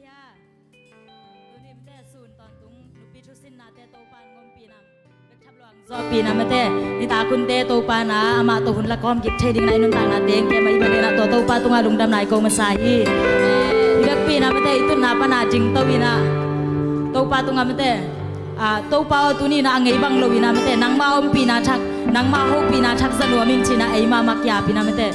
kia tu ni mte sun ton tung lupi thu sin na te to pan ngom pi nang bek thap luang zo pi na mate ni ta kun te to pa na ama to hun la kom gip the ding nai nun tang na teng ke mai ba na to pa tunga lung dam nai ko ma sai ni bek pi na mate itu na pa na jing to wi na to pa tunga mate to pa tu ni na ngai bang lo wi na mate nang ma om pi na thak nang ma ho pi na thak san wa min chi na ai ma mak ya pi na mate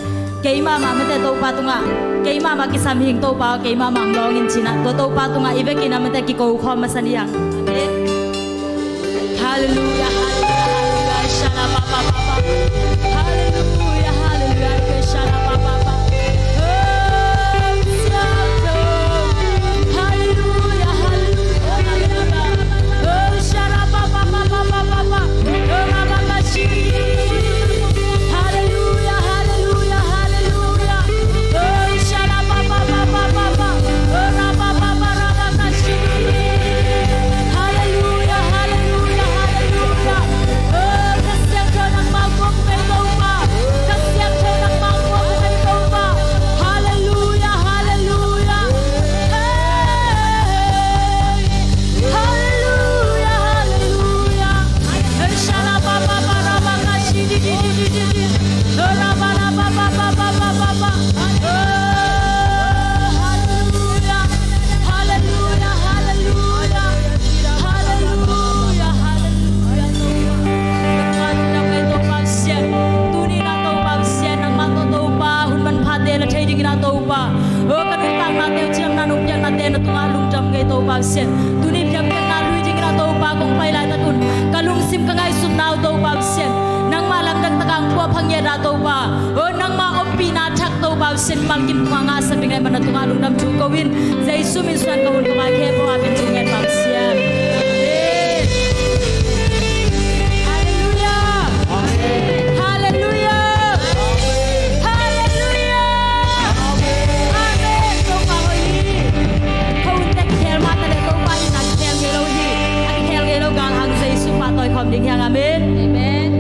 kei ma mate to pa tunga kei ma ki sam hing to pa kei ma mang long in china to pa tunga ibe ki na mate ki ko khom ma san yang amen hallelujah hallelujah shala pa pa pa hallelujah hallelujah shala pa pa pa hallelujah hallelujah oh shala pa pa pa pa pa pa oh ma ma shi sen tu ni piang piang na lui jing na to pa kong pai lai ta kun kalung sim ka ngai sum nau to pa sen nang ma lam dang takang kwa phang ye ra to pa nang ma om pi na thak to pa sen mang kim kwa nga sa bingai man tu nga lung nam chu ko win jai su min suan ka hun ka ma khe po a bin chu ngai pa senความดีอย่างอาเมนอาเมน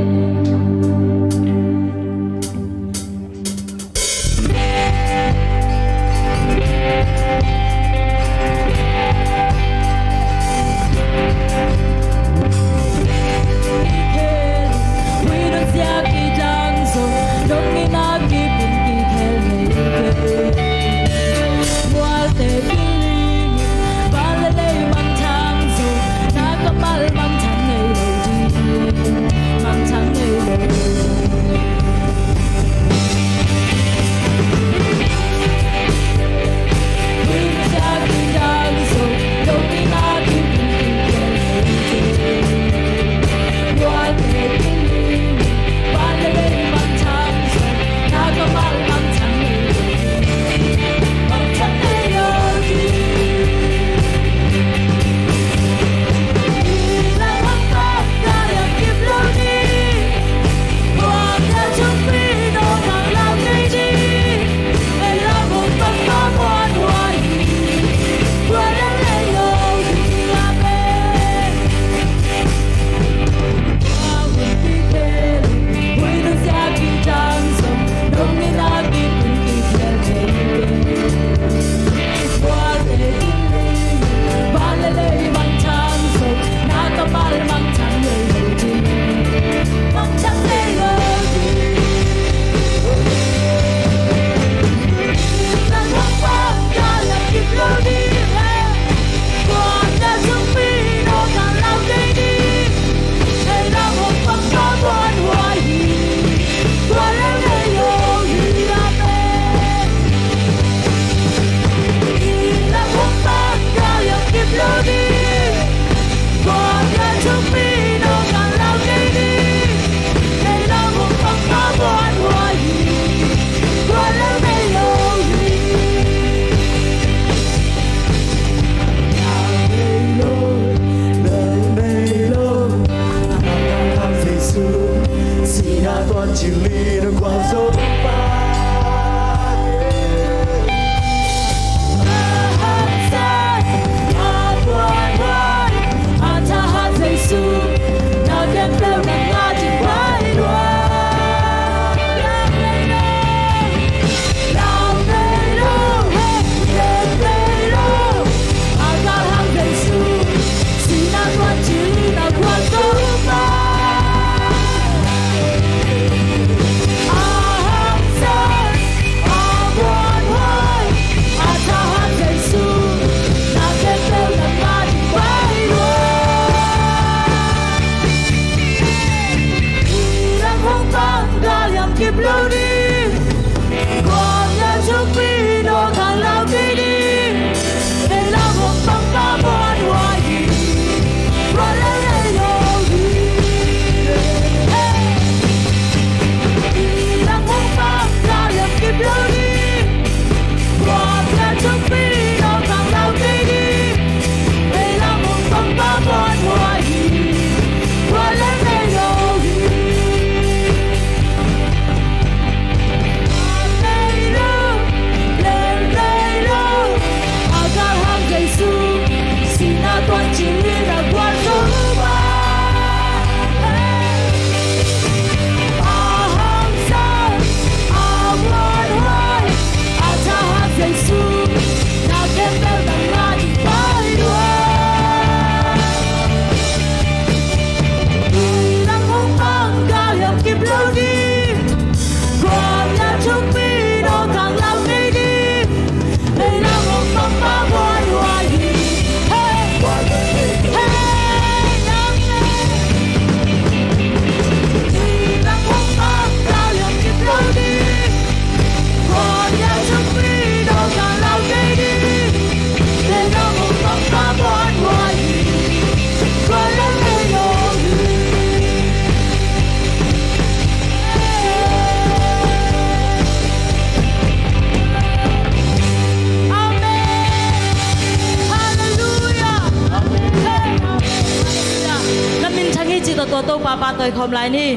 ตัวตู้ปลาปลาตัวคอมไลนี่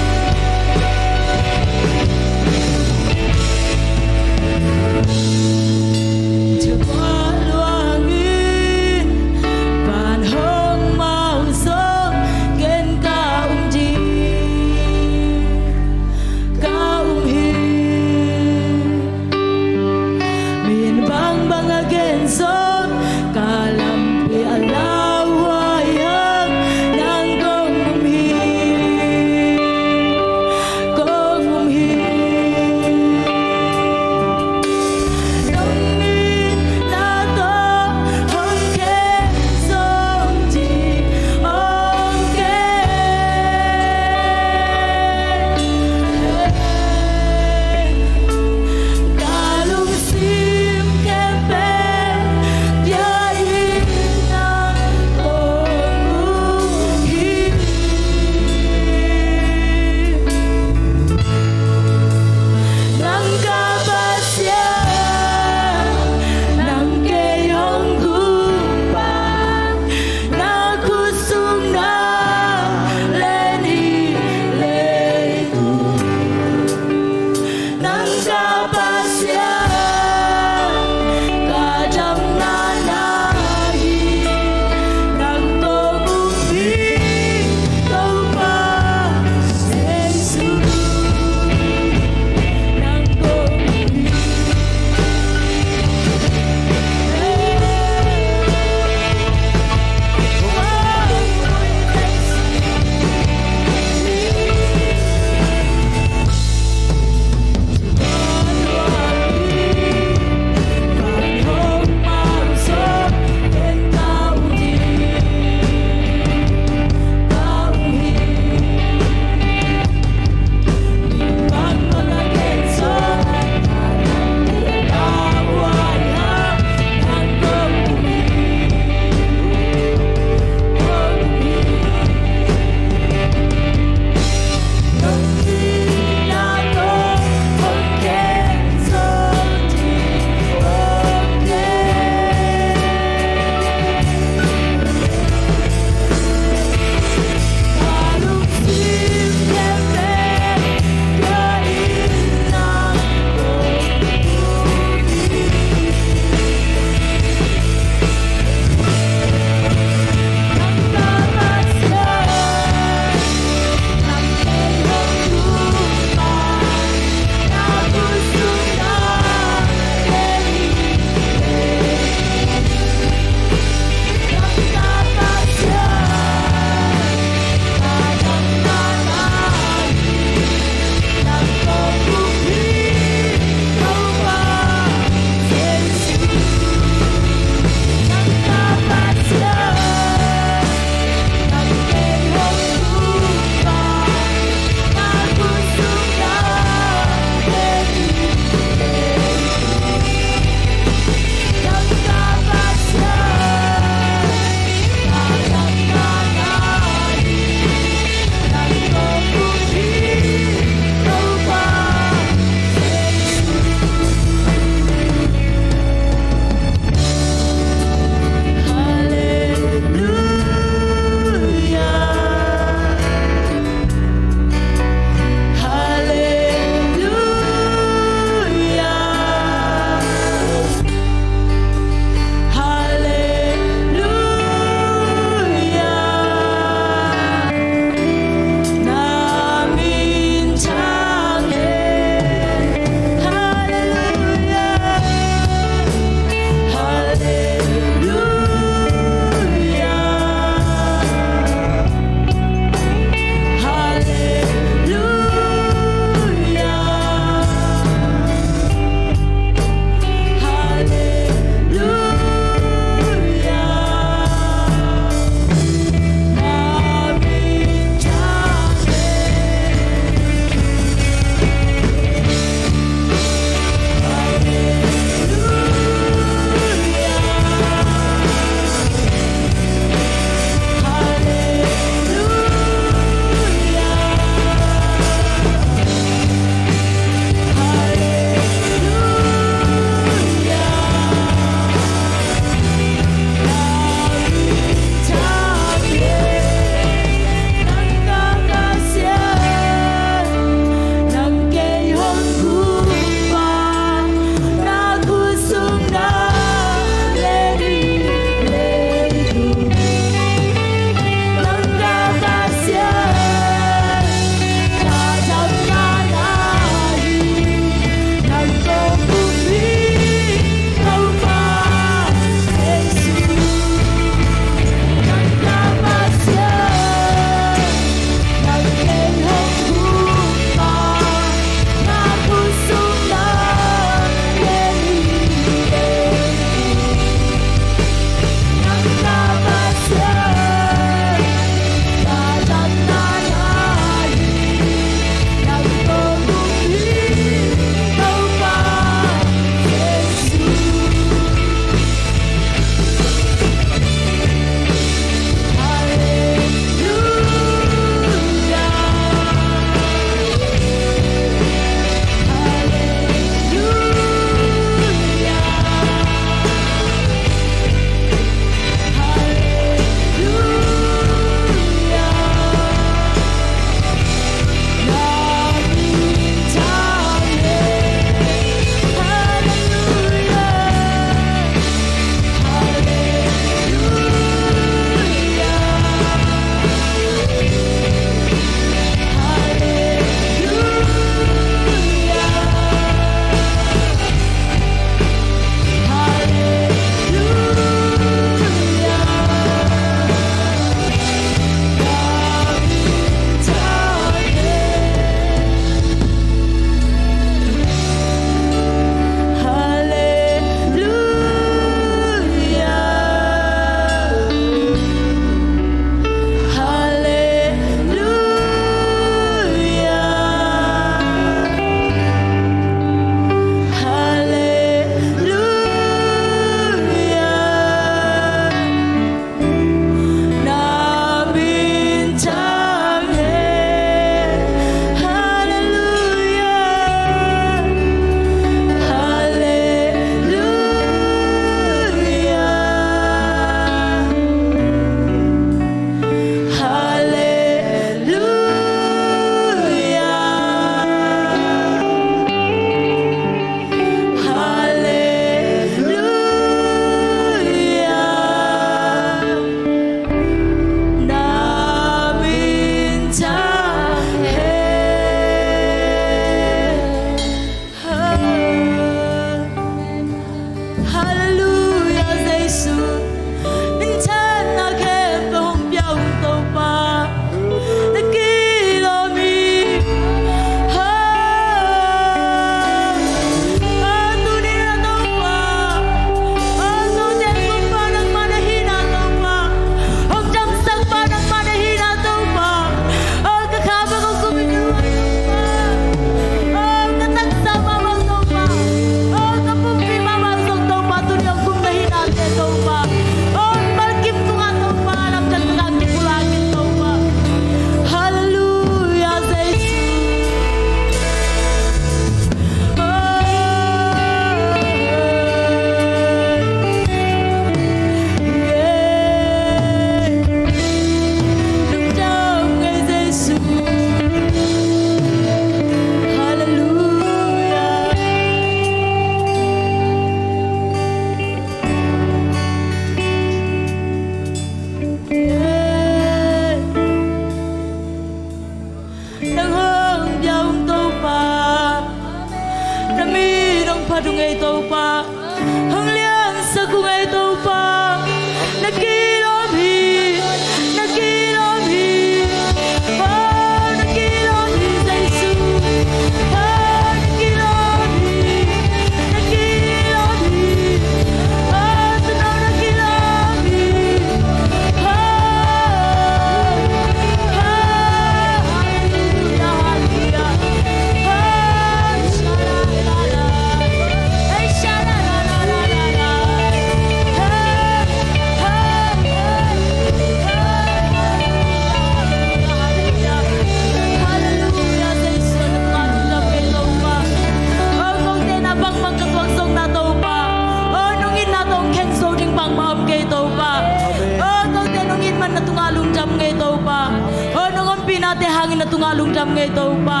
tunga lungdam ngai to pa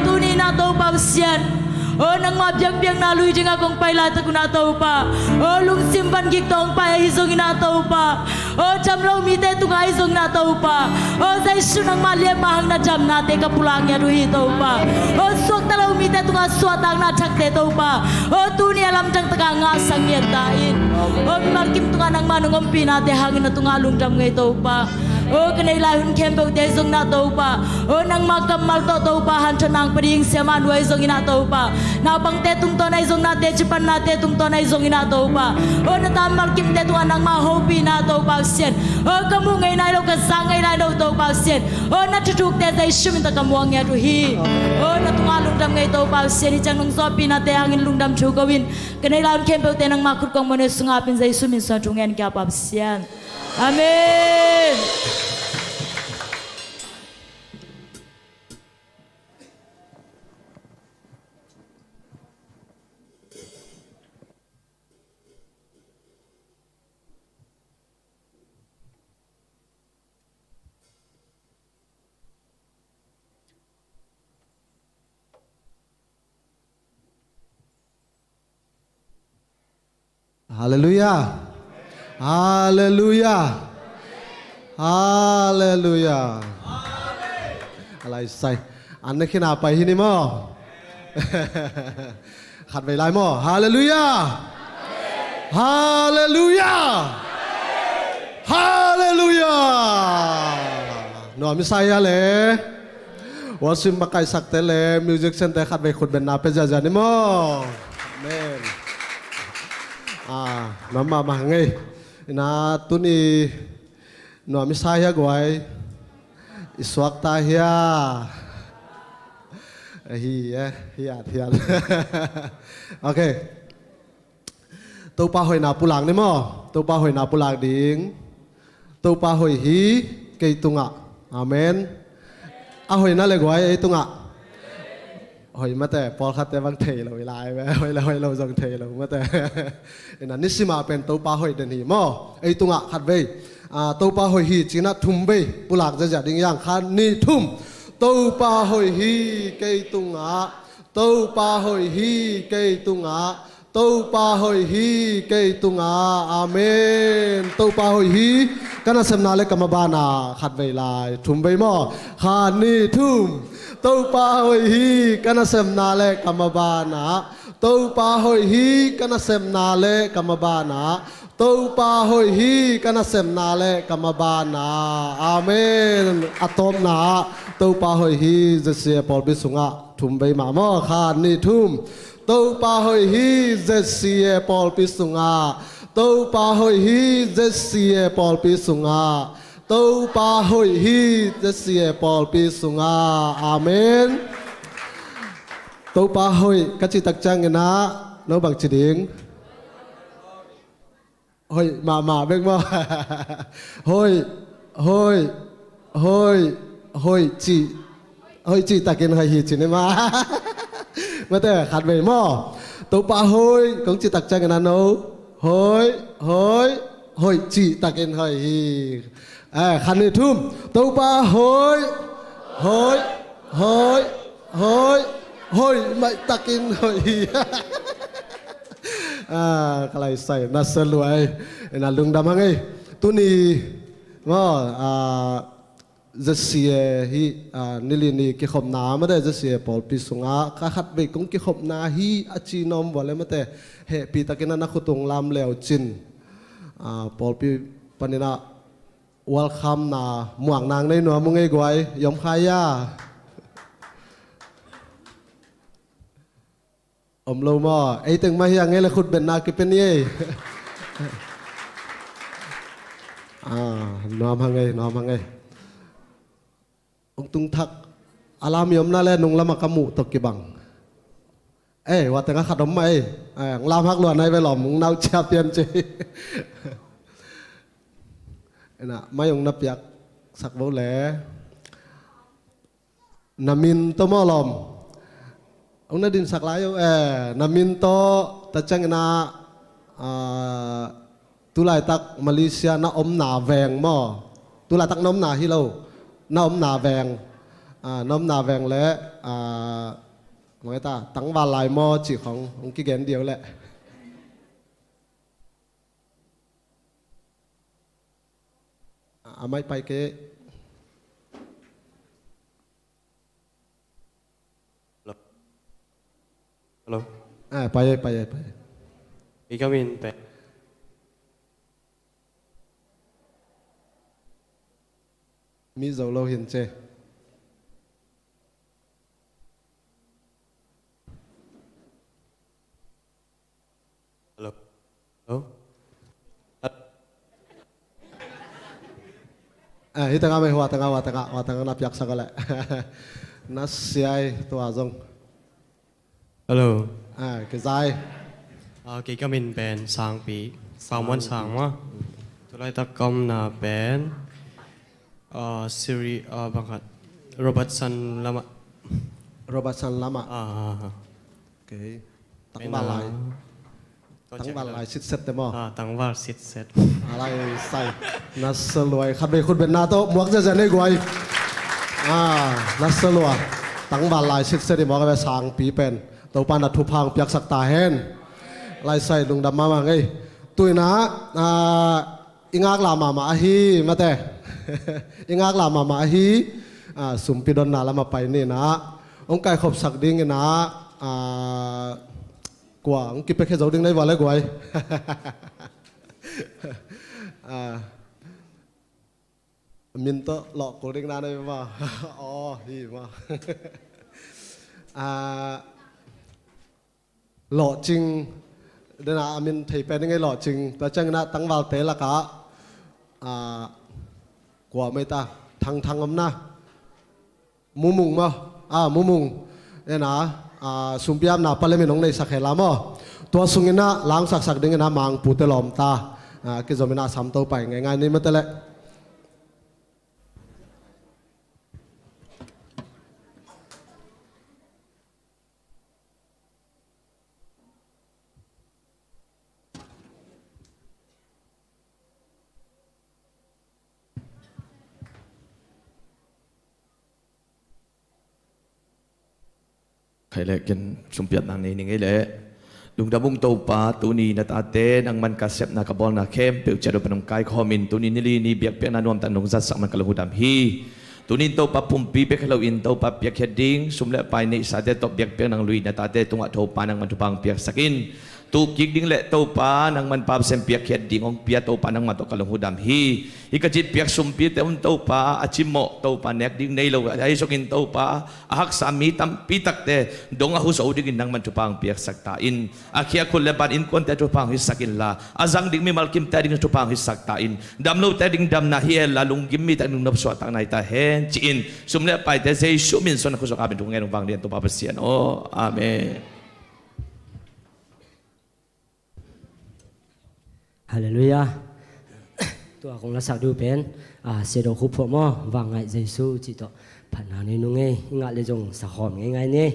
tu ni na to pa sian nang ma biang na lui jing akong paila ta kuna to pa lung simban gik tong pa izong na to pa jam lo mi te tunga izong na to pa sai su nang ma le mahang na jam na te ka pulang ya ru hi to pa suak ta lo mi te tunga suatang na thak te to pa tu ni alam jang taka nga sang yet ta in malkim tunga nang manungom pina te hangin na tunga lungdam ngai to pa kanai lai hun kem bau te zong na to pa nang makam mal to pa han chanang pring seman wai zong ina to pa na bang te tung to nai zong na te chipan na te tung to nai zong ina to pa na tam mal kim te tu nang ma ho pi na to pa sien kamu ngai nai lo ka sang ngai nai lo to pa sien na thutuk te dai shum ta kamuang ya tu hi na tunga lungdam ngai to pa sien ni chang nong so pi na te angin lungdam chu gawin kanai lai hun kem bau te nang ma khut kong mone sunga pin dai sumin sa tungen kya pa sien amen. Hallelujah. Hallelujah. Hallelujah.อะไรใส่อันนี้ขึ้นไปที่นี่มั้งขัดไปลายมั้ง Hallelujah. Hallelujah. Hallelujah. หนูมิใส่อะไรว่าซิมบักไก่สักเตเลมิวสิกเซนเตขัดไปขุดเป็นนาเป็นจานี่มั้งเมนน้ำมาไงนะตุนีหนูมิใส่ยังไงอิสวักตาเฮียเฮียโอเคตัวปลาหอยนาปูหลังนี่มั้งตัวปลาหอยนาปูหลังดิ้งตัวปลาหอยฮีเกยตุงะอาเมนหอยนั่นเลยไว้ไอ้ตุงะหอยมาแต่พอคัดแต่บางเทเราเวลาไปหอยเราจังเทเรามาแต่นั่นนี่สิมาเป็นตัวปลาหอยเดนหีมั้งไอ้ตุงะขัดไปตัวปลาหอยฮีจีน่าทุ่มไปปูหลักจะจัดดิ้งย่างคันนี่ทุ่มตัวปลาหอยฮีเกยตุงะตัวปลาหอยฮีเกยตุงะตัวปลาหอยฮีเกยตุงะอาเมนตัวปลาหอยฮีกันน่ะเสมนาเล็กกำมาบานาขัดเวลาทุ่มไปมั้งคันนี่ทุ่มตัวปลาหอยฮีกันน่ะเสมนาเล็กกำมาบานาตัวปลาหอยฮีกันน่ะเสมนาเล็กกำมาบานาตัวปลาหอยฮีกันน่ะเสมนาเล็กกำมาบานาอาเมนอะตอมนาตัวปลาหอยฮีจะเสียปอลบิสุงะทุ่มไปมามั้งคันนี่ทุ่มตัวปลาหอยฮีจะเสียปอลบิสุงะตัวปลาหอยฮีจะเสียปอลบิสุงะตัวปลาหอยฮีจะเสียปอลบิสุงะอาเมนตัวปลาหอยกัจจิตักจังกันนะน้องบังจิดิงหอยมาเบ่งมาหอยจีตะกินหอยหีจินมาเมื่อแต่ขัดไปหม้อตัวปลาหอยของจีตักจังกันนะโน้หอยจีตะกินหอยหีขันนี่ทุ่มตัวปลาหอยไม่ตะกินหอยหีอะไรใส่น่าสลวยน่าลุงดำมั้งไงตัวนี้ว่าจะเสียฮีนิลินีกิขบน้ำไม่ได้จะเสียปอลปีสุงะข้าขัดไปกงกิขบน้ำฮีอาจีนอมว่าเลยไม่แต่เหตุปีตะกินนักขุตุงลำเหลวจินปอลปีปนินะวัลคัมนาหมวกนางในหนัวมึงไงกวยยอมขายาอมโลมอไอ้ตึงมาอย่างไงเลยขุดเป็นนากิเป็นนี่น้อมหังไงองตุงทักอารามยมน่าเล่นงละมากมูตกกิบังว่าแต่งขัดอมไม่ลามฮักหลวนในไปหล่อมเนาเชียเตียนจีน่ะไม่ยงนับยักสักเบาแหลนามินตัวมอลอมองค์นาดินสักหลายนามินโตตะจังนาตุลายตักมาเลเซียนาอมนาแวงหม้อตุลายตักน้อมนาฮิโลนาอมนาแวง น้อมนาแวงและไงตาตั้งว่าลายมอจีของกิเกนเดียวแหละไม่ไปเก Hello. ไป We come in back. มีเจ้าเราเห็นเจ Hello. Hello. ฮิตงาไม่หัวตงานับยักษ์สักแหละ นัสเซียตัวจง Hello. กระจาย Okay, come in band sang pi. Sang mon sang ma. Tulai ta kom na band. Siri bangkat. Robertson lama. โรบัตสันลามา โอเคตั้งบาลายชิดเซ็ตเต็มอ่ะ Tang var sit set. อะไรใส่นัสลวยขัดไปคุณเป็นนาโตหมวกจะได้กวยนัสลวยตั้งบาลายชิดเซ็ตหมวกไปสางปีเป็นตัวปานัดทุพังเปียกสักตาเห็นไล่ใส่ลุงดำมาไงตุยนะอิงากลามาฮีมาแต่ อิงากลามาฮีสุมปิดอนนาละมาไปนี่นะองค์ไก่ขบสักดิ้งนะกว่าองค์กิไปแค่เจ้าดิ้งได้วันเลยกวย มินโตหลอกกูดิ้งนาได้ป่ะ อ๋อฮีมา หล่อจริงเดี๋ยวนะมินไทยเป็นยังไงหล่อจริงแต่จังนะตั้งวาลเตละกะกว่าไม่ตาทางอำนามุมุงมามุมุงเนี่ยนะสุมพิยามนาปะเลมินงในสักเหลามอตัวสุงินะล้างสักดึงนะมังปูเตลอมตากิจมินาสามตัวไปง่ายๆนี่มันแต่ละใครเล็กกันสมเปียดนางนี้นี่ไงแหละลุงดำบุงโตปาตัวนี้นัดอาเต้นางมันกระเซ็บนักบอลนักเข้มเปียกเจริญพนมกายคอมินตัวนี้นี่ลีนี่เบียกเปียกนันวมตันนงจัดสักมันกระหูดำฮีตัวนี้โตปาปุ่มปีเปียกเราอินโตปาเปียกเฮดดิ้งสมเล็ไปในสาเดตบเบียกเปียกนางลุยนัดอาเต้ตรงอัฐโตปานางมันทุพังเปียกสักินตูกิกดิ้งเละโตปานางมันปาเซมเปียกเฮดดิ้งองเปียโตปานางมันตกกระหูดำฮีอีกจิตเปียกสมปีแต่อุนโตปาอาชิโมโตปาเนกดิ้งในโลกไอ้สกินโตปาหักสามีตั้มปีตักเตดงอาหุสอุดิ้งนางมันทุพังเปียกสักตาอินอาเคียคุณเลบันอินคนแต่ทุพังฮิสักินลาอาจังดิ้งมีมัลกิมแต่ดิ้งทุพังฮิสักตาอินดำโลแต่ดิ้งดำนาเฮียลาลุงกิมมีแต่ดิ้งนับสวดตั้งในตาเฮนจีอินสมเล็ไปแต่เจสุมินส่วนคุสกาเป็นทุกเงินฟังเรียนตัวปาเปเซียนโออาเมนฮาเลลูยาตัวของเราสักดูเป็นเสด็จคุปพมอวางไงเยซูจิตโตผ่านหาในนุ่งเงงะเลยจงสักหอมง่ายๆนี่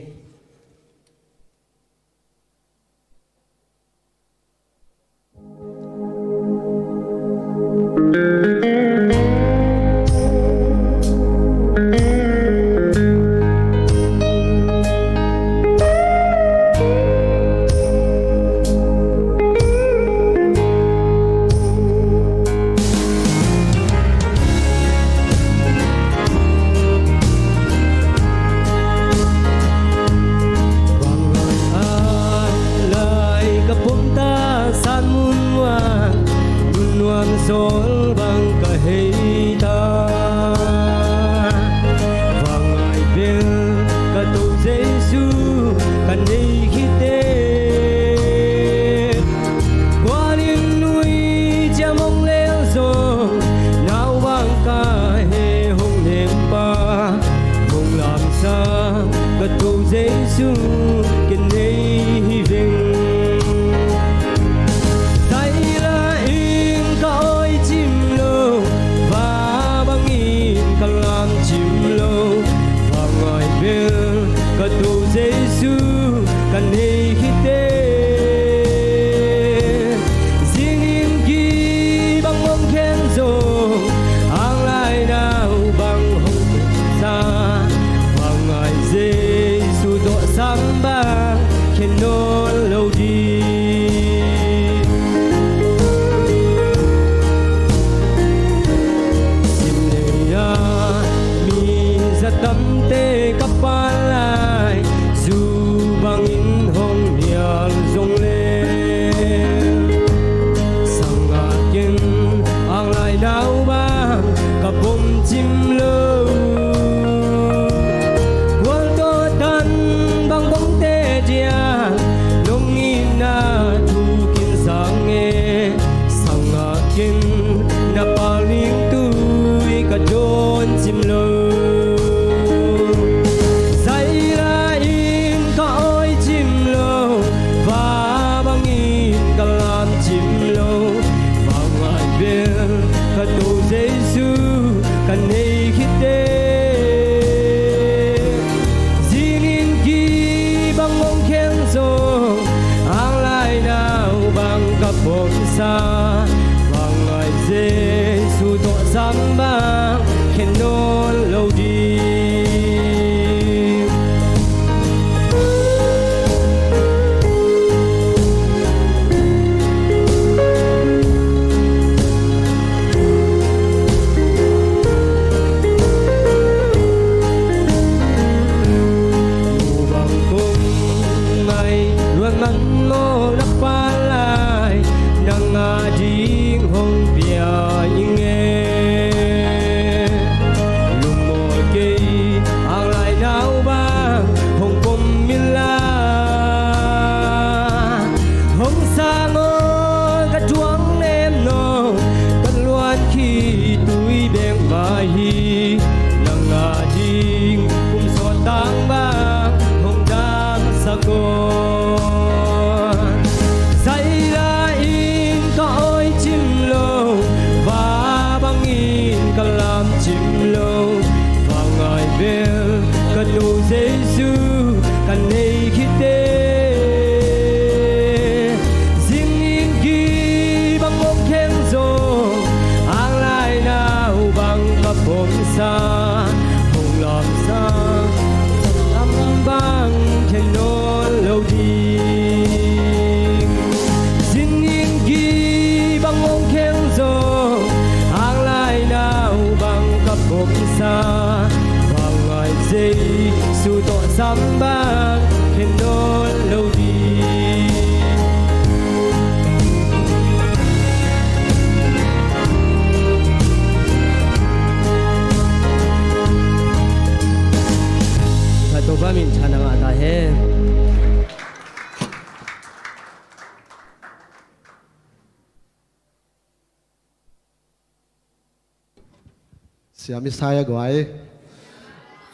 เสียมิสไซก์ก่อย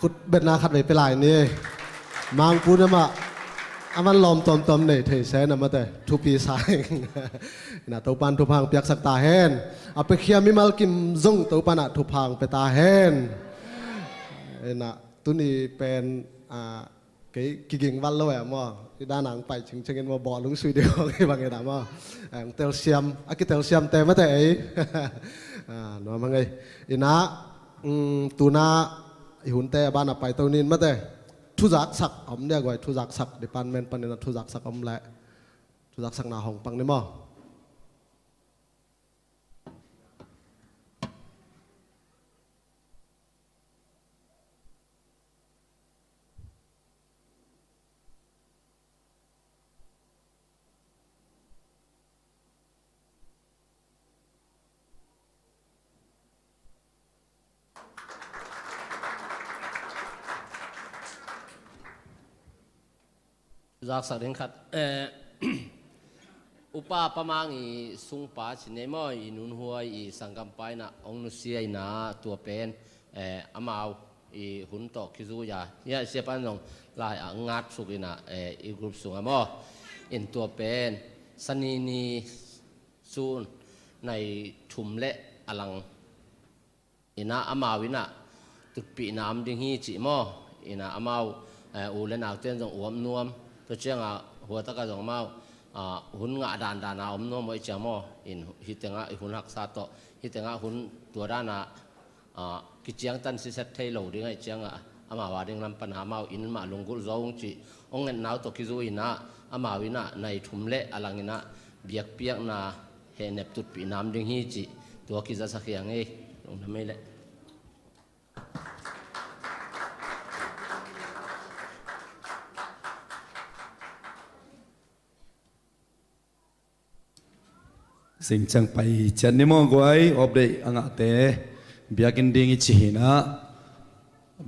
ขุดเบ็ดนาขัดไว้ไปหลายนี่มังปูนมาอามันลอมตอมเนี่ยเทเสนมาแต่ทุปีสายนะตัวปันทุพังเปียกสักตาเฮนเอาไปเคียมิมัลกิมซงตัวปันทุพังไปตาเฮนนะตัวนี้เป็นกิ่งวันเลยมั้งที่ด้านหลังไปชิงเงินมาบ่อลุงสุยเดียวที่บางอย่างมั้งเตลเซียมกิเตลเซียมเต็มมาแต่ไอ้หนูมั้งไงอินะตัวน่าหุ่นเตะบ้านไปตัวนี้มาแต่ทุจักสักอมเนี่ยก่อยทุจักสักดิปันเมนปันเนี่ยทุจักสักอมแหละทุจักสักหน้าห้องปังนี่มั้งจากสักเรื่องขัดอุปาประมาณสุงป้าชินเนมอนุนหัวสังกัมไปนะองนุเซียนะตัวเป็นอามาวหุ่นตอกคิจูยาเนี่ยเสียปันลงลายงัดสุกินะกลุ่มสูงมอินตัวเป็นสนีนีซูนในชุมเละอลังนะอามาวินะตุปีน้ำดิ่งฮีจิมอนะอามาวอูเลนักเต้นจงอวมนวมตัวเชียงหัวตะกะจงมาหุ่นงาดานนาอมนวมไว้เจ้ามออินฮิตงะหุ่นหักซาโตฮิตงะหุ่นตัวด้านากิจยังตันสิเซตเทโลดิ้งไอเจียงอามาวาดิ้งลำปัญหามาอินมาลงกุลโจงจีองเงินนาวตกิจูอินะอามาวินะในทุ่มเละอลังอินะเบียกเปียกนาเฮเนปตุดปีน้ำดิ่งฮีจีตัวกิจสักอย่างเอลงทำไมเละสิ่งจังไปจันนิมองกวยอบเดอังอาเตเบียกินดิ่งอิชิหินะ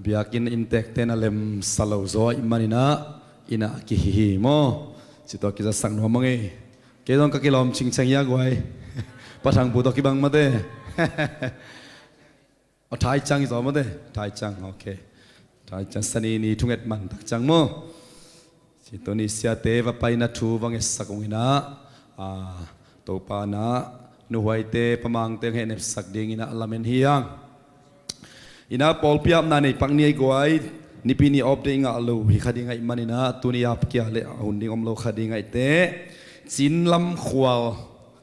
เบียกินอินเทคเตนอเลมสลาวโซอิมานินะอินะกิฮิฮิโมสิตัวกิจะสังนัวมังเอเกดองกะกิลอมชิงชังยากไว้ปะทังปูตอกิบังมาเตเอาทายจังอีสอมาเตทายจังโอเคทายจังสนีนี่ทุงเอ็ดมันตักจังโมสิตัวนี้เสียเตวไปนัทูวังเอสักงอินะตัวปานะนุไวเตปมังเตงเห็นสักดิ่งอินะลาเมนฮิยังอินะปอลพิอับนานี่ปังนี่กวยนิพินีอบเดงอาลูฮิคดีงไงมันอินะตัวนี้อับเกี่ยเลหุ่นดิ่งอมโลคดีงไงเตจินลำขวา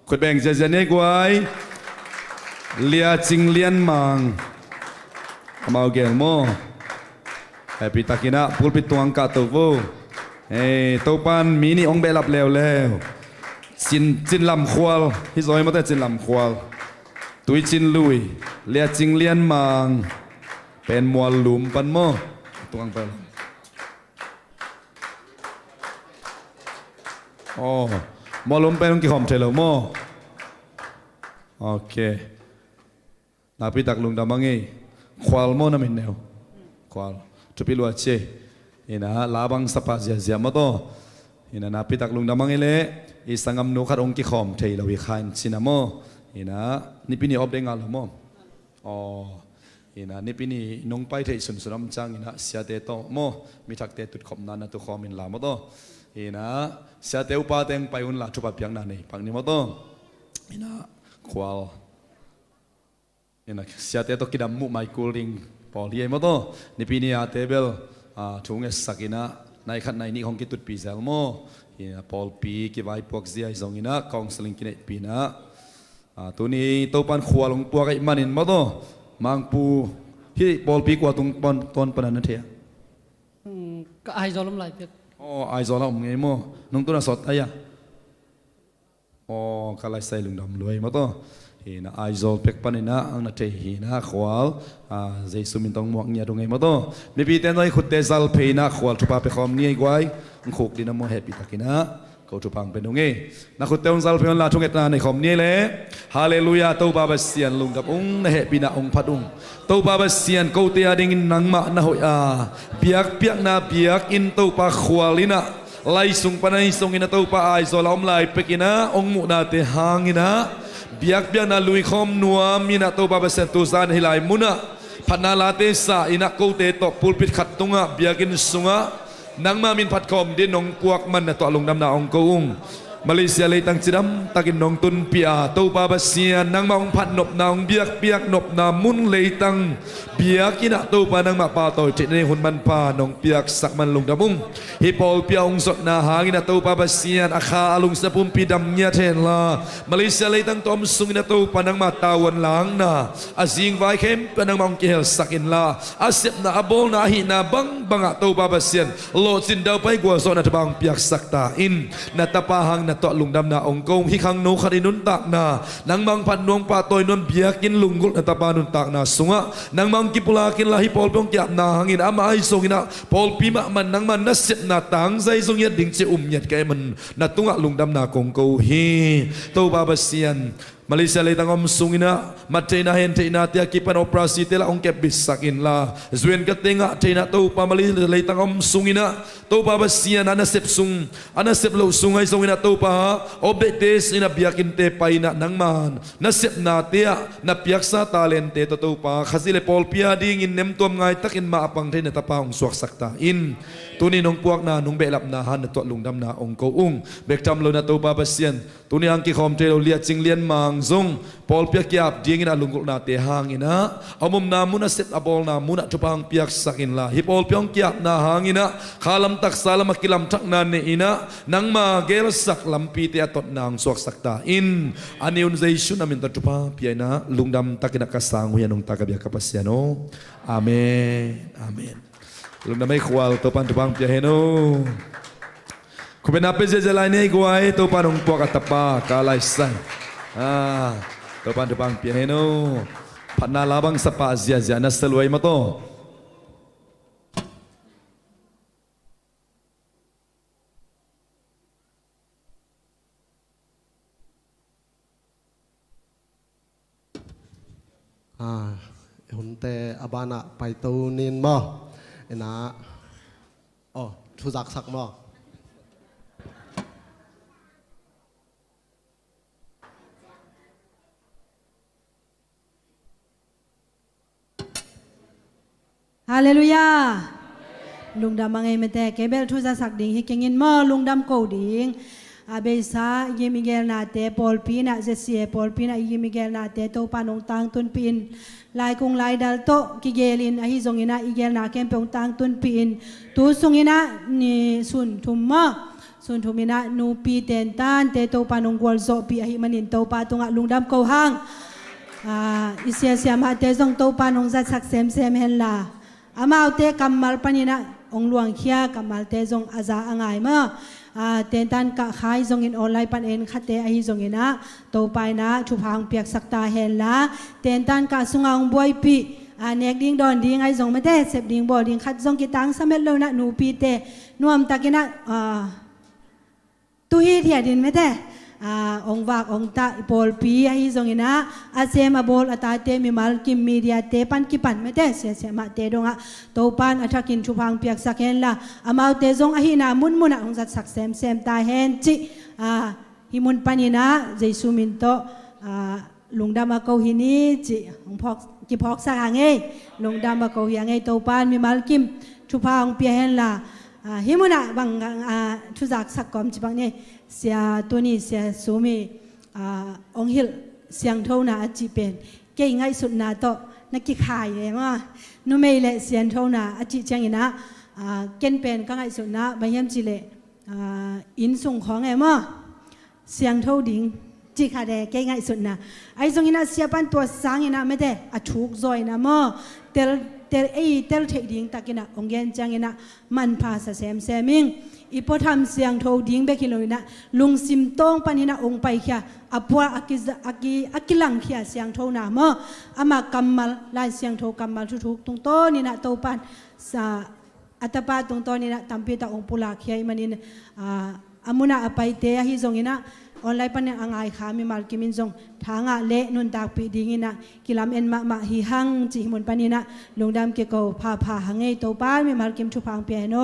ขุดแบ่งเจเจเนกวยเลียจิงเลียนมังมาเอาเกลโมเฮปิตากินะพูดปิดตัวงกาตัวโวตัวปันมีนี่องเบลับแล้วจินลำควาลฮิซอยมาแต่จินลำควาลตุยจินลุยเลียจิงเลียนมังเป็นมัวลุมปันโมตัวงไปโอ้มัวลุมเป็นกี่หอมเทลโมโอเคนาพิตักลุงดามังเอควาลโมนามินเนวควาลจุปิลวัชเชอินะลาบังสปาเซียมาโตอินะนาพิตักลุงดามังเอเลอิสังกัมนุขัดองกิขอมเทลวิขานสินาโมอินะนี่ปีนี้อบเด้งอาลโมอ๋ออินะนี่ปีนี้น้องไปเทสุนสุนัมจังอินะเสียเตโตโมมีทักเตตุดขมนานะตุขอมินลาโมโตอินะเสียเตอุปาเตงไปอุนลาทุบะเปียงนานี่ปังนิโมโตอินะควาลอินะเสียเตโตกิดามุไมคูลิงพอเลียโมโตนี่ปีนี้อาเตเบลทุงเอสักอินะในขัดในนี้ของกิตุดปีเซลโมพอลปีกี่ใบพวกเสียส่งอินะกองสลิงกินเอปีนะตัวนี้ตัวปันขวาลงปัวกับมันอินมาโตมังปูที่พอลปีกว่าตรงต้นปนันนั่นเทียก็ไอโซลมไหลเปียกอ๋อไอโซลมไงโมน้องตัวน่ะสดไอ้ยะอ๋อกะไลใส่ลุงดำรวยมาโตนะไอโซลเปียกปันอินะอังนั่นเทียนะขวาลเจสุมินตองมวกเนี่ยตรงไงมาโตมีปีเต้นไว้ขุดเตซัลเพย์นะขวาลทุบไปขอมเนี่ยกวยขุกดินามเฮปิตากินะเขาทุพังเป็นตรงนี้นักขุดเตนซัลเพย์ลาทุกเอ็ดนาในขอมเนี่ยเลยฮาเลลูยาตัวบาบเซียนลุงกับองค์เฮปินะองค์พัดองค์ตัวบาบเซียนเขาเตียดิ่งนังมานะหอยเบียกนาเบียกอินตัวปาขวาลินะไล่ส่งปนัยส่งอินะตัวปาไอโซลอมไล่เปกินะองค์มุนาเตหางอินะเบียกนาลุยคอมนัวมีนะตัวบาบเซียนตัวซานฮิไลมุนะ พันนาลาเตสาอินักโกเตตปูลปิดขัดตุงะเบียกินสุงะนังมามินพัดคอมดินองพวกมันตัวลงดำนาองกูงมาเลเซียเลยตั้งจิดำตักินนองตุนเปียตัวปาบาเซียนังมาองพัดนบนาองเบียกเปียกนบนามุนเลยตั้งเบียกินะตัวปานังมาปาต่อยเจเนหุนมันปานองเปียกสักมันลงดำมุงฮิปอลเปียองสดนาหากินะตัวปาบาเซียอาคาลุงสะพุมปีดำเนียเทนลามาเลเซียเลยตั้งตัวมสุงนะตัวปานังมาตาวันหลังนาอาซิงไวเข้มปานังมาองเกลสักอินลาอาเซบนาอบอลนาหินาบังบังตัวปาบาเซียโลจินดาวไปกว่าโซนตะบังเปียกสักตาอินนาตาปาหังนาตัวลุงดำนาองกงฮิคังโนคดินุนตักนานังมังพันนวงปาตอยนนเบียกินลุงกุลนาตาปานุนตักนาสุงะนังมังกิปุลากินลาฮิปอลปงเกียบนาหังอินอามาไอซงอินะปอลปีมะมันนังมันนัสเซนาตังใจซงเยดิ่งเจเยดแกมันนาตุงะลุงดำนากงโกฮีตัวบาบาเซียนมาเลเซียเลยตั้งอมสุงอินะมาเทน่าเห็นเทน่าเตียกิปันโอปราซีเตละองเก็บบิสักอินลาจวนกเตงะเทน่าตัวปามาเลเซียเลยตั้งอมสุงอินะตัวบาบาเซียนอันนั้นเสพสุงอันนั้นเสพโลสุงไอซงอินะตัวปาอบเดเตสอินะเบียกินเตไปนะนังมันนัเสพนาเตียนับเปียกซาตาเลนเตตัวปาขจิเลปอลเปียดิ่งอินเนมตัวไงตักอินมาปังเทนตาปาองสวกสักตาอินตัวนี้น้องพวกนาน้องเบลับนาฮันตัวลุงดำนาองโกอุงเบกจำโลนาตัวบาบาเซียนตัวนี้อังกิคอมเทโลเลียจิงเลียนมังซงปอลเปียกยับดิ่งอินะลุงกุลนาเตหางอินะเอามุมนามุนะเสพอบอลนามุนะจุปังเปียกสักอินลาฮิปอลเปียงยับนาหางอินะขาลำตักซาลำกิลำทักนานเนอินะนังมาเกลสักลำปีเตตดนางสวกสักตาอินอันนี้อุนใจชุนามินตัดจุปังเปียนะลุงดำตักอินะกสังหุยนงตักเบียกับปัสยาโนอาเมนอาเมนลุงดำไม่ขวาตัวปันจุปังเปียเฮโนคุณเป็นนับเป็นเจเจลายนี่กว่าตัวปันองปวกอัตปากาไลสันตัวปันจุปังเปียเฮโนพันนาลาบังสปาเซียเซียนัสลวยมาโตหุ่นเตอบานะไปตูนินบ่เอ็นะอ๋อทุจักสักบ่ฮาเลลูยาลุงดำมังเอเมเตเกเบลทุจักสักดิ่งฮิเกงินบ่ลุงดำโกดิ่งอาเบซายิมิเกลนาเตปอลปีนาเจเซียปอลปีนายิมิเกลนาเตโตปานองตังตุนปีนลายกงลายดัลโตกิเกลินอหิซงอินะอิเกลนาเกมเปองตังตุนปีนตูซงอินะนี่สุนทุมมะสุนทุมินะนูปีเตนตันเตโตปานองกวลโซปีอหิมันินโตปาตุงะลุงดำโกหังอิเซียเซียมาเตซงโตปานองจัดสักเซมเซมเฮนลาอามาเอาเตกัมมัลปานินะองหลวงเขียกัมมัลเตซงอาซาอ่างไงมะเตนตันกะขายซงอินออนไลน์ปันเอ็นขัดเตอหิซงอินะโตไปนะชุบหางเปียกสักตาเฮนละเตนตันกะสุงองบวยปีเนกดิ้งดอนดิ้งไอซงไม่ได้เสพดิ้งบ่ดิ้งขัดซงกิตังสมัยเลวนะหนูปีเตนวมตะกินะตุฮีเทียดินไม่ได้องวากองตาปอลปีไอซงอินะอาเซมาบอลอาตาเตมิมัลกิมมีเดียเตปันกิปันไม่ได้เสียเสียมาเตดงะโตปันอัฐกินชุบหางเปียกสักเฮนละอามาเตซงอหินามุนมุนองจัดสักเซมเซมตาเฮนจิฮิมุนปานินะเจสุมินโตลุงดามาเกาหินีจิองพอกกิพอกสักหางเอลุงดามาเกาหิงเอโตปันมิมัลกิมชุบหางเปียเฮนละฮิมุนะบางทุจักสักกอมจิบังเนี่ยเสียตัวนี้เสียสูมีองหิลเสียงเท่านาจีเป็นเก่งไงสุดนาโตนักกิขายเลยว่านุ่มเลยเสียงเท่านาจีจังอินะเก่งเป็นก็ไงสุดนะบางยามจีเลยอินส่งของไงมั้งเสียงเท่าดิ่งจีขาเดเก่งไงสุดนะไอ้ตรงนี้นะเสียปันตัวสังอินะไม่ได้ถูกจอยนะมั้งเตลเทคดิ่งตะกินะองเกนจังอินะมันพาสเซมเซมิงอีพอทำเสียงโทดิ้งเบกิโลนะลุงซิมตองปานินะองไปเขียอปัวอากิลังเขียเสียงโทนะมะอามากัมมัลลายเสียงโทกัมมัลทุกตรงโตนี่นะโตปันอัตปาตรงโตนี่นะตัมปีตาองปุลาเขียมันนี่อามุนะอไปเตะฮิซงอินะออนไลน์ปันเนี่ยอ่างไอขามีมาลกิมินซงทางอ่ะเละนุนตากปีดิ้งอินะกิลามเอ็นมาฮิฮังจิมุนปานินะลุงดำเกโกพาหังไอโตปานมีมาลกิมชุพังเปียโน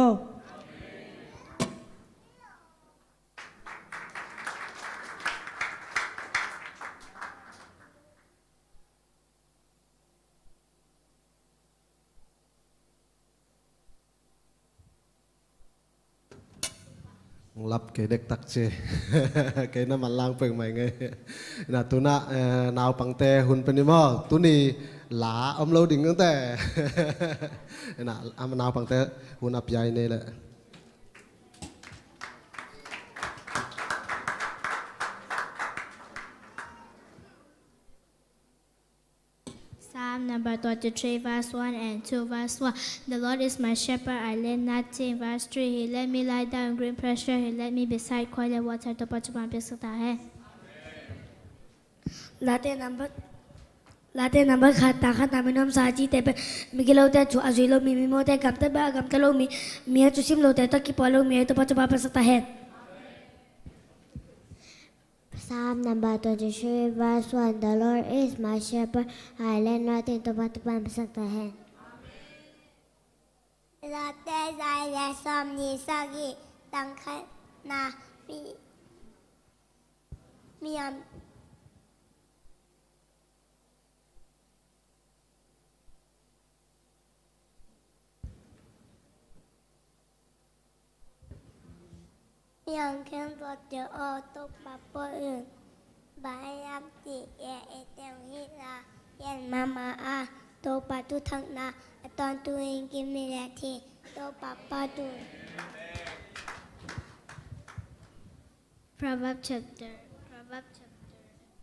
lắp cái đếch tắc chê cái nó mà lang phừng mày nghe là tu na nào bằng tè hun bên đi mò tu ni lá âm lâu đỉnh ngưỡng tè là am nào bằng tè hun áp dài này là Psalm number 23, verse 1 and 2, verse 1. The Lord is my shepherd, I lack nothing. Verse 3, He let me lie down in green pasture, He let me beside quiet water. तो पचपन पे सकता है. Late number खाता खाता में नाम साजी ते पे मिगिलो ते जो अजुलो मिमी मोते गम ते लो मिया चुसिम लो ते तो कि पलो मिया तो पचपन पे सकता है. Psalm number 23, verse 1. The Lord is my shepherd, I lack nothing. तो पचपन पे सकता है. Late dài là som ni sagi tăng khai na miam miam khen vật chờ ô tô bà bơ อื่นbài am chỉ e tèo hít là yên mama a tô bà tu thăng naตอนตัวเองกินไม่ได้ที่ตัวป้าป้าดู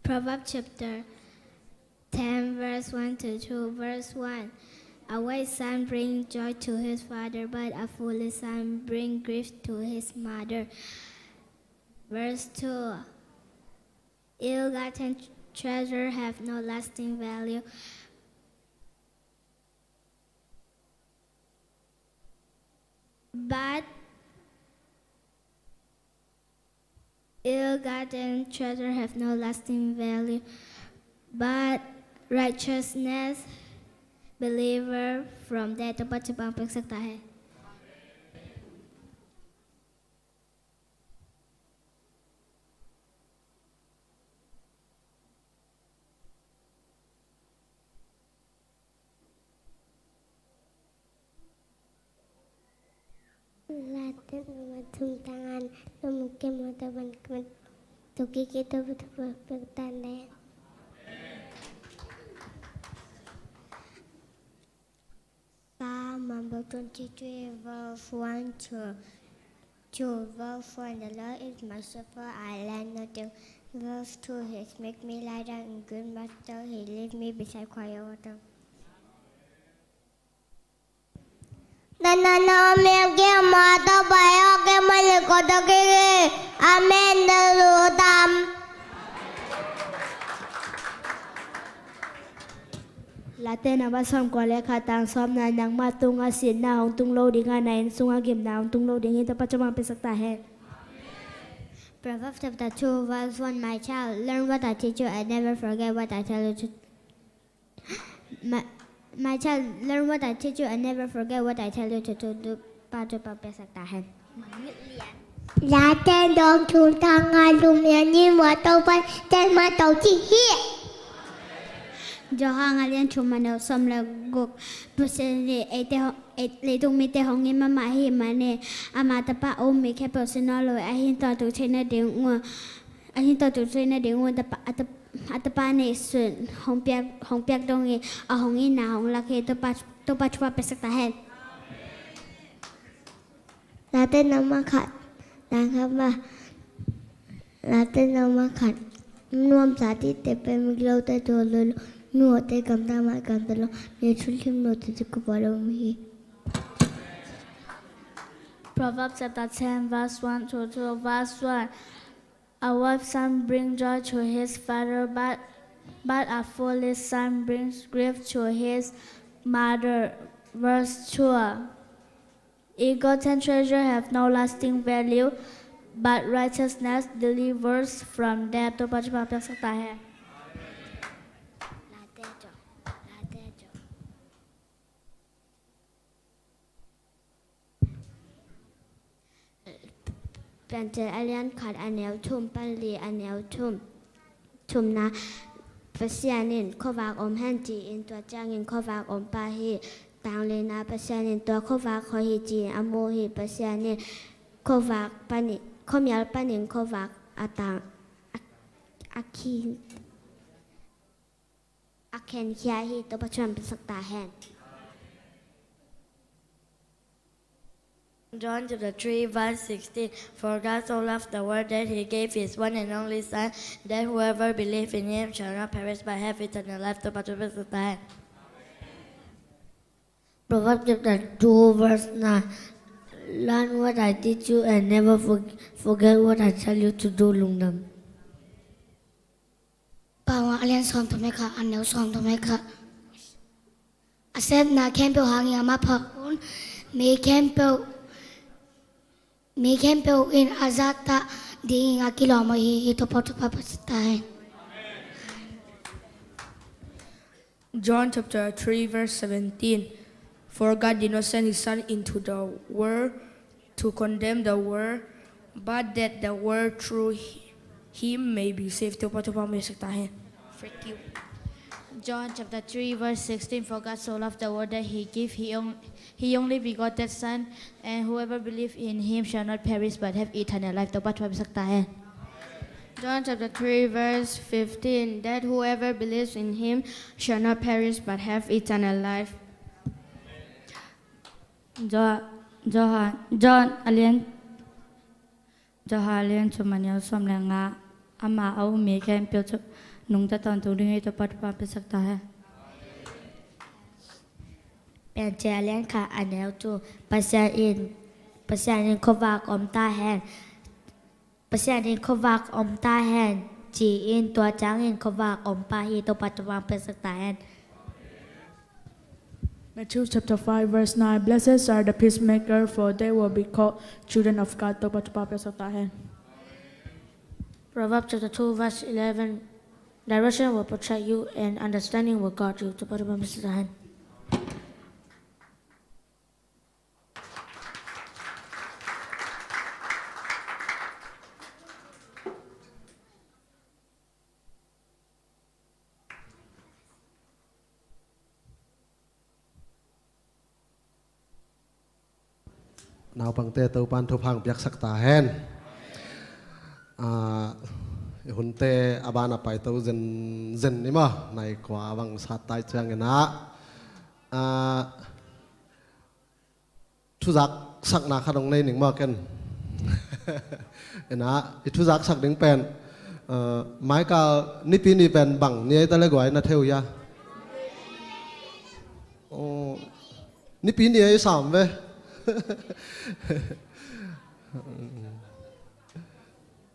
Proverbs chapter 10, verse 1 to 2, verse 1. A wise son brings joy to his father, but a foolish son brings grief to his mother. Verse 2. Ill-gotten treasure have no lasting value, but ill-gotten treasure have no lasting value, but righteousness believer from there. तो पचपन पे सकता है. Latin macam tangan mungkin mata ban tuki kita betul bertanda. Psalm number 23, verse 1 to 2, verse 1. The Lord is my shepherd, I lack nothing. Verse 2. He make me lie down in green pasture, He lead me beside quiet water. Nanano miệng mà tao phải học cái mấy lời của tao kia amen đồ tam. Latte na ba som ko le khatang som na nang ma tung a sin na hong tung lo ding a nai sung a gim na hong tung lo ding to pachama pe sakta hai. Proverbs chapter 2, verse 1. My child, learn what I teach you and never forget what I tell you to. My child, learn what I teach you and never forget what I tell you to do. Ba cho ba pe sakta hai. Lá trên đường chúng ta ngay lùng miệng như mà tàu bay trên mà tàu chỉ hiện. Johan alian chumano som la gok pusene le tung mi te hong ni mama hi mane amata pa o mi ke personal lo a hin to tu chena de ngo a hin to tu chena de ngo ta pa atapa ne sun hong piak dong e a hong i na hong la ke to pa chwa pe sakta hai. Lá trên nama khat đang khắp mà lá trên nama khat nuông giá trị tế bè mình lâu tay đồ lulu nuốt tay cầm ta mà cầm ta lo để chun kim nuốt tay cứ bỏ đâu mi. Proverbs chapter 10, verse 1 to 2, verse 1. A wise son brings joy to his father, but a foolish son brings grief to his mother. Verse 2. Ill-gotten treasure have no lasting value, but righteousness delivers from death. तो पचपन पे सकता है. Planter alien kat anel tum panli anel tum na pasianin kovak hanji in tua jangin kovak pahi tangli na pasianin tua kovak hohi ji amohi pasianin kovak kom je alpan in kovak ata aken kia hi to pachuan pesakta hen. John chapter 3 verse 16. For God so loved the world that he gave his one and only Son, that whoever believes in him shall not perish but have eternal life. To participate. Proverbs chapter 2 verse 9. Learn what I teach you and never forget what I tell you to do, Lungdam. Bawa alian som to meka anel som to meka. Asep na kempel hangi ama pakun me kempel in azata di ngakilo mo ito po to papasitahin. John chapter 3 verse 17. For God did not send his Son into the world to condemn the world, but that the world through him may be saved. Thank you. John chapter 3 verse 16. For God so loved the world that he gave he only begotten Son, and whoever believes in him shall not perish but have eternal life. John chapter 3 verse 15. That whoever believes in him shall not perish but have eternal life. John alien chumanya somlanga ama au me kem pyo nung ta ton tu ringai to pat pa pe sakta hai. Pen che alien kha anel tu pasyan in kovak om ta hen. Pasyan in kovak om ta hen. Chi in tua chang in kovak om pa hi to pat pa pe sakta hen. Matthew chapter 5 verse 9. Blessed are the peacemakers, for they will be called children of God. Proverbs chapter 2 verse 11. Direction will protect you and understanding will guard you. nào bằng tê tàu pan thu phang biak sakta hen hun tê abana pai tàu zen ni ma này qua bang sát tai chang na thu giặc sắc na khadong này ning ma ken na thu giặc sắc ding pen mai ka ni pi ni pen bang ni ta le goi na theo ya ni pi ni ai sam ve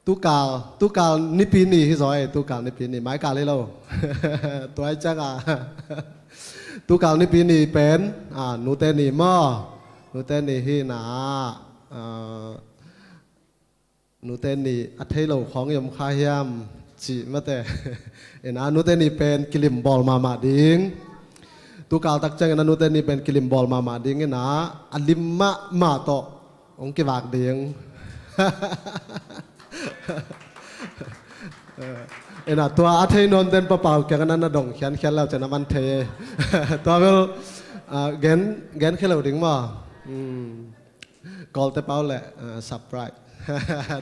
tu cào ni pi ni rồi tu cào ni pi ni mái cào lấy lâu tu ai chắc tu cào ni pi ni pen nu tên ni mò nu tên ni hi na nu tên ni thấy lâu khóng yếm khai hiam chỉ mất thế nu tên ni pen kilim ball mà đinh tu kal tak chang na nu te ni pen kilim ball ma ding na alim ma to ong ki wak ding ena to a thei non ten pa pau kya na dong khian khian lao chana man the to wel gen khelo ding ma call te pau le surprise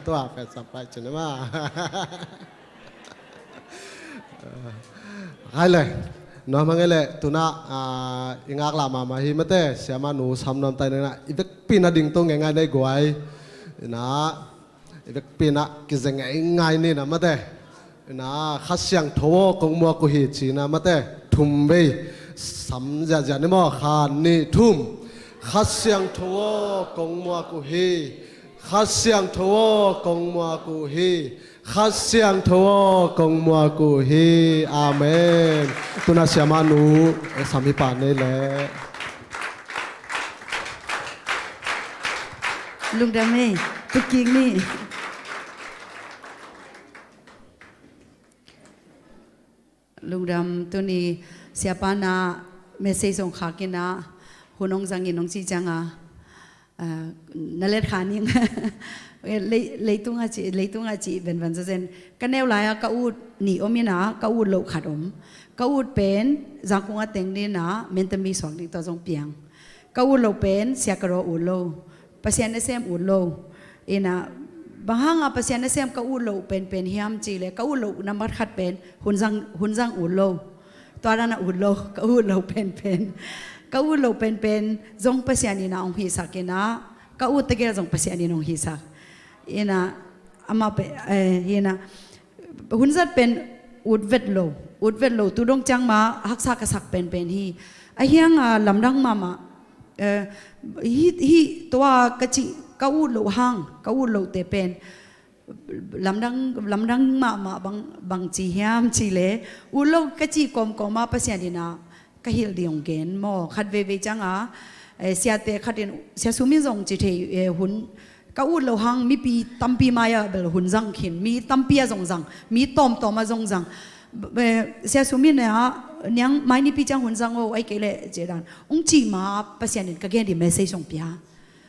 to a pe surprise chana ma hai le nó mang cái lệ tụi na ingak làm mà hi mất thế xem mà nụ sắm nom tay na ivek pina ding to ngay ngay đây guai na ivek pina cái gì ngay này na mất thế na khát sang thô công mua của hi chỉ na mất thế thum bay sắm giờ giờ này mà khan ni thum khát sang thô công mua của hi khát sang thô công mua của hi khát sang thô công mua của hi amen tu na siama nu sami pa ne le lung dam ni tu king ni lung dam tu ni siapa na message song khakina hunong jangin nong chi janga nalet khaning leitunga chi ben van zen kaneu laya ka ut ni omina ka ut lo khatom ka ut pen jangkunga tengni na mentami songni to jong piang ka ut lo pen siakaro u lo pasien sem u lo ina บางฮะภาษาเนเซมก็อุโลเป็นเฮียมจีเลยก็อุโลน้ำมัดขัดเป็นหุ่นจังอุโลตัวนั้นอุโลก็อุโลเป็นก็อุโลเป็นจงภาษานี่นะองฮิสักนะก็อุตเกลจงภาษานี่องฮิสักอินะอามาเป็นอินะหุ่นจัดเป็นอุดเวทโลตุดงจังมาฮักษากษักเป็นฮีไอเฮียงลำดังมาฮีตัวกะจิก็อุโลหังก็อุโลเตเป็นลำดังมาบางจีเฮียมจีเลอุโลกะจิกอมมาภาษานี่นะก็ฮิลดีองเกนมอขัดเวจังเสียเตขัดเสียสุมิจงจิเทหุ่นก็อุดเราหังมีปีตั้มปีมายาเบลหุ่นจังขินมีตั้มปีจงจังมีตอมมาจงจังเสียสุมิเนี่ยยังไม่นี่ปีจังหุ่นจังโอ้ไอ้เกลเจดันองจีมาภาษานี่ก็แค่ดีเมสเซจส่งเปีย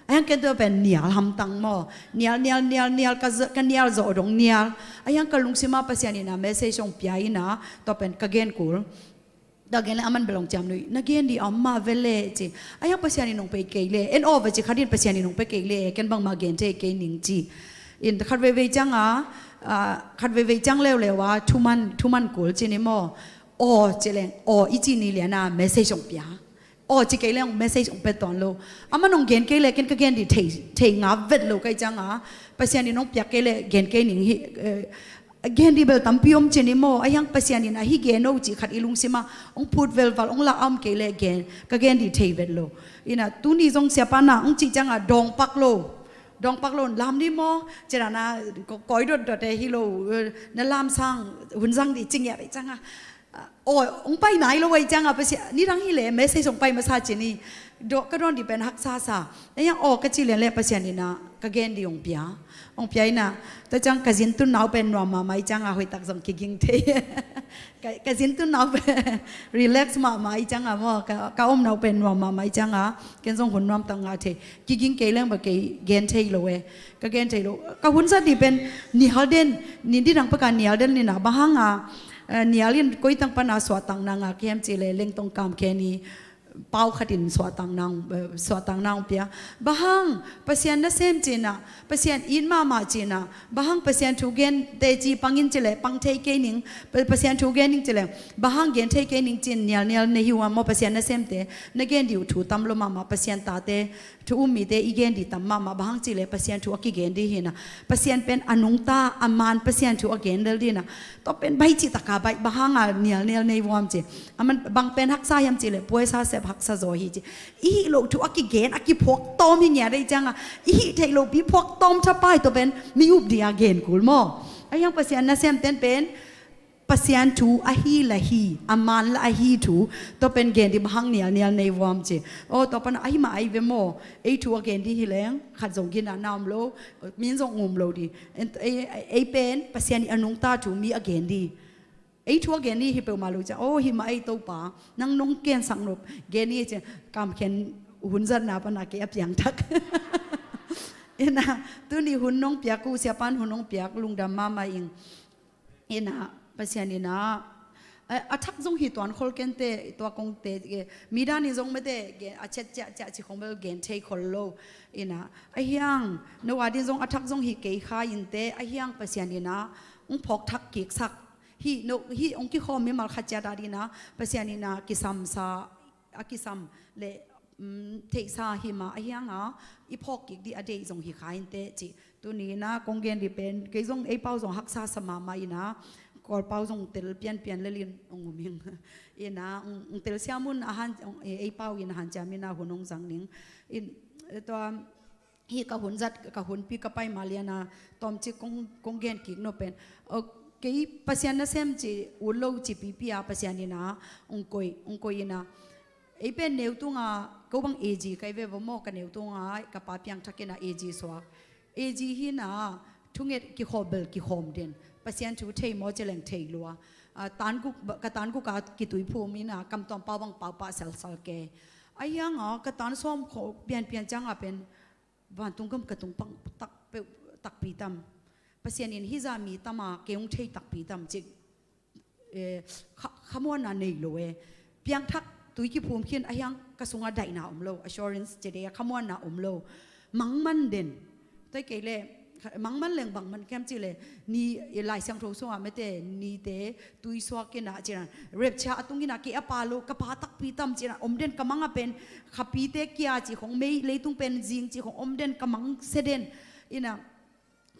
ไอ้ยังกันตัวเป็นเนียลทำตังมอเนียลกันเนียลจะอดงเนียลไอ้ยังกันลุงสิมาภาษานี่นะเมสเซจส่งเปียอีนะตัวเป็นก็แค่กูดังนั้นอามันเบลงจำหน่อยนักเรียนดีอามาเวลจีไอ้ยังภาษานี่น้องไปเกลี่ยเอ็นโอไปจีขัดเรียนภาษานี่น้องไปเกลี่ยกันบางมาเกณฑ์เจเกนิงจีอินขัดเวจังขัดเวจังเลวว่าทุมันกูจีนี่มอโอเจเลงโออีจีนี่เลียนะเมสเซจส่งเปียโอจีเกลี่ยเมสเซจส่งไปตอนโลอามันน้องเกณฑ์เกลี่ยกันก็เกณฑ์ดีเทงาเวทโลกันจังภาษานี่น้องเปียเกลี่ยเกณฑ์นิงเกณฑ์ดีเบลตั้มพิอมเจนิโมไอ้ยังภาษานี่นะฮิเกนโอจีขัดอิลุงซิมาองพูดเวลวัลองละอัมเกลี่ยเกณฑ์ก็เกณฑ์ดีเทเวทโลอินะตุนี่จงเสียปานะองจีจังดองปักโลลามนี่โมเจรานะก้อยดดฮิโลนั่นลามซังหุ่นซังดีจริงอย่างไรจังโอ้องไปไหนแล้วไว้จังภาษานี่รังฮิเลเมสเซจส่งไปมาซาเจนี่ก็โดนดีเป็นฮักซาไอ้ยังก็จีเลียนเล่ภาษานี่นะก็เกณฑ์ดีองเปียนะแต่จังกสินตุนเอาเป็นว่ามาไม่จังหอยตักสังกิงเทกสินตุนเอาเป็นรีแลกซ์มาไม่จังว่าก็อมเอาเป็นว่ามาไม่จังเกณฑ์ส่งหุ่นรวมตังอาเทกิงเกลี้ยงแบบเกณฑ์เทโลเวก็เกณฑ์เทโลก็หุ่นสัตว์ดีเป็นนิฮัลเดนนี่ที่ดังประการนิฮัลเดนนี่นะบ้างนิฮัลเดนก้อยตั้งปนาสวดตังนางเขียมจีเลเล่งตรงกามแค่นี้เป้าขัดินสวดตังนางเปียบางภาษาเนเซมจีน่ะภาษาอินมาจีน่ะบางภาษาทูเกนเตจีปังอินจีเลปังเทเกนิงภาษาทูเกนิงจีเลบางเกนเทเกนิงจีนเนียลในหิวมาภาษาเนเซมเตนเกนดิวทูตัมโลมาภาษาตาเตทูอุมีเตอีเกนดิตัมมาบางจีเลภาษาทูอักเกนดีหินะภาษาเป็นอนุงตาอามานภาษาทูอักเกนเดลดีนะต้องเป็นใบจิตกาใบบางเนียลในวอมจีมันบางเป็นฮักษายามจีเลป่วยซาเซพักซาโซฮีจีอีโลทูอักเกนอักพวกตอมอย่างเงี้ยได้จังอีเทโลบีพวกตอมชะป้ายตัวเป็นมีอุบเดียเกนกูลมอไอ้ยังภาษาเนเซมเต้นเป็นภาษาทูอะฮีละฮีอามันละอะฮีทูตัวเป็นเกนที่บางเนียลในวอมจีโอ้ตัวเป็นไอ้มาไอ้เวโมไอ้ทูเกนที่ฮิเลงขัดส่งกินน้ำโลมีส่งงุมโลดีไอ้เป็นภาษาอนุงตาทูมีเกนดีไอ้ทัวเกนี่ฮิเปมาลูจ้าโอ้ฮิมาไอ้ตัวป่านั่งนงเกนสังนบเกนี่จะกำเข็นหุ่นจันนาปนาเก็บอย่างทักเอ็นะตัวนี้หุ่นน้องเปียกกูเสียปันหุ่นน้องเปียกลุงดำมาอิงเอ็นะภาษานี่นะอาทักจงหิตวันคนเกนเตตัวกงเตมีด้านนี้จงไม่เตอาเช็ดจะจิของเบลเกนเทคนโลเอ็นะไอ้ยังนวาดิจงอาทักจงหิเกยขายินเตไอ้ยังภาษานี่นะองพกทักกิกสักฮีองค์ที่ข้อมีมาขัดจาดีนะภาษานี่นะกิซัมซาอากิซัมเลเทซาหิมาไอ้ยังอีพอกกิกดีอเดยจงหิขายเตจิตัวนี้นะกงเกนดิเป็นเกยจงไอ้เป้าจงฮักษาสมาไม่นะกอลเป้าจงเตลเปลี่ยนเลียนองค์มิงเอ็นะองเตลเสียมุนอาหารไอ้เป้าอินอาหารจามินาหุ่นองจังนิงอินตัวฮีกับหุ่นจัดกับหุ่นปีกับไปมาเลียนะตอมจิกงเกนกิกโนเป็นque pasian na sem chi ulo chi pipia pasian ni na ongkoi na ei pen neu tunga ko bang ag kai ve bo mo ka neu tunga ka pa piang thakena ag so ag hi na thunget ki khobel ki khom den pasian thu thei mo cheleng thei lua tan ku ka ki tui phu mi na kam tom pa bang pa sal ke ayang ka tan som kho pian chang a pen van tung kam ka tung pang tak pi tamภาษาอินฮิจามีตามาเกี่ยงเทตักปีตามจิขมวนนั่นเองเลยเพียงทักตุยกิภูมิเขียนไอ้ยังกระทรวงได้นาอมโล assurance จะได้ขมวนนาอมโลมังมันเด่นตัวเกล่ มังมันเล่งบังมันแคมจิเลยนี่ลายเสียงโทรศัพท์ไม่เตนี่เตตุยสวากินะจีนันเรียบชาตุงินะกีอปาโลกปาตักปีตัมจีนันอมเดนกำมังเป็นขับปีเตกียจีของไม่เลยตุงเป็นจิงจีของอมเดนกำมังเสด็นอินะ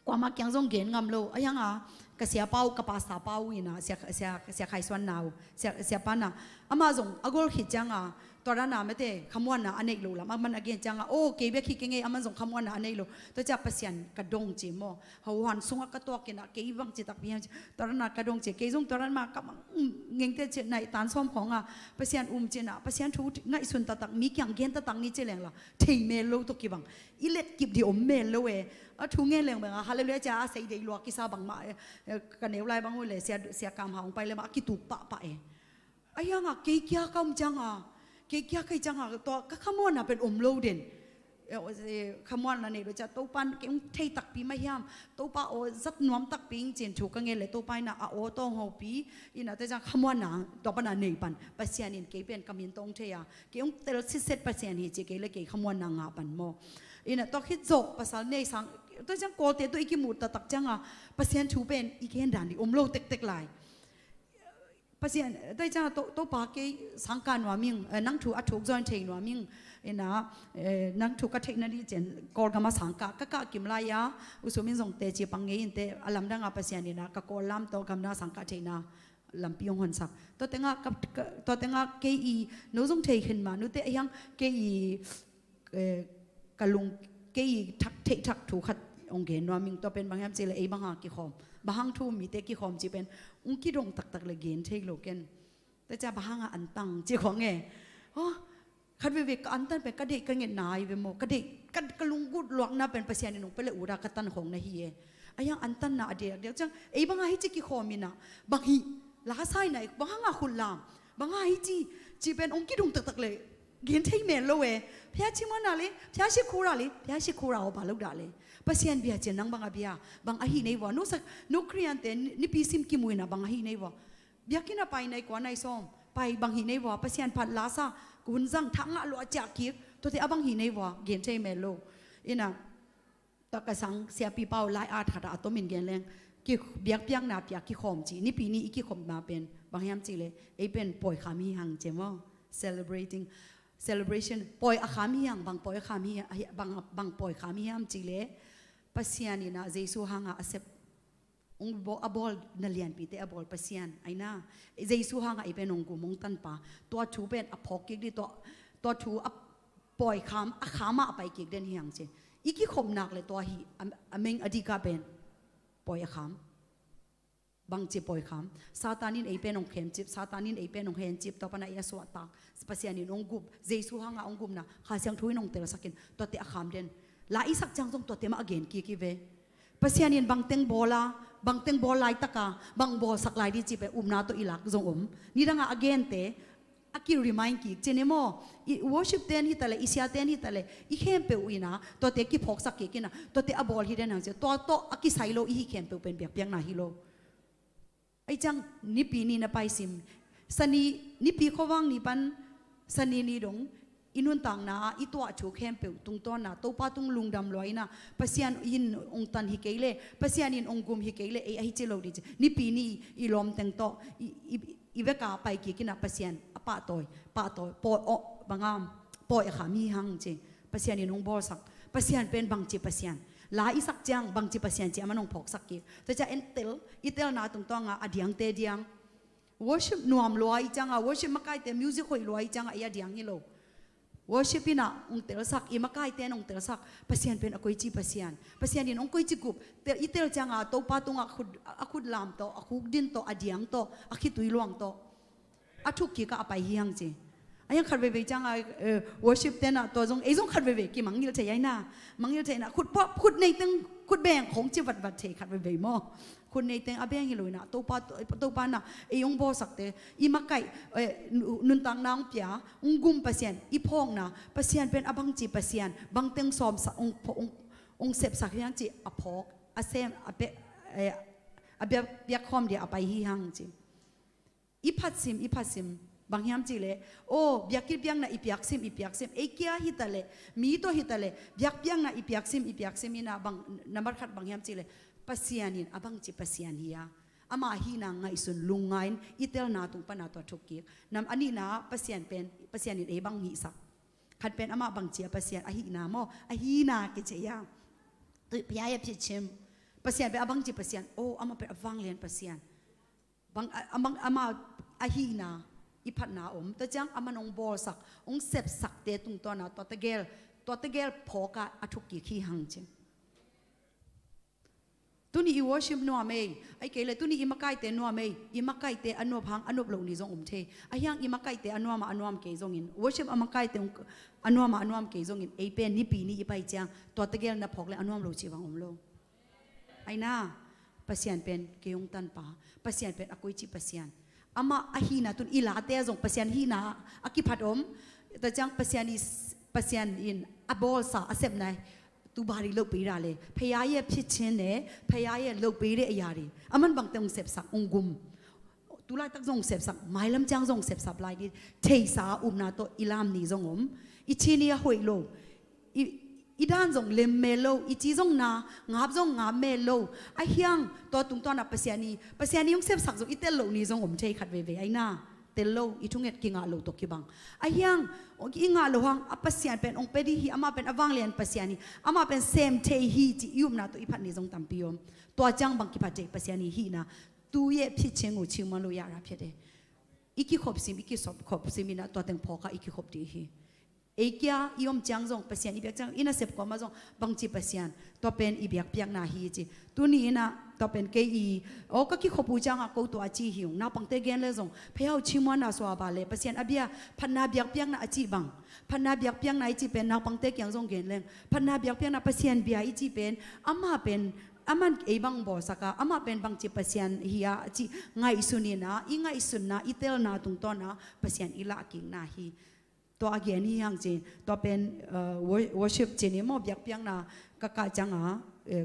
กว่ามาเกียงซงเกนงามโลอายังกเสียเป้ากปาสาเป้าอินะเสียไข่สวนนาวเสียปานะอามาซงอากอลขิจังตอนนั้นไม่เตคำว่านะอันนี้รู้ละมันอเกนจังโอ้เก็บไปคิดยังไงอามันส่งคำว่านะอันนี้รู้ตัวจะประสิทธิ์กระดงจีโมเขาหันส่งกระตัวกินเก็บบังจิตตักเพียงตอนนั้นกระดงจีเก็บส่งตอนนั้นมากำลังเงี้ยเตจในตานซ้อมของประสิทธิ์จีน่ะประสิทธิ์ทูง่ายสุนตักมีเกี่ยงเกนตักนี้เจริญละที่เมลโลตุกิบังอิเล็ดกิบดีอมเมลโลทูเงี้ยเลี้ยงบังฮาเลลูยาจ้าใส่เดียลวกิซาบังมากันเนวไลบังเลยเสียกรรมหางไปเลยมากิตุกปะไอ้ยังเกี่ยกำจังเกี่ยใครจังตัวก็ขมวนเป็นอมโลเด่นขมวนนั่นเองเราจะตัวปันเกี่ยงเทตักปีไม่ยามตัวป้าโอ้จัดน้อมตักปีเจนถูกกันเงี้ยเลยตัวไปน่ะโอ้ต้องหัวปีอินะแต่จังขมวนน่ะตัวปันน่ะหนึ่งปันภาษาเนี่ยเกี่ยเป็นกำยินตรงเทียเกี่ยงแต่ละสิบภาษาเนี่ยจะเกี่ยเลยเกี่ยขมวนน่ะงาปันโมอินะตัวคิดจบภาษาเนี่ยสังตัวจังโกเตตัวอีกิมูตตักจังภาษาถูเป็นอีกเห็นด่านดิอมโลเต็กๆหลายภาษาได้จ้าโตปากสังการว่ามิงนั่งถูอัดถูกจอยเทนว่ามิงนะนั่งถูกกระเทนนั่นดิเจนกอลกามาสังกากะกิมลายาอุสุมินส่งเตจีปังเงินเตอลัมดังอาภาษานี่นะกะกอลลัมโตกำนาสังกาเทนะลำพิยงหันสักตัวเต็งเกอีนู้ส่งเทขึ้นมานู้เตยังเกอีกะลุงเกอีทักเททักถูกขัดองเกนว่ามิงตัวเป็นบางแห่งเจเลยบางหากิคอมบางทูมีเตกิคอมจีเป็นกิดงตักเลยเกนเทกโลเกนแต่จะบางอันตังจีของเงคัดเวกอันตันเป็นกระเดกกระเงินนายเวโมกระเดกกระลุงกุดหลวงน่าเป็นภาษาในหนุ่มไปเลยอุรากตันของนายเฮียไอ้ยังอันตันน่ะเดี๋ยวจังบางฮิจิกิคอมินะบางฮิลาไซไหนบางคุณลามบางฮิจีเป็นกิดงตักเลยเกนเทกเมลโลเวพยาชิมันอะไรพยาชิคูระเลยพยาชิคูระเอาบาลูกด่าเลยภาษาเบียเจนังบางเบียบางอาฮีในวะนุสักนุครียนเตนิพิซิมกิมุยนะบางอาฮีในวะเบียกินะไปในกว่าในซอมไปบางฮีในวะภาษาพันลาซากุนจังทั้งอาลัวจากกิกตัวที่บางฮีในวะเกนเทเมโลอินะตะกสังเสียปีเป้าไลอาร์ถัดอัตมินเกนแรงกิเบียกเปียงนาเปียกิขอมจีนี่ปีนี้อีกิขอมมาเป็นบางยามจีเลยเป็นปล่อยขามีหังเจมว่า celebration ปล่อยอาขามีหังบางปล่อยขามีบางปล่อยขามีหังจีเลยภาษานี่นะเจสุหังอาเซปองค์บอลนั่นเลียนปีเตอบอลภาษาไอ้น่าเจสุหังเป็นองค์กุมงตันปะตัวชูเป็นอพอกิกดิตัวชูปล่อยขามอาขามาไปกิกเดนเฮียงเจอีกิขมนักเลยตัวฮีอเมงอดีกาเป็นปล่อยขามบางจีปล่อยขามซาตานินเป็นองค์เข็มจิบซาตานินเป็นองค์เข็มจิบตัวปนัยสวัสดิ์ภาษานี่องค์กุมเจสุหังองค์กุมนะข้าเสียงทุยนองเตลสักินตัวเตะขามเดนลาอิสักจังตรงตัวเตมาเกนกีเวภาษานี่บางเต็งบอลาบางเต็งบอลไลตะกาบางบอลสักไลดิจิเปนาตัวอิลักจงนี่ดังอาเกนเตอากิริมายกีเจเนโมworship เตนฮิตาเลอิสยาเตนฮิตาเลอีเข้มเปอุยนะตัวเตกิพกสักเกกินะตัวเตอบอลฮิเดนหังเจตัวอากิไซโลอีเข้มเปเป็นเบียกเบียงนาฮิโลไอจังนิปีนี่นะไปซิมสนีนิปีเขาว่างนี่ปันสนีนี่ดงอินุนต่างนาอีตัวชูเข้มเปตุงต้นนะตัวป้าตุงลุงดำลอยนะภาษาอินองตันฮิเกเลภาษาอินองกุมฮิเกเลไอฮิเจโลดิจนิปีนี่อีลอมเต็งโตอีเวกาไปกี่กินะภาษาป้าตอยปอยบางามปอยขามีหังเจภาษาอินองบอสักภาษาเป็นบางจีภาษาลาอิสักจังบางจีภาษาเจมันองพกสักกี่แต่จะเอ็นเตลอีเตลนาตุงต้งอดียงเตดียง worship นวมลอยจังworship มาใกล้เตมิวสิคอยลอยจังไอ้ดียงนี่โลworship นะองเตลสักอีมาใกล้เตนองเตลสักภาษาเป็นอคุยจีภาษานี่องคุยจีกุบเตอีเตลจังตัวป้าตุงอาคุดลามโตอาคุดดินโตอดียงโตอาคิตุยลวงโตอาทุกขี้ก็อาไปเฮียงจีไอ้ยังขัดเวจังworship เตนะตัวจงไอ้จงขัดเวกี่มังยิลเทยัยนะมังยิลเทนะขุดในตึงขุดแบ่งของจีวัดเทขัดเวมอคุณในเต็งอาเบียงฮิลุยนะตัวป้านะไอ้ยงบอสักเตอีมาไก่นุนตังนางเปียกุมภาษาอีพองนะภาษาเป็นอบังจีภาษาบางเต็งซอมองเสพสักยังจีอพอกอาเซมอาเบียคอมเดียอไปฮีฮังจีอีพัดซิม บางยามจีเลยโอ้เบียกกินเบียงนะอีเปียกซิมเอเกียฮิตาเลมีโตฮิตาเลเบียกเบียงนะอีเปียกซิมมีนะบางนับขัดบางยามจีเลยปัสยานินอบางจีปัสยานเฮียอามาฮีนางไงสุนลุงไงอีเตลนาตุงปนาตัวทุกกิกนำอันนี้นะปัสยานเป็นปัสยานินบางฮีสักขัดเป็นอามาบางจีปัสยานฮีนาโมฮีนากิจยาตุพยายพิชิมปัสยานเป็นอบางจีปัสยานโอ้อามาเป็นอวังเลียนปัสยานบางอามาฮีนาอีพัดนาแต่จังอามันองบอสักองเสพสักเตตุงตัวนาตัวตะเกลพอกะอทุกกี่ขี้หังเจตุนี่อีวอชิมนัวเมย์ไอ้เกลตุนี่อีมาไก่เตนัวเมย์อีมาไก่เตอันนัวพังอันนัวลงนี่จงเทไอ้ยังอีมาไก่เตอันนัวมาเกยจงอินวอชิมอามาไก่เตอันนัวมาเกยจงอินไอ้เป็นนี่ปีนี่อีไปจังตัวตะเกลนับพอกเลยอันนัวลงชีวังโลไอ้น่าปัสยานเป็นเกยงตันป่าปัสยานเป็นอกุยจิปัสยานอามาahina tun ilate jong pasian hina akipatom ta jang pasian in abol sa asep nai tu bari lok pe ra le phaya ye phit chin ne phaya ye lok pe de aya ri aman bang tong sep sak ongum tu lai tak jong sep sak mai lam jang jong sep sap lai di thei sa umna to ilam ni jong om ichini ya hoi loอีด้านจงเลมเมโลอีจีจงนางาบจงงาเมโลไอเฮียงตัวตุงตัวนับปัสยานียงเสพสักจงอีเตลโลนี่จงอมเชยขัดเวไอน่าเตลโลอีทุ่งเอ็ดกิงาโลตกิบังไอเฮียงอีงาโลหังปัสยานเป็นองเปดีฮีอามาเป็นอวังเลียนปัสยานีอามาเป็นเซมเทฮีจียุมนาตัวอีพัดนี่จงตัมปิยมตัวจังบังกิพัดเจปัสยานีฮีนะตูเย่พิเชงูชิวมันโลยาราพิเดอีกิขบซิมอีกิสอบขบซิมินะตัวเต็งพอค่ะอีกิขบดีฮีเอเกียยอมจังจงปัสยานอีเบียกจังอินาเสพกว่ามาจงบางจีปัสยานตัวเป็นอีเบียกเปียกนาฮีจีตัวนี้นะตัวเป็นเกอีโอ้ก็คิดขบูจังอ่ะกูตัวจีหิวนาปังเตเกนเลยจงเพียวชิมวนาสวาบาเลปัสยานอเบียพันนาเบียกเปียกนาจีบังพันนาเบียกเปียกนาจีเป็นนาปังเตกยังจงเกนเลงพันนาเบียกเปียกนาปัสยานเบียอีจีเป็นอามาเป็นอามันเอบังบอสกาอามาเป็นบางจีปัสยานฮียจีไงสุนีนะอีไงสุนนะอีเตลนาตุงต้นนะปัสยานอีละกิงนาฮีตัวอาเกียนี่ยังจีตัวเป็นworship จีนี่มอบยักเปียงนะกะจัง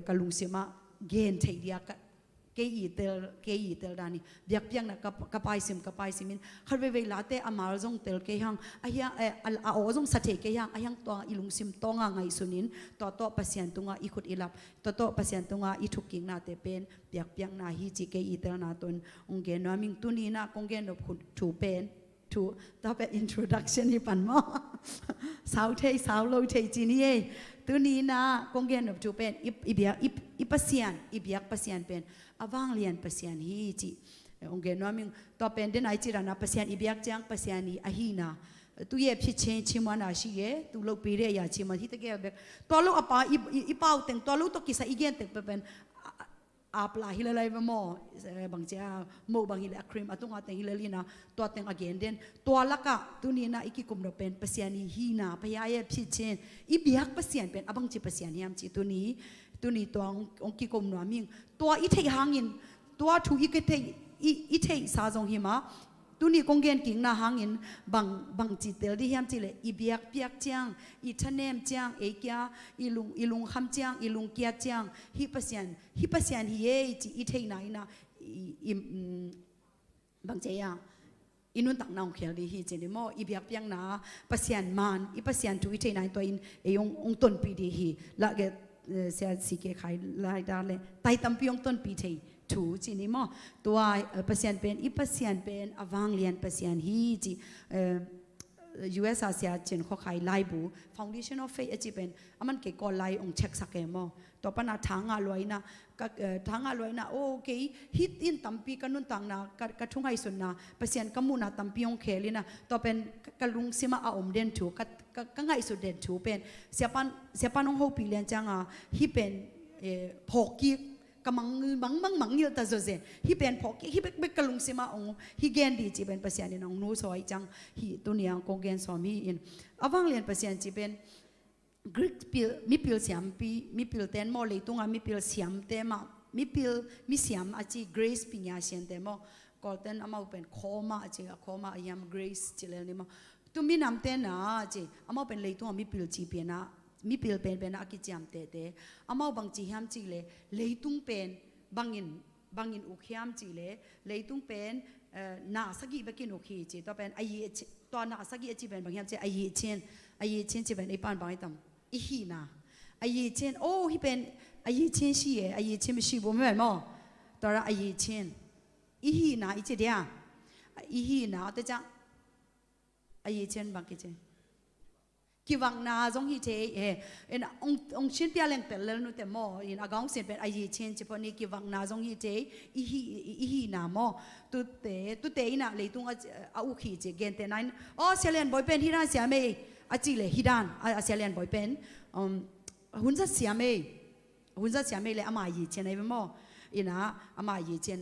กะลุงเสียมาเกนเทียเกยีเตลดานี่ยักเปียงนะกะไปซิมินขัดเวลาเตอมาจงเตลเกยังอายังอาโอจงสัตย์เกยังอายังตัวอีลุงซิมตัวงาไงสุนินตัวปัสยันตัวงาอีขุดอีลับตัวปัสยันตัวงาอีทุกกิ่งนาเตเป็นยักเปียงนาฮีจีเกยีเตลนาตนองเกนนามิงตุนีนะคงเกนนบขุดถูเป็นถูต่อไป introduction นี่ปันมอสาวเทสาวโลเทจีนี่ตัวนี้นะคงเกนนบถูเป็นอีเบียอีปัสยานอีเบียกปัสยานเป็นอวังเลียนปัสยานฮีจีองเกนว่ามิงต่อเป็นเดนไอจีรานะปัสยานอีเบียกจังปัสยานีอาฮีนาตัวเย่พิเชนชิมวานาชีเย่ตัวโลกปีเรียยาชิมันที่ตะเกียบเบกตัวโลกอปาอีเป้าเต็งตัวโลกตัวกิสอีเกนเต็งเป็นอาปลาฮิลาไลบมอบางเจ้าโมบางฮิลาครีมอตุงอาเตงฮิลาลีนะตัวเตงอเกนเดนตัวละกะตัวนี้นะอีกิคุมเราเป็นปัสยานีฮีนาพยายามพิเชนอีเบียกปัสยานเป็นอบางจีปัสยานียามจีตัวนี้ตัวองกิคุมนัวมิงตัวอีเทหางินตัวถูอีกเทอีเทสาจงหิมะตัวนี้คงเกนกิ่งนาหางินบางจีเตลที่ยามจีเลยอีเบียกเปียกจังอีทะเนมจังเอเกียอีลุงคำจังอีลุงเกียจังฮิปัสยานฮิเอจีอีเทไหนนะบางเจียอินุนตักนองเขียวดีฮีเจนิโมอีเบียกเปียงนาปัสยานมันอีปัสยานถูอีเทไหนตัวอินองต้นปีดีฮีละเกเสียสิเกขายลายดาเลยไตตัมปีองต้นปีเทถูจีนี่มอตัวปัสยานเป็นอีปัสยานเป็นอวังเลียนปัสยานฮีจีUS อาเซียจีนเขาขายไลบู Foundation of Faith จีเป็นมันเกี่ยวกับไลองเช็คสักแกมอตัวปนาทางอร่อยนะทางอร่อยนะโอเคฮิตอินตัมปีกันนุ่นต่างนะกระทุ่งไฮสุนนะปัสยานกมุนาตัมปีองเคลีนะตัวเป็นกระลุงซิมาอาอมเดนถูก็ไงสุดเด่นถูเป็นเสียปันองโฮปีเลียนจังอ่ะฮิเป็นพอกีกำมังมังยิลตาโจเซฮิเป็นพอฮิเป็นกะลุงซิมาองฮิเกนดีจีเป็นปัสยานีน้องนู้สอยจังฮิตัวนี้คงเกนสอมีอินอวังเลียนปัสยานจีเป็นกรีกพิลมีพิลเสียมปีมีพิลเตนโมเลยตุงมีพิลเสียมเตมามีพิลมีเสียมอาจีเกรซปิญญาเสียนเตมก็เตนอามาเป็นโคมาอาจีโคมาอยามเกรซจีเลนี่มาตัวมีน้ำเตนนะจีอามาเป็นเลยตุงมีพิลจีเปียนะมีพิลเป็นอากิจามเตอามาบางจีฮามจีเลยตุงเป็นบางอินอุกฮามจีเลยตุงเป็น นาสกิเบกินโอเคจีตัวเป็นไอตัวนาสกิจีเป็นบางอย่างจีไอเชนจีเป็นไอปานบางไอตำอีฮีนาไอเชนโอ้ฮีเป็นไอเชนชีไอเชนไม่ชีบ่ไม่เป็นมั้งตัวละไอเชนอีฮีนาอีจีเดียอีฮีนาแต่จังไอเชนบางกิจกิวังนาจงฮีเทเอ็นองชินเปียเลงเตลเลนุเตมออินอากงเซนเป็นไอเชนจีพอนี่กิวังนาจงฮีเทอีฮีนามอตุเตอินะเลยตุงอาอุขีเจเกนเตนันอ๋อเซเลนบอยเป็นที่นั่นเสียเมย์อาจิเลฮิดานอาเซเลนบอยเป็นหุ่นจะเสียเมย์เลยอามายีเชนไอเวมออินะอามายีเชน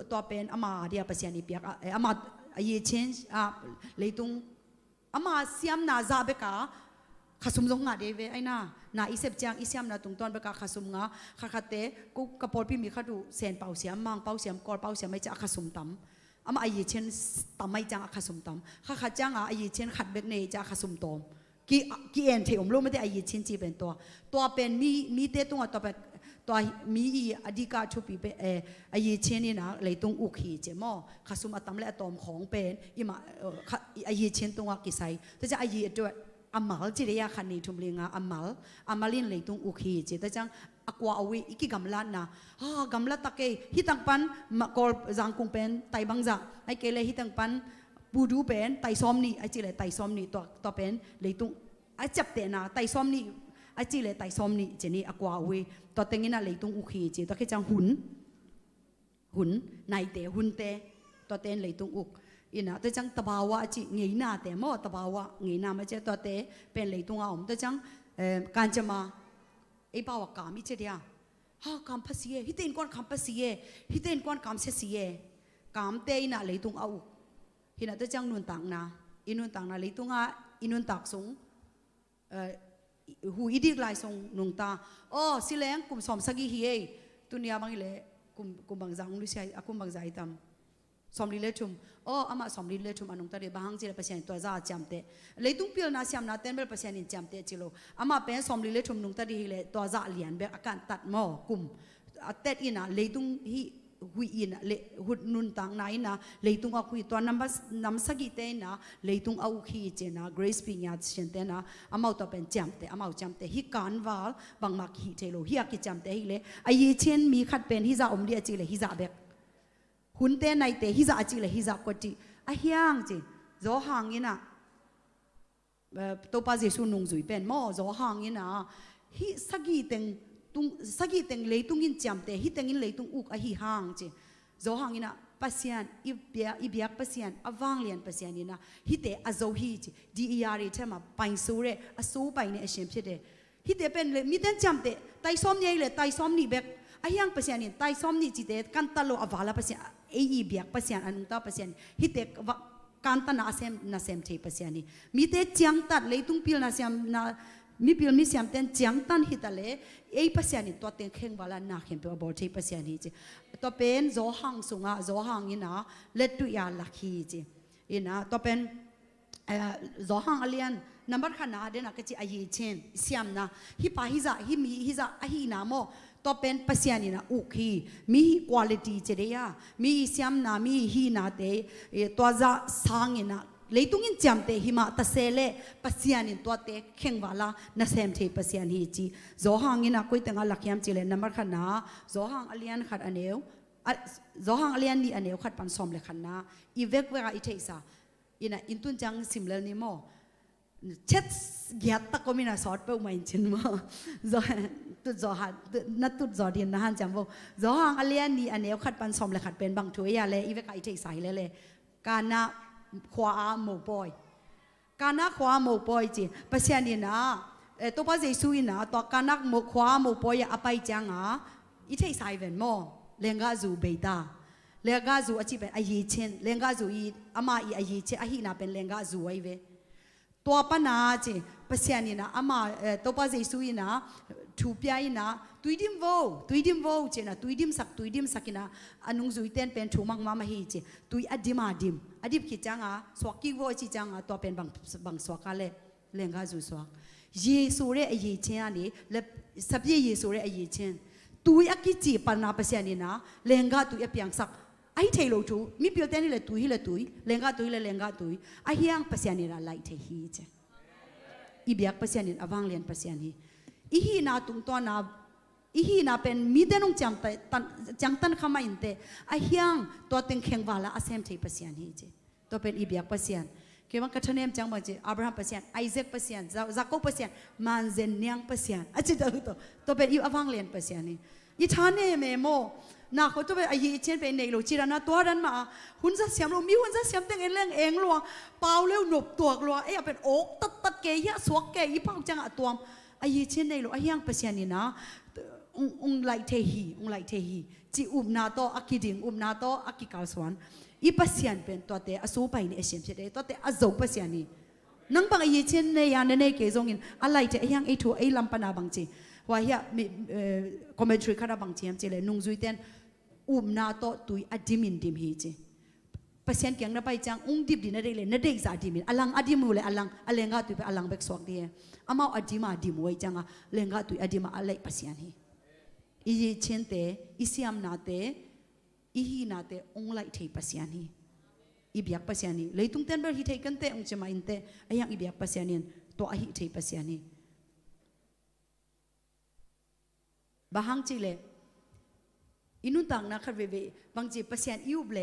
ตัวเป็นอามาเดียปัสยานิเปียกอามายีเชนเลยตุงอามาเสียมนาซาเบกาข้าสมจงงาเดเวไอนาอิเซบจังอิเสียมนาตุงตอนเบกาข้าสมงาข้าขัดเตกูกระปอดพี่มีข้าดูเซนเป่าเสียมมังเป่าเสียมกอดเป่าเสียมไม่จะข้าสมตำอามาไอเชนตำไม่จังข้าสมตำข้าขัดจังไอเชนขัดเบกเนจะข้าสมตอมกีเอ็นเทอมรู้ไม่ได้ไอเชนจีเป็นตัวเป็นมีเตตุงตัวเป็นตัวมีอดีกาชุปีเป็นไอเชนนี่นะเลยตุงอุขีเจมอข้าสมอัตมและตอมของเป็นอีมาไอเชนตุงกิไซแต่จะไอตัวอามัลจีเรียขันนี้ทุ่มลิงอามัลินเลยตุงอุขีเจแต่จังอากวาเอาไว้อีกกำลังนะกำลังตะเกยฮิตังปันมากอลจังคงเป็นไตบังจังไอเกลฮิตังปันปูดูเป็นไตซ้อมนี่ไอจีเลยไตซ้อมนี่ตัวเป็นเลยตุงไอจับเตนะไตซ้อมนี่ไอจีเลยไตซ้อมนี่เจนี่อากวาเอาไว้ตัวเต็งนี่นะเลยตุงอุขีเจตัวแค่จังหุ่นนายเตหุ่นเตตัวเต็งเลยตุงอุกอินะตัวจังตบาวะจีเงยหน้าแต่หม้อตบาวะเงยหน้าไม่ใช่ตัวเตเป็นเลยตุงเอาตัวจังการจะมาไอ้บ่าวกามิเจเดียคำภาษีฮิตเอ็นก้อนคำภาษีฮิตเอ็นก้อนคำเสียคำเตยน่ะเลยตุงเอาฮินะตัวจังนุนต่างนะอินุนต่างนะเลยตุงอินุนตักสงหูอีดีกลายสงนุงตาสิเลงกุมสอมสกีเฮตุนียบางเลยกุมบางจังลุเซียกุมบางใจตำสอมลีเลชุมอามาสอมลีเลชุมอนุงตาเรบางจีเลเปอร์เซ็นต์ตัวจ้าจำเตะเลยตุงเปียนาเซียมนาเต็นเปอร์เซ็นต์จำเตะจิโลอามาเป็นสอมลีเลชุมนุงตาดีเลยตัวจ้าเลียนแบบอาการตัดหม้อกุมเตะอินะเลยตุงฮีหุยอินะเลยหุดนุนต่างไหนนะเลยตุงเอาคุยตัวน้ำสกิเตนะเลยตุงเอาขี้เจนะเกรซปิญญาเชนเตนะอามาตัวเป็นจำเตะอามาจำเตะฮิการวาลบางมักฮีเทโลฮิอากิจำเตะฮิเลยไอเยเชนมีขัดเป็นฮิซาอมเดียจิเลยฮิซาเบกหุ่นเต้นในเตะฮิซาจิเลยฮิซากติไอเฮียงจีโจหางยินะตัวป้าเจสุนงจุยเป็นหม้อโจหางยินะฮิสกีเต็งตุงสกีเต็งเลยตุงยินจำเตะฮิเต็งยินเลยตุงอุกไอฮิหางจีโจหางยินะปัสยานอีเบียกปัสยานอวังเลียนปัสยานยินะฮิเตอโจฮีจีดีอารีเทมาไปสูเรอสูไปเนี่ยเชมเชเดฮิเตเป็นเลยมีเต้นจำเตะไตซ้อมเนี่ยเลยไตซ้อมนี่เบกไอยังปัสยานิไตซ้อมนี่จีเตกันตลอดอวาลปัสยาเอีเบียกปัสยานอนุตาปัสยานฮิเตกันตนาเซมเทปัสยานิมีเตจังตัดเลยตุงพิลนาเซมนามีพิลมีเซมเตนจังตันฮิตาเลเอปัสยานิตัวเต็งเข่งวาลานาเข็มเปบอลเทปัสยานิจีตัวเป็นโจหังสุงะโจหังยินะเลตุยาลักฮีจียินะตัวเป็นโจหังอเลียนนับขนาดเดนักจีอายีเชนเสียมนะฮิปาฮิซาฮิมีฮิซาอาฮีนาโมตัวเป็นปัสยานินะอุคีมีคุณภาพเจริญมีเสียมนามีฮีนาเตตัวจะสร้างนะเลยตุงินจำเตหิมาตัดเซเลปัสยานิตัวเตเข่งวาลานาเซมเทปัสยานิจีโจหังยินะคุยแต่งลักยามจิเลนับขนาโจหังอเลียนขัดอันเอวโจหังอเลียนนี่อันเอวขัดปันสอมเลขันนาอีเวกเวกาอิเทซ่าอินะอินตุนจังซิมเลนิโมเช็ดเกียรติก็มีน่าสอดไปอุมาอินชินมาตุดจอหัดนัดตุดจอเดียนนะฮันจำว่าจอหังอเลียนนี่อันเอวขัดปันสอมเลขัดเป็นบางถ้วยอะไรอีเวกาอิเทซ่าเลยการน่ะขวาโมปอยการนักขวาโมปอยจีปัสยานีนะตัวป้าเจสุยนะตัวการนักโมขวาโมปอยอภัยจังอีเทสายเวนโมเลงกาจูเบต้าเลงกาจูอาชีพเป็นอายีเชนเลงกาจูอีอามาอีอายีเชนอาฮีนาเป็นเลงกาจูไอเวตัวป้านาจีปัสยานีนะอามาตัวป้าเจสุยนะทูปยายนะตุยดิมโวเจนะตุยดิมสักนะอันนุ่งจุยเต้นเป็นทูมังมามาฮีเจตุยอดิมคิดจังสวากิโวจิจังตัวเป็นบางสวากาเลเลงกาจูสวากเยซูเรอเยเชนอันนี้และสับเยซูเรอเยเชนตุยอักกิจีปนาปัสยานีนะเลงกาตุยเปียงสัก ไอ้เทโลทูมีเปียวเต้นนี่เลยตุยเลยตุยเลงกาตุยเลยเลงกาตุยไอ้เฮียงปัสยานี่ละไลเทฮีเจอีเบียกปัสยานี่อวังเลียนปัสยานี่อีฮีนาตุงตัวนาอีฮีนาเป็นมีเดนงจังตันขมาอินเตไอ้เฮียงตัวตึงเข่งวาละอาเซมเทปัสยานี่เจตัวเป็นอีเบียกปัสยานเกี่ยวกับกระทเนมจังบังเจอับราฮัมปัสยานไอเซกปัสยานซาโกปัสยานมันเซนเนียงปัสยานอาจจะตัวเป็นอีอวังเลียนปัสยานี่อีท่านี่เมโมนาเขาตัวเป็นไอ้เช่นเป็นในโลจิรานาตัวนั้นมาหุ่นจะเสียมเรามีหุ่นจะเสียมแต่งเองเองลวงเปล่าเร็วหนบตัวลวงไอ้เป็นโอ๊กตัดเกยสวกเกยเปล่าจังอ่ะตัวไอ้เช่นในโลไอ้ยังเปอร์เซ็นต์นี่นะไลเทฮีจีนาโตอักกิดิงนาโตอักกิกาลสวนอีเปอร์เซ็นต์เป็นตัวเตะอสูไปนี่เอเชียนเฉยตัวเตะอโศกเปอร์เซ็นต์นี่นั่งบางไอ้เช่นในยานในเกยจงอินอะไรเตะไอ้ยังไอ้ทัวไอ้ลำปนาบางจีว่าเฮียมีคอมเมนทรีคาราบางจีมเจเลยนุ่งจุยเต้นนาโตตุยอดิมินดิมฮีเจเปอร์เซ็นต์เกี่ยงนับไปจังดิบดินอะไรเลยนัดเด็กสาดิมินอลังอดิมูเลยอลังอเลงกาตุยไปอลังเบกสวกเดียอามาอดิมาอดิมวยจังอะเลงกาตุยอดิมาอะไรเปอร์เซ็นต์ฮีอีเช่นเตอีสิามนาเตอีฮีนาเตไลเทเปอร์เซ็นต์ฮีอีเบียกเปอร์เซ็นต์ฮีเลยตุ้งเต้นเบอร์ฮีเทกันเตเจมาอินเตไอ้ยังอีเบียกเปอร์เซ็นต์ฮีตัวฮีเทเปอร์เซ็นต์ฮีบางทีเลยอินุตังนักเวเวบางทีเปอร์เซ็นต์อิวเบล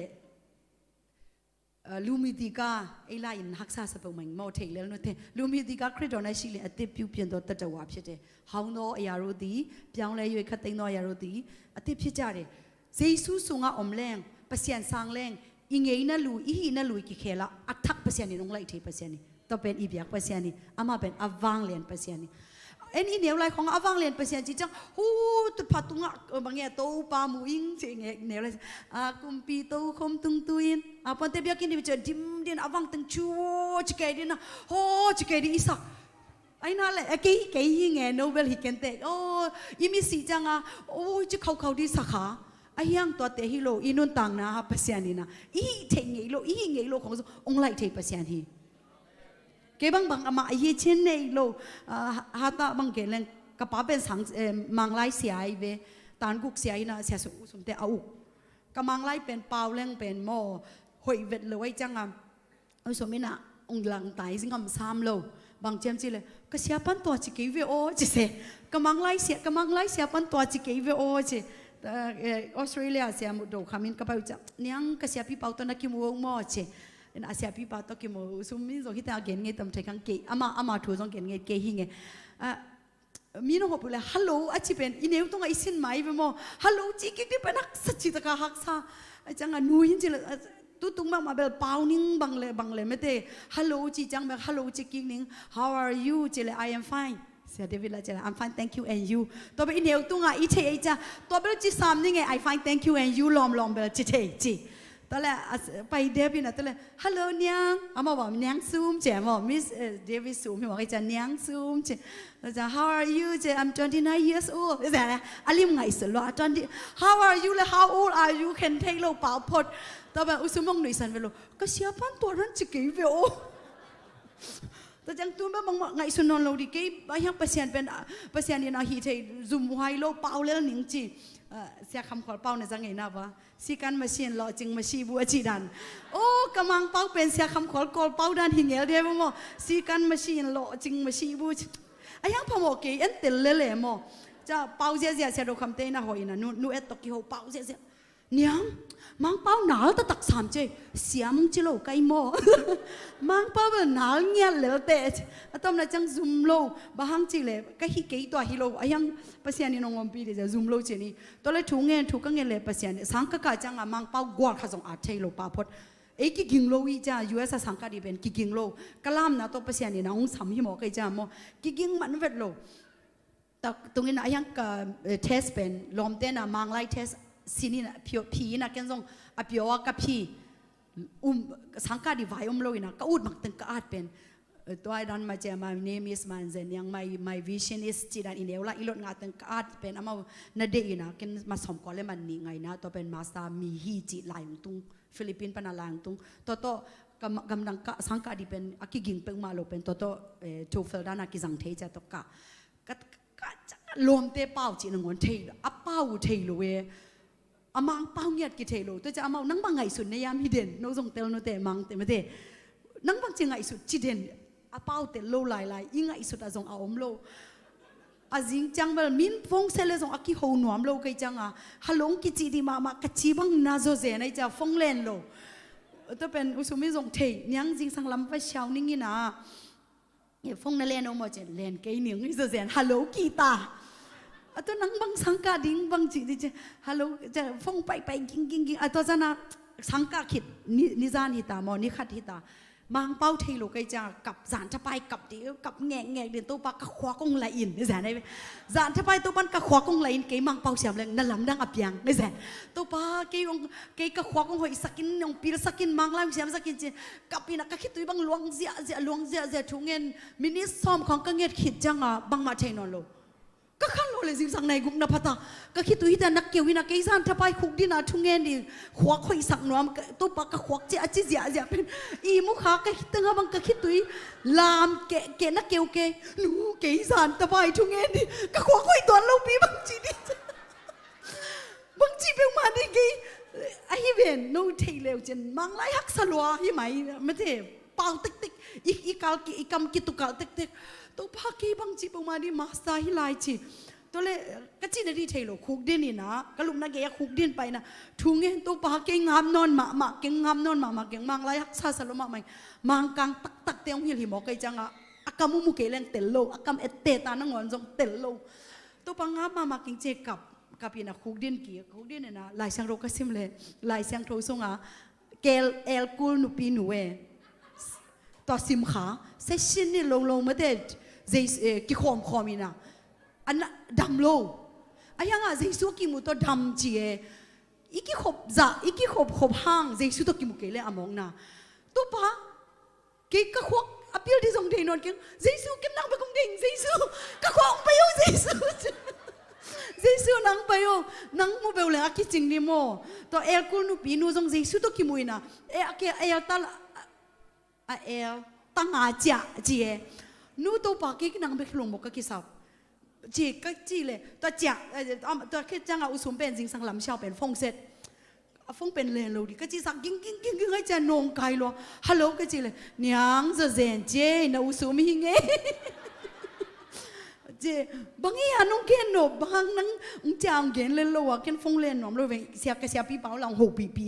ลูมิดิกาไอไลน์ฮักษาสเปอร์มันมอเทเลนโนเทลูมิดิกาคริโดนัยชิเลอติพิวเปียนตัวตัดจวบเฉยๆฮาวโนอยารุดีเปียงเลยอยู่ขัดติงโนอยารุดีอติพิจารณ์เจสุสุงาอมแรงเปอร์เซ็นต์สังแรงอิงเงินลูอีหินลูกิเคละอัทักเปอร์เซ็นต์นี่ลงไล่เทเปอร์เซ็นต์นี่ตัวเป็นอีเบียกเปอร์เซ็นต์นี่อามาเป็นอวังเลียนเปอร์เซ็นต์นี่เอ็นอีเนียวไลของอวังเลียนเปอร์เซ็นต์จีจังฮู้ตุพัดตุงะบางอย่างโตปามูอิงเจงเนียวไลกุมปีโตคมตุงตุยินปนเตเบียกินดิบจะดิมดินอวังตังชัวจิเกดินะโอ้จิเกดิอิสักไอ้นั่นแหละเกยฮิงโนเบลฮิเกนเตโอ้ยิมิสีจังอ่ะโอ้จะเขาดีสักขาไอ้ยังตัวเตฮิโลอินุนตังนะเปอร์เซ็นต์นี่นะอีเทงไงโลขององไลเทเปอร์เซ็นต์ฮีเก็บางอามาไอ้เช่นในโลฮาตาบางเกลังกระป๋าเป็นสังมังไลเสียไอเวตานกุกเสียนะเสียสุมเตเอากำมังไลเป็นเปล่าเล่งเป็นโมหอยเวทเลยจังอ่ะไอ้สมินะองหลังไตสิงห์ซ้ำโลบางเจมจีเลยก็เสียปันตัวจิเกวโอจิเสกำมังไลเสียปันตัวจิเกวโอจิออสเตรเลียเสียมุดโดขามินกับไปจับเนี่ยก็เสียพี่เปาตัวนักกิมวงมอจิอาเซียพี่ปาตกิโมสุมิโซฮิตาเกนเงตัมเทคังเกอามาทูซงเกนเงเกฮิเงมีน้องพูดเลยฮัลโหลอาชีเป็นอินเนวตรงไอซินไหมไปโมฮัลโหลจีกิกเป็นนักสัจจิตกาฮักซาจังนูยินจิเลยตุ้งมาเบลเปานิ่งบังเลยไม่เตะฮัลโหลจีจังแบบฮัลโหลจีกิกนิ่ง how are you จิเลย I am fine เสียเดวิดละจิเลย I'm fine thank you and you ตัวเป็นอินเนวตรงอีเทไอจ้าตัวเป็นจีสามนี่ไง I fine thank you and you ลอมเบลจีเทจีตอนแรกไปเดวิดนะตอนแรกฮัลโหลเนียงอามาบอกเนียงซูมเจ๋อมิสเดวิดซูมพี่บอกไอ้จ้าเนียงซูมเจ๋อจ้า how are you เจ๋อ I'm 29 years old เจ๋ออะไรมึงไงสุดหล่อ20 how are you เลย how old are you can take โลเปล่าพดตอนแบบอุสมงหนุ่ยสันเวลก็เสียปันตัวนั้นจะกี่เวลแต่จังตัวแบบไงสุนนเราดิเก็บยังเปอร์เซ็นต์เป็นเปอร์เซ็นต์นี่นะฮีเทซูมไฮโลเปล่าเลยนิ่งจีเสียคำขอเป้าในจังไงนะวะสิการมาเชียนหล่อจึงมาชีบัวจีดันโอ้กำลังเป้าเป็นเสียคำขอกอลเป้าดันหิงเอลเดียวมั้งสิการมาเชียนหล่อจึงมาชีบัวไอ้ยังพอบอกเกย์อันเตลเลยมั้งจะเป้าเสียเสียเราคำเตนะหอยนะนูเอตตกิโฮเป้าเสียเนี่ยมังเป้าหนาตะตักสามเจเสียมึงจิโลไกโมมังเป้าเป็นหนาเงี้ยเลยเตะตอนนั้นจังซุ่มโลบางจีเลยก็ฮิเกย์ตัวฮิโลไอ้ยังเปอร์เซ็นต์นี่น้องอมปีเดียวซุ่มโลเจนี่ตอนแรกถูกเงินเลยเปอร์เซ็นต์สังกัดจังมังเป้ากวาดข้าส่งอาเทโลป้าพดเอ้กิกิงโลวิจ้า US สังกัดดีเป็นกิกิงโลกลามนะตัวเปอร์เซ็นต์นี่น้องสามหิมอไกจ้าโมกิกิงมันเวทโลแต่ตรงนี้นะยังกับเทสเป็นลมเต้นนะมังไลเทสสินี่นะผีนะแกนซงอภิวะกับผีสังกัดดีไว้โลยนะก็อุดมักตึงก็อาจเป็นตัวไอ้ดันมาเจอมา name is Manzen ยัง my vision is จีดันอินเดียละอีหลดงาตึงก็อาจเป็นอามานาเดียนะแกนมาสมก่อนเลยมันนี่ไงนะตัวเป็นมาสเตอร์มีฮีจีลายตุงฟิลิปปินส์เป็นลายตุงตัวกำลังสังกัดดีเป็นอากิกิงเป็นมาโลเป็นตัวโชเฟอร์ด้านอากิสังเทจะตัวก็รวมเตะเป้าจีนงวนเทอัปเป้าเทโลเว amang pau ngiat ki thelo to cha amau nang bang ngai sun ne yam hiden no jong tel no te mang te mate nang bang chi ngai su chi den a pau te lo lai lai i ngai su ta jong a om lo a jing chang bel min phong sele jong aki ho nuam lo kai chang a halong ki chi di ma ka chi bang na zo ze nai cha phong len lo to pen usumi jong thei nyang jing sang lam pa xiao ning ina phong na len o mo chen len ke ning ni zo zen hello ki ta ato nang bang sangka ding bang chi di che hello cha phong pai pai ging ging ging ato jana sangka khit ni jan hi ta mo ni khat hi ta mang pau thei lo kai cha kap zan cha pai kap ti kap nge nge den to pa ka khwa kong la in ni zan ai zan cha pai to pan ka khwa kong la in ke mang pau siam leng na lam dang apyang ni zan to pa ke ong ke ka khwa kong hoi sakin nong pir sakin mang lam siam sakin che kapina ka khit tu bang luang zia thungen mini som khong ka nget khit changa bang ma thei non lo ka khan lo le jing sang nai guk na phata ka khit tu hi ta nak keu hina ke zan cha pai khuk dina thungen ni khwa khoi sak nuam to pa ka khwak che achi zia pen i mu kha ka hitanga bang ka khit tu lam ke na keu ke nu ke zan ta pai thungen ni ka khwa khoi ton lo pi bang chi ni bang chi pe ma ni ke a hi ven no thei leu chen mang lai hak salwa hi mai ma the pau tik tik i kal ki i kam ki tu kal tik tik to pa ki bang chi pe ma ni ma sa hi lai chi to le ka chi na ri thei lo khuk din ni na ka lum na ge khuk din pai na thungen to pa ke ngam non ma ke ngam non ma ke mang lai hak sa salo ma mai mang kang tak tak te ong hil hi mo kai changa akamu mu ke leng tel lo akam ette ta na ngon jong tel lo to pa ngam ma king che kap kapina khuk din ki khuk din na lai sang ro ka sim le lai sang tho songa kel el kul nu pi nu we to sim kha se shin ni long ma te je ki khom inaอันดำโลอายังอ่ะเจสุกิมุตัวดำจีอีกขบจ่าอีกขบห้างเจสุตัวกิมุเกลเลยอมองนะตัวป้าเกก็ขวกอภิลที่ทรงเดนนเกงเจสุกิมนังไปกงเดงเจสุก็ขวกไปโยเจสุนังไปโยนังมูเบลเลยอากิจิงดิโมตัวเอลกุลนุปีนูทรงเจสุตัวกิมุยนะเอลตาเอลตั้งอาจ่าจีนูตัวป้าเกก็นังไปขลุ่มบกกิสาวจีก็จีเลยตัวจ่าตัวแค่จังเอาอุสมเป็นจริงสังลำเชาเป็นฟงเสร็จฟงเป็นเลนโลดีก็จีสักกิ้งให้จะนงไกลloฮัลโหลก็จีเลยเนียงจะเซนเจน่าอุสมหิงเอเจบางอย่างน้องเกนโนบางนั่งจ้าเกนเลนโลว่าเกนฟงเลนหนอมโลเวเสียก็เสียปีเปล่าหลังหกปี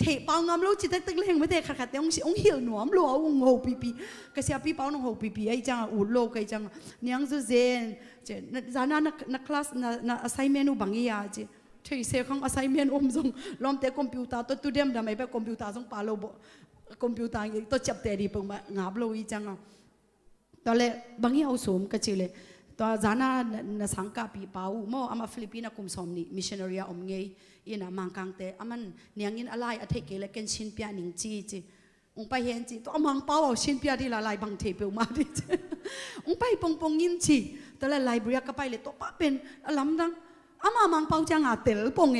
เทปเอางามโลจิตตึกเล่งไม่ได้ขัดแต่องหิวหนอมโลองหกปีก็เสียปีเปล่าน้องหกปีไอ้จังอุดโลกไอ้จังเนียงจะเซนเจจานานักคลาสนัก assignment บางอย่างเจเที่เสียของ assignment จงล้อมแต่คอมพิวเตอร์ตัวเดิมทำไมไปคอมพิวเตอร์จงปาโลบคอมพิวเตอร์ตัวจับแต่ดีปุ่มงาบโลอีจังตอนแรกบางอย่างเอาสมก็เจเลยตัวจานาสังกัดปีเปล่าโมอามาฟิลิปปินส์คุมสมนี่ missionary อมเงยอินะมังคังเตอามันเนียงอินอะไรอาเทกเล็กกันชินเปียนิงจีองไปเห็นจีตัวมังเป้าเอาชินเปียที่ละลายบางเทปมาดิองไปปงยินจีแต่ละไลบรารีก็ไปเลยตัวป้าเป็นลำดังอามามังเป้าจังอาเตลปง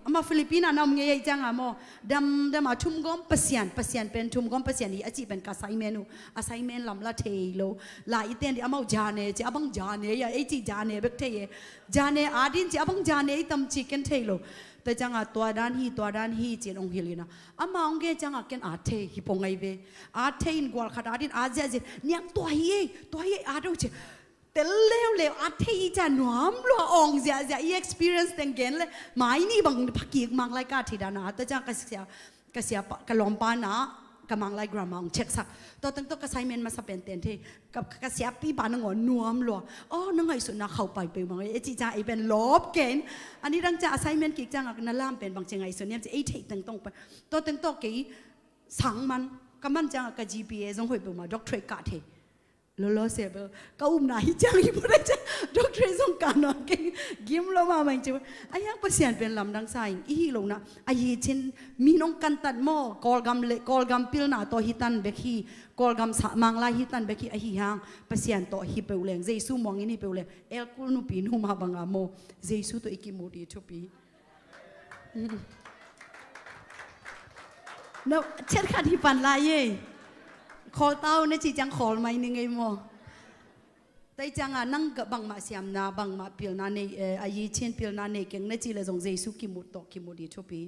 อามาฟิลิปปินส์นำเงยจังอาโมดำมาทุ่มก้มเปษียนเป็นทุ่มก้มเปษียนนี่อาจีเป็นกาไซเมนูอาไซเมนลำละเทโลลายเตียนที่อามาจานเนจีอาบังจานเนยไอจีจานเนเบกเทยจานเนอาดินจีอาบังจานเนตั้มจีกันเทโลแต่จังอาตัวด้านฮีจีนองฮิลินะอามาองเกจังอาเกนอาเทฮิปงไอเวอาเทอินกวาลขัดอาดินอาเจเนี่ยตัวฮีอาดูเจแต่เลวอาเทอีจะหนวมลัวองเสีย experience แต่งเกนเลยหมายนี่บางพักกีกมังไลกาทีดานะแต่จังกเสียกลอมปานะกำมังไลกรามังเช็คสักตัวตั้งตัวกระไซเมนมาสเปนเต็นที่กับกระเสียปีปานังหนวมลัวอ๋อนั่งไงสุดนะเข้าไปมังไอจีจ่าไอเป็นลบเกนอันนี้ดังจะไซเมนกิกจังนั่นล่ามเป็นบางจังไงสุดเนี่ยจะไอเทคตั้งตรงไปตัวตั้งตัวกี่สังมันกำมันจังกับ GPA จงหอยไปมาด็อกเตอร์กาเทโลเซเบลก็อุ้มนายจังอีบุได้จ้ะด็อกเตอร์ส่งการนอนกินกิมโลมาไม่จ้ะอายังเปอร์เซ็นต์เป็นลำดังสายอีฮิโลนะอายีเช่นมีน้องกันตัดหม้อกอลกัมพิลนาตัวฮิตันเบคีกอลกัมมังลายฮิตันเบคีอาฮิฮังเปอร์เซ็นต์ตัวฮิเปลเลงเจสุมองอินี่เปลเลงเอลคุลนุปีนุมาบังอาโมเจสุตัวอิกิมูดีทุปีเนาะเช็ดขัดที่ปันลายเย่ขอเต้าเนี่ยจีจังขอไหมนึงไงโม แต่จังนั่งกับบังมาเสียมนาบังมาพิลนาในอายีเช่นพิลนาในเก่งนั่นจีเลยจงเจสุกิมุตโตกิมุดีทุปี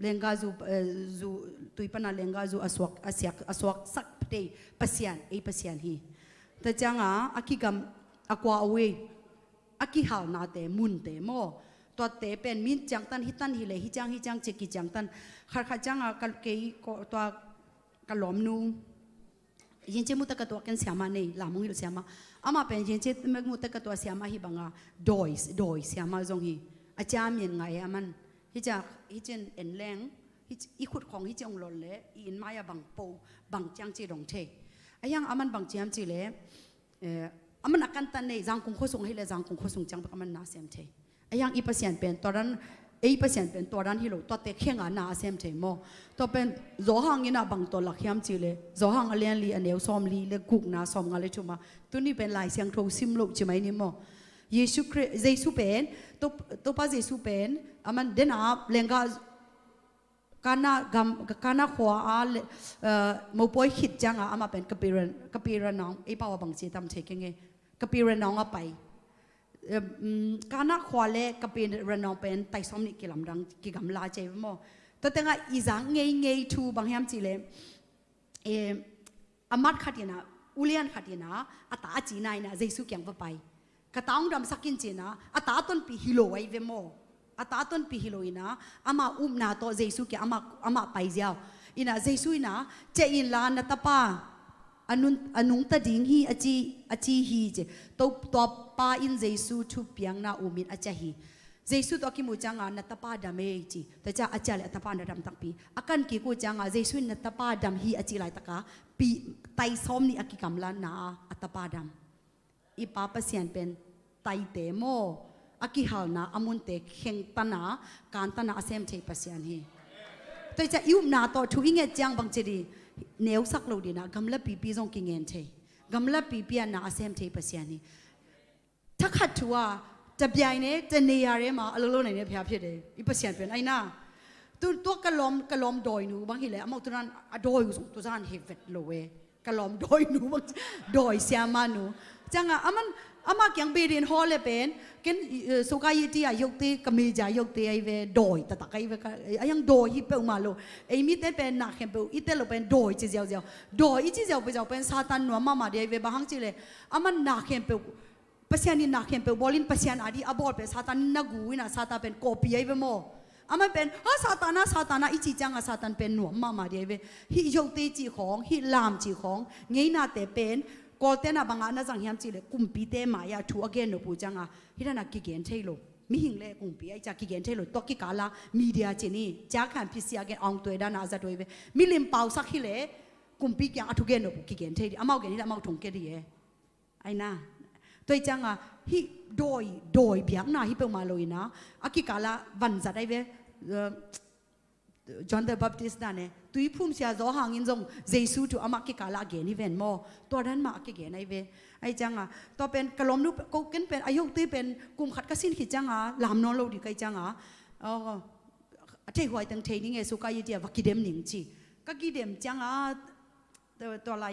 เลงกาจูตุยปนาเลงกาจูอสวกสักเตยปัสยานปัสยานฮีแต่จังอากิกำอากวาเวอากิหานาเตมุนเตโมตัวเตเป็นมินจังตันฮิตันฮิเลฮิจังเจกิจังตันขัดจังกัลเกยตัวกัลลอมนูยินเจมุตกตัวกันเสียมาเนี่ยลามุงฮิลเสียมาอามาเป็นยินเจมุตกตัวเสียมาฮิบังดอยเสียมาจงฮีอาจารย์ยังไงมันฮิจันเอ็นแรงฮิขุดของฮิจังหล่นเลยอินมายาบังปูบังจังจีดงเทไอ้ยังอามันบังเจียมจีเลยอามันอาการตันเนี่ยจังคงโคส่งให้เลยจังคงโคส่งจังประมาณน่าเสียมเทไอ้ยังอีเปอร์เซ็นต์เป็นตอนนั้น8%เป็นตัวนั้นฮิโลตัวเตะแข่งน่าเสียมเทโมตัวเป็นโจหังยินาบังตัวหลักยามจีเลยโจหังเลียนลีอันเดียวซ้อมลีเลยกุกน่าซ้อมกันเลยชุมาตัวนี้เป็นลายเสียงโทซิมโลใช่ไหมนี่โมเยซูคริสต์เยซูเป็นตัวป้าเยซูเป็นอามันเดน่าเลงกากานาขวาโมป่วยขิดจังอามาเป็นกปีรันน้องไอ้ป้าวบังเจตามเทกิงเงกปีรันน้องไปการนักขวาเล่กับเป็นรันน้องเป็นไต่ซ้อมนี่กิลำดังกิกำลาเจ็บมั้งตัวแต่งอีจังเงยทูบางแห่งจีเลยอามัดขัดยนะอุเลียนขัดยนะอัตตาจีนายนะเจสุเกียงไปกระตังดำสักกินจีนะอัตตาต้นปีฮิโลไว้เวโมอัตตาต้นปีฮิโลอินะอามานาโตเจสุเกียอามาไปเจ้าอินะเจสุอินะเจอินลานนัตปาอันนุงตะดิ่งฮีอจีฮีเจตัวป้าอินเจสุทุบยังนาอุมินอาจาฮีเจสุตัวกิมูจังนัตปาดามเอจีแต่จะอาจารย์นัตปาดามตักปีอาการกิกูจังเจสุนัตปาดามฮีอาจีไลตะกาปีไตซ้อมนี่อากิกำลานาอัตปาดามอีป้าเปเซียนเป็นไตเตโมอากิฮัลนาอามุนเตเข่งตนาการตนาเซมเทเปเซียนฮีแต่จะยุบนาตัวทุยเงจังบางจีดีเนื้อสักโลดีนะกำลังปีจงกินเงินเทกำลังปีน่าเซมเทเปเซียนฮีถ้าขัดชัวจะใหญ่เนี่ยจะเนียร์มาอารมณ์ไหนเนี่ยเพียบเพียบเลยอีเปอร์เซ็นต์เป็นไอ้น่าตัวกระลมดอยหนูบางทีเลยเอาตัวนั้นดอยส่งตัวนั้นเฮฟเวตโลเวกระลมดอยหนูบางดอยเสียมาหนูจังอามาเกี่ยงเบรีนฮอลเลยเป็นกันสุกายที่ยกตีกมีจ่ายกตีไอเวดอยแต่ตะไคเวไอยังดอยฮิเปอมาโลไอมิเตเป็นนักเข็มเปอีเตลเป็นดอยจีเจียวดอยอีจีเจียวไปเจ้าเป็นซาตานนัวมาเดียเวบางจีเลยอามันนักเข็มเปปัสยานินักเข็มเปบอลินปัสยานอดีอบอลเป็นซาตานนักกูนะซาตานเป็นคอปีไอเวโมอามันเป็นซาตานะอีจีจังซาตานเป็นหนัวมาเดียเวฮิยกตีจีของฮิลามจีของเงี้ยนาเตเป็นกอลเตน่ะบางอันน่ะจังเฮียมจีเลยกุมปีเตมายาทูอเกนโนปูจังฮิดานักกิเกนเทโลมิหิงเลยกุมปีไอจากกิเกนเทโลตอกิกาลามีเดียจีนี่จากขันพิเศษเกนอองตัวด้านอาซาตัวเวมิลิมเปาสักฮิเลกุมปียังอัทุเกนโนปูกิเกนเทดิอามาเกนนี่ละมาถงเกดีไอ้น่ะตัวจังฮิโดยเบียงน่ะฮิเปมาโลยนะอากิกาลาวันจัดไอเวจอห์นเดอะบัพติสต์นั่นเองตุยพุ่มเสียโจหังอินจงเจสุทูอามาเกกาลาเกนี่เวนโมตัวนั้นมาเกเกนไอเวไอจังตัวเป็นกลมนุก็กินเป็นอายุตีเป็นกลุ่มขัดกสินขิดจังลามนอนโลดีไกจังเทหัวตั้งเทนี่ไงสุกายเดียวักกิเดมหนิงจีก็กิเดมจังตัวอะไร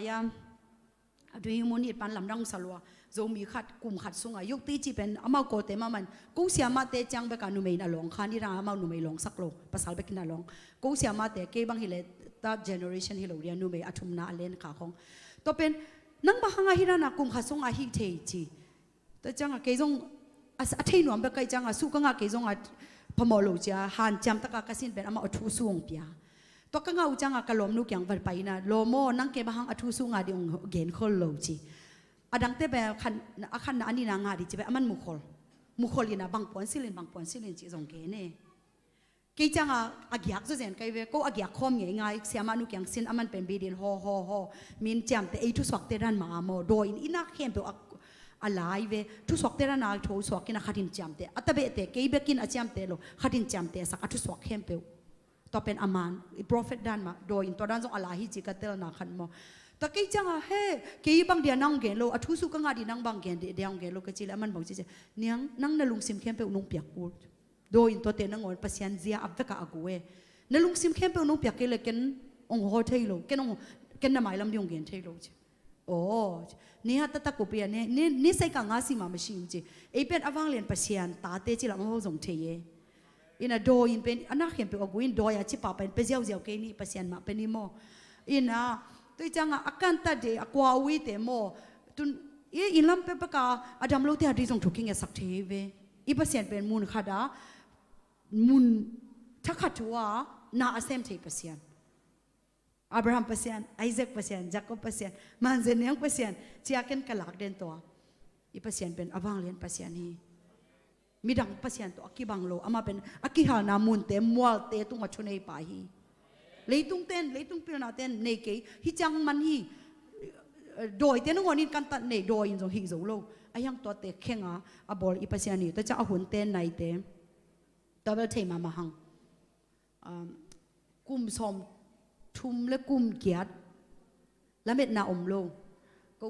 ดูฮิมุนิดปันลำดังสลัวโจมีขัดกลุ่มขัดสุงยกตีจีเป็นอามาโกเตมามันกูเสียมาเตจังเบกานุเมย์น่ะลงขันนี่ราอามานุเมย์ลงสักโลภาษาเบกินน่ะลงกูเสียมาเตเก็บังฮิเลตาเจเนอเรชันฮิโลเรียนุเมย์อัตุมนาเลนขาของตัวเป็นนังบางฮิรานะกลุ่มขัดสุงฮิเทจีแต่จังเกยจงเทนวมเบกจังสุกังเกยจงพมอลูจ้าหันจำตะกากสินเป็นอามาอัตุสุงเปียตัวกังเอาจังกะลมนุกยังวันไปนะโลโมนังเก็บหังอัตุสุงดิองเกนคนโลจีอดังเตะแบบขันอันนี้นางาดิจีแบบมันมุขลยินะบางปอนสิลินจีจงเกเน่กี่จังอากิยักษ์จะเห็นไกเวก็อากิยักษ์คอมง่ายเสียมานุกยังสินมันเป็นบีดินฮอมินจำแต่ไอทุสวกเตรันมาโมโดยอินักเข้มเปอะไรเวทุสวกเตรันนาทุสวกกินขัดินจำเตอัตเบเตเกย์เบกินอาจำเตโลขัดินจำเตสักทุสวกเข้มเปตัวเป็นอามันอีโปรเฟตดันมาโดยอินตัวดันจงอะไรฮิจิกัตเตลนาขันโมตะกี้จังเฮ้เกี่ยบังเดียนังเกลโลอัทุสุกังอาดีนังบังเกนเดียงเกลโลก็จิแล้วมันบอกจิเนียงนังนลุงซิมเข้มเปนุ่งเปียกกูโดยตัวเตนังอ่อนปัสยันเจียอับเวกอากูเอนลุงซิมเข้มเปนุ่งเปียกเกลเกนองโฮเทโลเกนองเกนน้ำไม้ลำดิองเกนเทโล โอ้นี่ฮะตะกุเปียนี่ใส่กังงาสิมาไม่ชิวจีไอเป็นอวังเลียนปัสยานตาเตจิละมโหสงเทยอินะโดอินเป็นอนาเข็มเป็นอกุอินโดยาชิปาเป็นเจียวเกนี่ปัสยานมาเป็นนิโมอินะตัวจังอาการตัดเดอากวาวิเตโมตุนอินลำเป็นปะกาอดัมโลเตอดีส่งถูกกิงสักเทเวอีปัสยานเป็นมุนขดามุนทักขัดชัวนาอาเซมเทปัสยานอับราฮัมปัสยานไอแซคปัสยานจักรปัสยานมันเซนียงปัสยานเจียกันกลักเดินตัวอีปัสยานเป็นอวังเลียนปัสยานนี้มีดังปัสยานตัวอักกิบังโลอามาเป็นอักกิหานามุนเตมัวเตตุงวัชเนยปาฮีเลยตุงเต้นเลยตุงเปียนาเต้นเนเกฮิจังมันฮีโดยเต้นงอนินกันตัดเนโดยอินทรงฮิโซโลอายังตัวเตะเข่งอาบอลอีปัสยานนี้แต่จะอาหุ่นเต้นไหนเต้ตัวเบลเทมาหังกุมซอมทุมและกุมเกียรติและเม็ดนาอมโลก็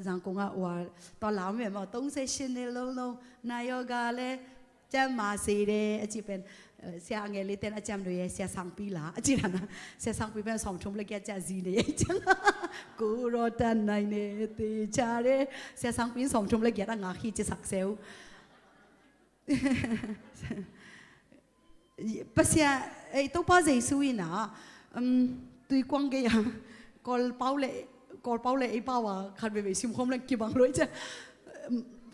ยังคงว่าตอนหลังเนี่ยมาต้องเซชินเล่นายกาเลยจะมาสีเดอจีเป็นเสียงเงลิเตนอาจารย์ด้วยเสียสังปีละอาจารย์นะเสียสังปีเป็นสองทุ่มเลยแกจะจีเลยจังกูรอตันในเนติชาเรเสียสังปีสองทุ่มเลยแกตั้งอาขี้จะสักเซลปัสยาไอ้ตัวป้าเจสุยนะตุยกวางเกียกอลเป้าเล่ไอ้ป้าว่าขัดไปซิมคอมเล่นกี่บังร้อยจ้ะ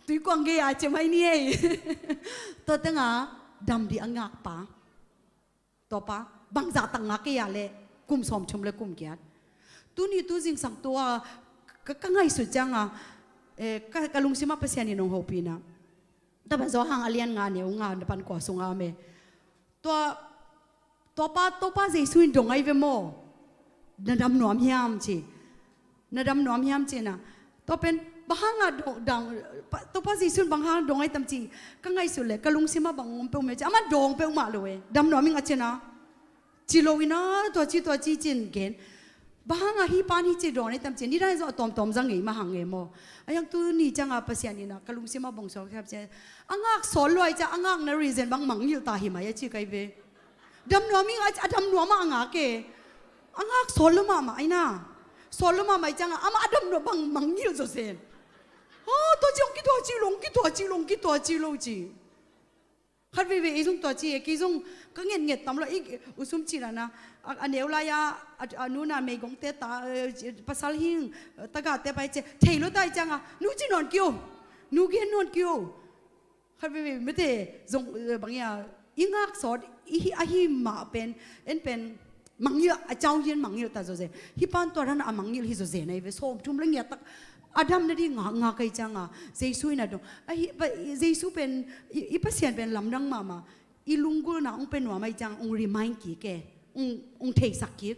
ตุยกวางเกียจะไม่เนี่ยตัวตั้งดำดีอ่างป้าตัวป้าบางจากตั้งอ่างเกียเลยกุมสอมชมเลยกุมเกียตัวนี้ตัวจริงสังตัวก็ง่ายสุดจังก็ลุงซิมาปัสยานี่น้องฮูปีนะแต่เป็นสองหางอเลียนงานเนี่ยงานปันกว่าสงอาเมตัวป้าเจสุนดงไอเวโมนาดำหนอมยามจีนาดำหนอมยามจีนะตัวเป็นบางอ่ะดังตัวป้าเจสุนบางหางดงไอตั้มจีก็ไงสุดเลยก็ลุงซิมาบางงเปลเมจีอามาดงเปลมาเลยดำหนอมิงอ่ะจีนะจีโลวินาตัวจีจินเกนบางอ่ะฮีปานฮีจีดงไอตั้มจีนี่ได้จะตอมจังไงมาหางไงโมอายังตัวนี่จังอ่ะภาษานี่นะก็ลุงซิมาบางสองครับจีอ่างสอนลอยจะอ่างนารีเซนบางมังยิลตาหิมายจีไกเวดำหนอมิงอ่ะดำหนอมาอ่างเกอ่างสอนลมาไอ้น่ะสอนลมาไม่จังอ่ะอามาดำหนอบางมังยิลจะเซนอ๋อตัวจีกี่ตัวจีลงจีขัดเวอีซุ่มตัวจีกี่ซุ่มก็เงียบตามเราอีกอุซุ่มจีแล้วนะอันเดียวลายานูน่ะไม่กงเตตาภาษาหิงตะกาเตไปเจเทโลได้จังอ่ะนูจีนอนกิ้วนูเกนนอนกิ้วขัดเวไม่ได้จงบางอย่างยิ่งอักษรอีหิมาเป็นมังยิลเจ้าเย็นมังยิลตาโจเซฮิปันตัวนั้นมังยิลฮิโจเซในเวสโฮมทุ่มเรื่องเงี้ยตักอาดัมนั่นดีงาใครจังอ่ะเจสุยนะดงเจสุเป็นอีปัสยานเป็นลำดังมาอีลุงกูนะองเป็นหัวไม่จังองรีมายกี่แกองเทสักกี่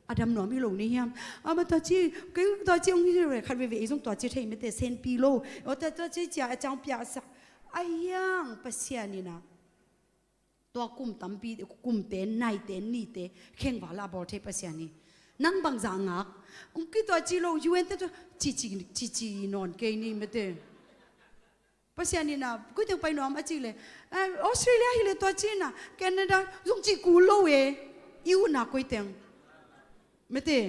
อาดัมหนอไม่ลงนี่ฮะมาตัวจีก็ตัวจีองที่เรื่องขัดเวอีส่งตัวจีเทไม่แต่เซนปีโลแต่ตัวจีจะอาจารย์พิอาสักไอ้ยังปัสยานี่นะตัวกุมตั้มปีกุมเต้นนายเต้นนี่เต้เข่งว่าลาบอลเทปัสยานี่นั่งบางจางอ่ะองค์ตัวจีโลยูเอ็นตัวจีนอนเกนี่ไม่ได้ปัสยานี่นะกูจะไปนอนมาจีเลยออสเตรเลียฮิเลตัวจีน่ะแคนาดาส่งจีกูโลเอยูน่ะกูเต็งไม่ได้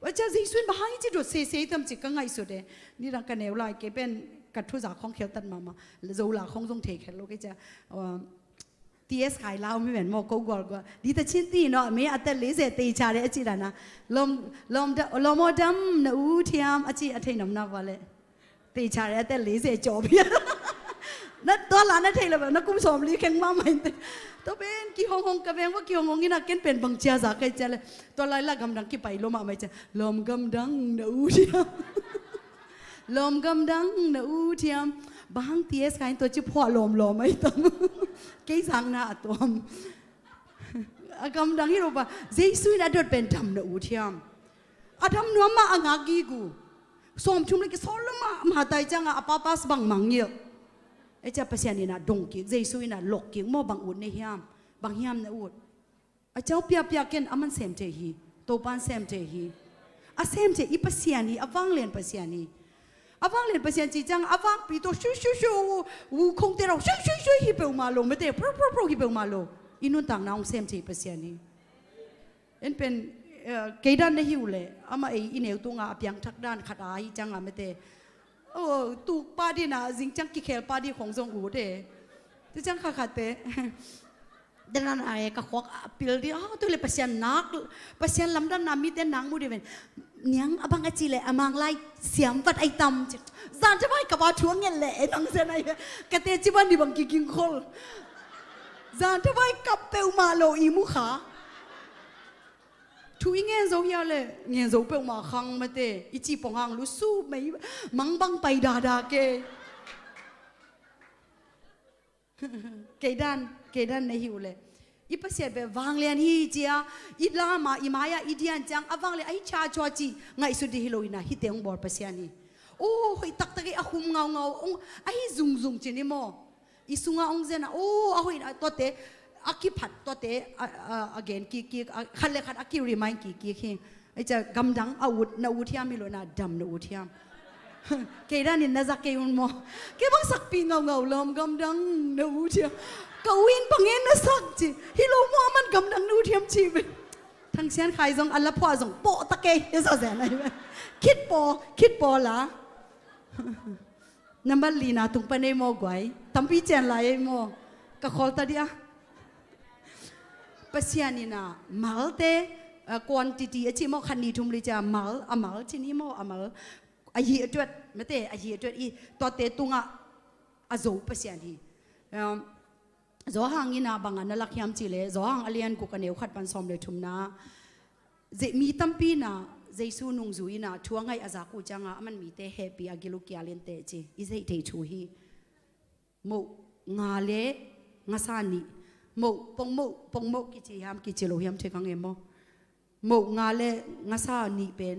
ว่าจะจีส่วนบ้านจีโดดเซ่ตั้มจีก็ง่ายสุดเลยนี่รังกันเอวไลเก็เป็นกัดทุจากของเขียวตันมาโจลาของทรงเทคโลก็จะทีเอสขายเหล้าไม่เหมือนโมกุกอลก็ดีแต่ชิ้นตีเนาะไม่อัตเลเซตีชาเรอจีรานะลมโมดัมนะอูทียมอจีอัตเทนมนับว่าเลยตีชาเรอัตเลเซจอบยันนั่นตัวหลานนั่นเทเลยแบบนักกุมสมลีแข่งมาใหม่ตัวเป็นกี่ห้องกระเบงว่ากี่ห้องนี่นะเกินเป็นบางเจ้าจากใครเจ้าเลยตัวไรละกำดังกี่ไปลมมาไม่เจ้าลมกำดังนะอูทียมลมกำดังนะอูทียมบางทีเอสขายตัวจิ๊บพ่อลมไม่ต้องกี่สังนะตัวกำดังที่เราบอกเจสุยน่ะโดดเป็นดำนะอูทียมอาดัมนัวมาอ่างกีกูสมชุมเลยกี่สอนละมาตายจังอ่ะป้าป้าสบังมังเยอะไอ้เจ้าภาษานี่นะดงกิ่งเจสุยน่ะหลอกกิ่งโม่บางอุดในเฮียมบางเฮียมในอุดไอ้เจ้าเปียเกินอามันเซมเจฮีโตปันเซมเจฮีอาเซมเจอีภาษานี่อาวังเลียนภาษานี่อาวังเลียนภาษาจีจังอาวังปีโตชูวูคงเตเราชูฮิเปลมาโลไม่ได้โปรฮิเปลมาโลอินุนต่างน้องเซมเจภาษานี่เอ็นเป็น เกดันได้หิวเลยอามาอีเหนียวตัวงาเปียงทักด้านขัดอาฮิจังอาไม่เตตูปาดีนะจิงจังกิเคลปาดีของทรงอูเตที่จังขัดเตดังนั้นไอ้ก็ขวักพิลดีตัวเลยpasien nak pasien lamdan nami te nang mu diven niang abang aci le amang lai siam vat ai tam zanจะไปกับว่าช่วงเงี้ยแหละนังเซนไอ้กะเตจิบันดิบังกิกิงคอลซานจะไปกับเปลมาโลอีมุขาทุยเงี้ยโซยาเลยเงี้ยโซเปลมาขังมาเตอีจีปองหังรู้สู้ไม่มังบังไปดาเกเกดันในหิวเลยอีภาษาแบบวางเลียนฮีเจียอีลามาอีมายาอีเดียนจังอวางเลียนไอชาจวจีไงสุดที่ฮิโลอินะฮิเตงบอร์ภาษานี้โอ้ยตักตะกี้อาคุมเงาองไอซุงจีนี่โมอีสุงาองเจนะโอ้อาหุยตัวเตอากิพัดตัวเตagain กีขัดเลยขัดอากิรีมายกีไอจะกำดังอาวุธนาวุธยามิโลนาดำนาวุธยามเกดันนี่น่าจะเกยุนโมเกบังสักปีเงาลมกำดังนาวุธยากวินปังเงินน่ะสักจีฮิโลมัวมันกำดังนูเทียมชีวิตทั้งเสียนใครส่งอัลลัพพอส่งโปตะเกยจะแสนอะไรคิดปอละน้ำมันลีนาตุงปนเอโมกวยตั้มพีเจนไลเอโมกะขอตาดีอะปัสยานีนามัลเตควอนติตีอจิโมคันนีทุมลิจามัลที่นี่โมมัลอายีจวดไม่เตอายีจวดอีตัวเตตุงะอาโซปัสยานีzohang ina bangan na lakyam chile zohang alian ku kaneu khat pan som le thumna je mi tampi na jaisu nung zuina thuangai aza ku changa aman mi te happy agilu kyalen te che i sei te thu hi mo nga le nga sani mo pong mo ki chi ham ki chilo hiam the kang emo mo nga le nga sa ni pen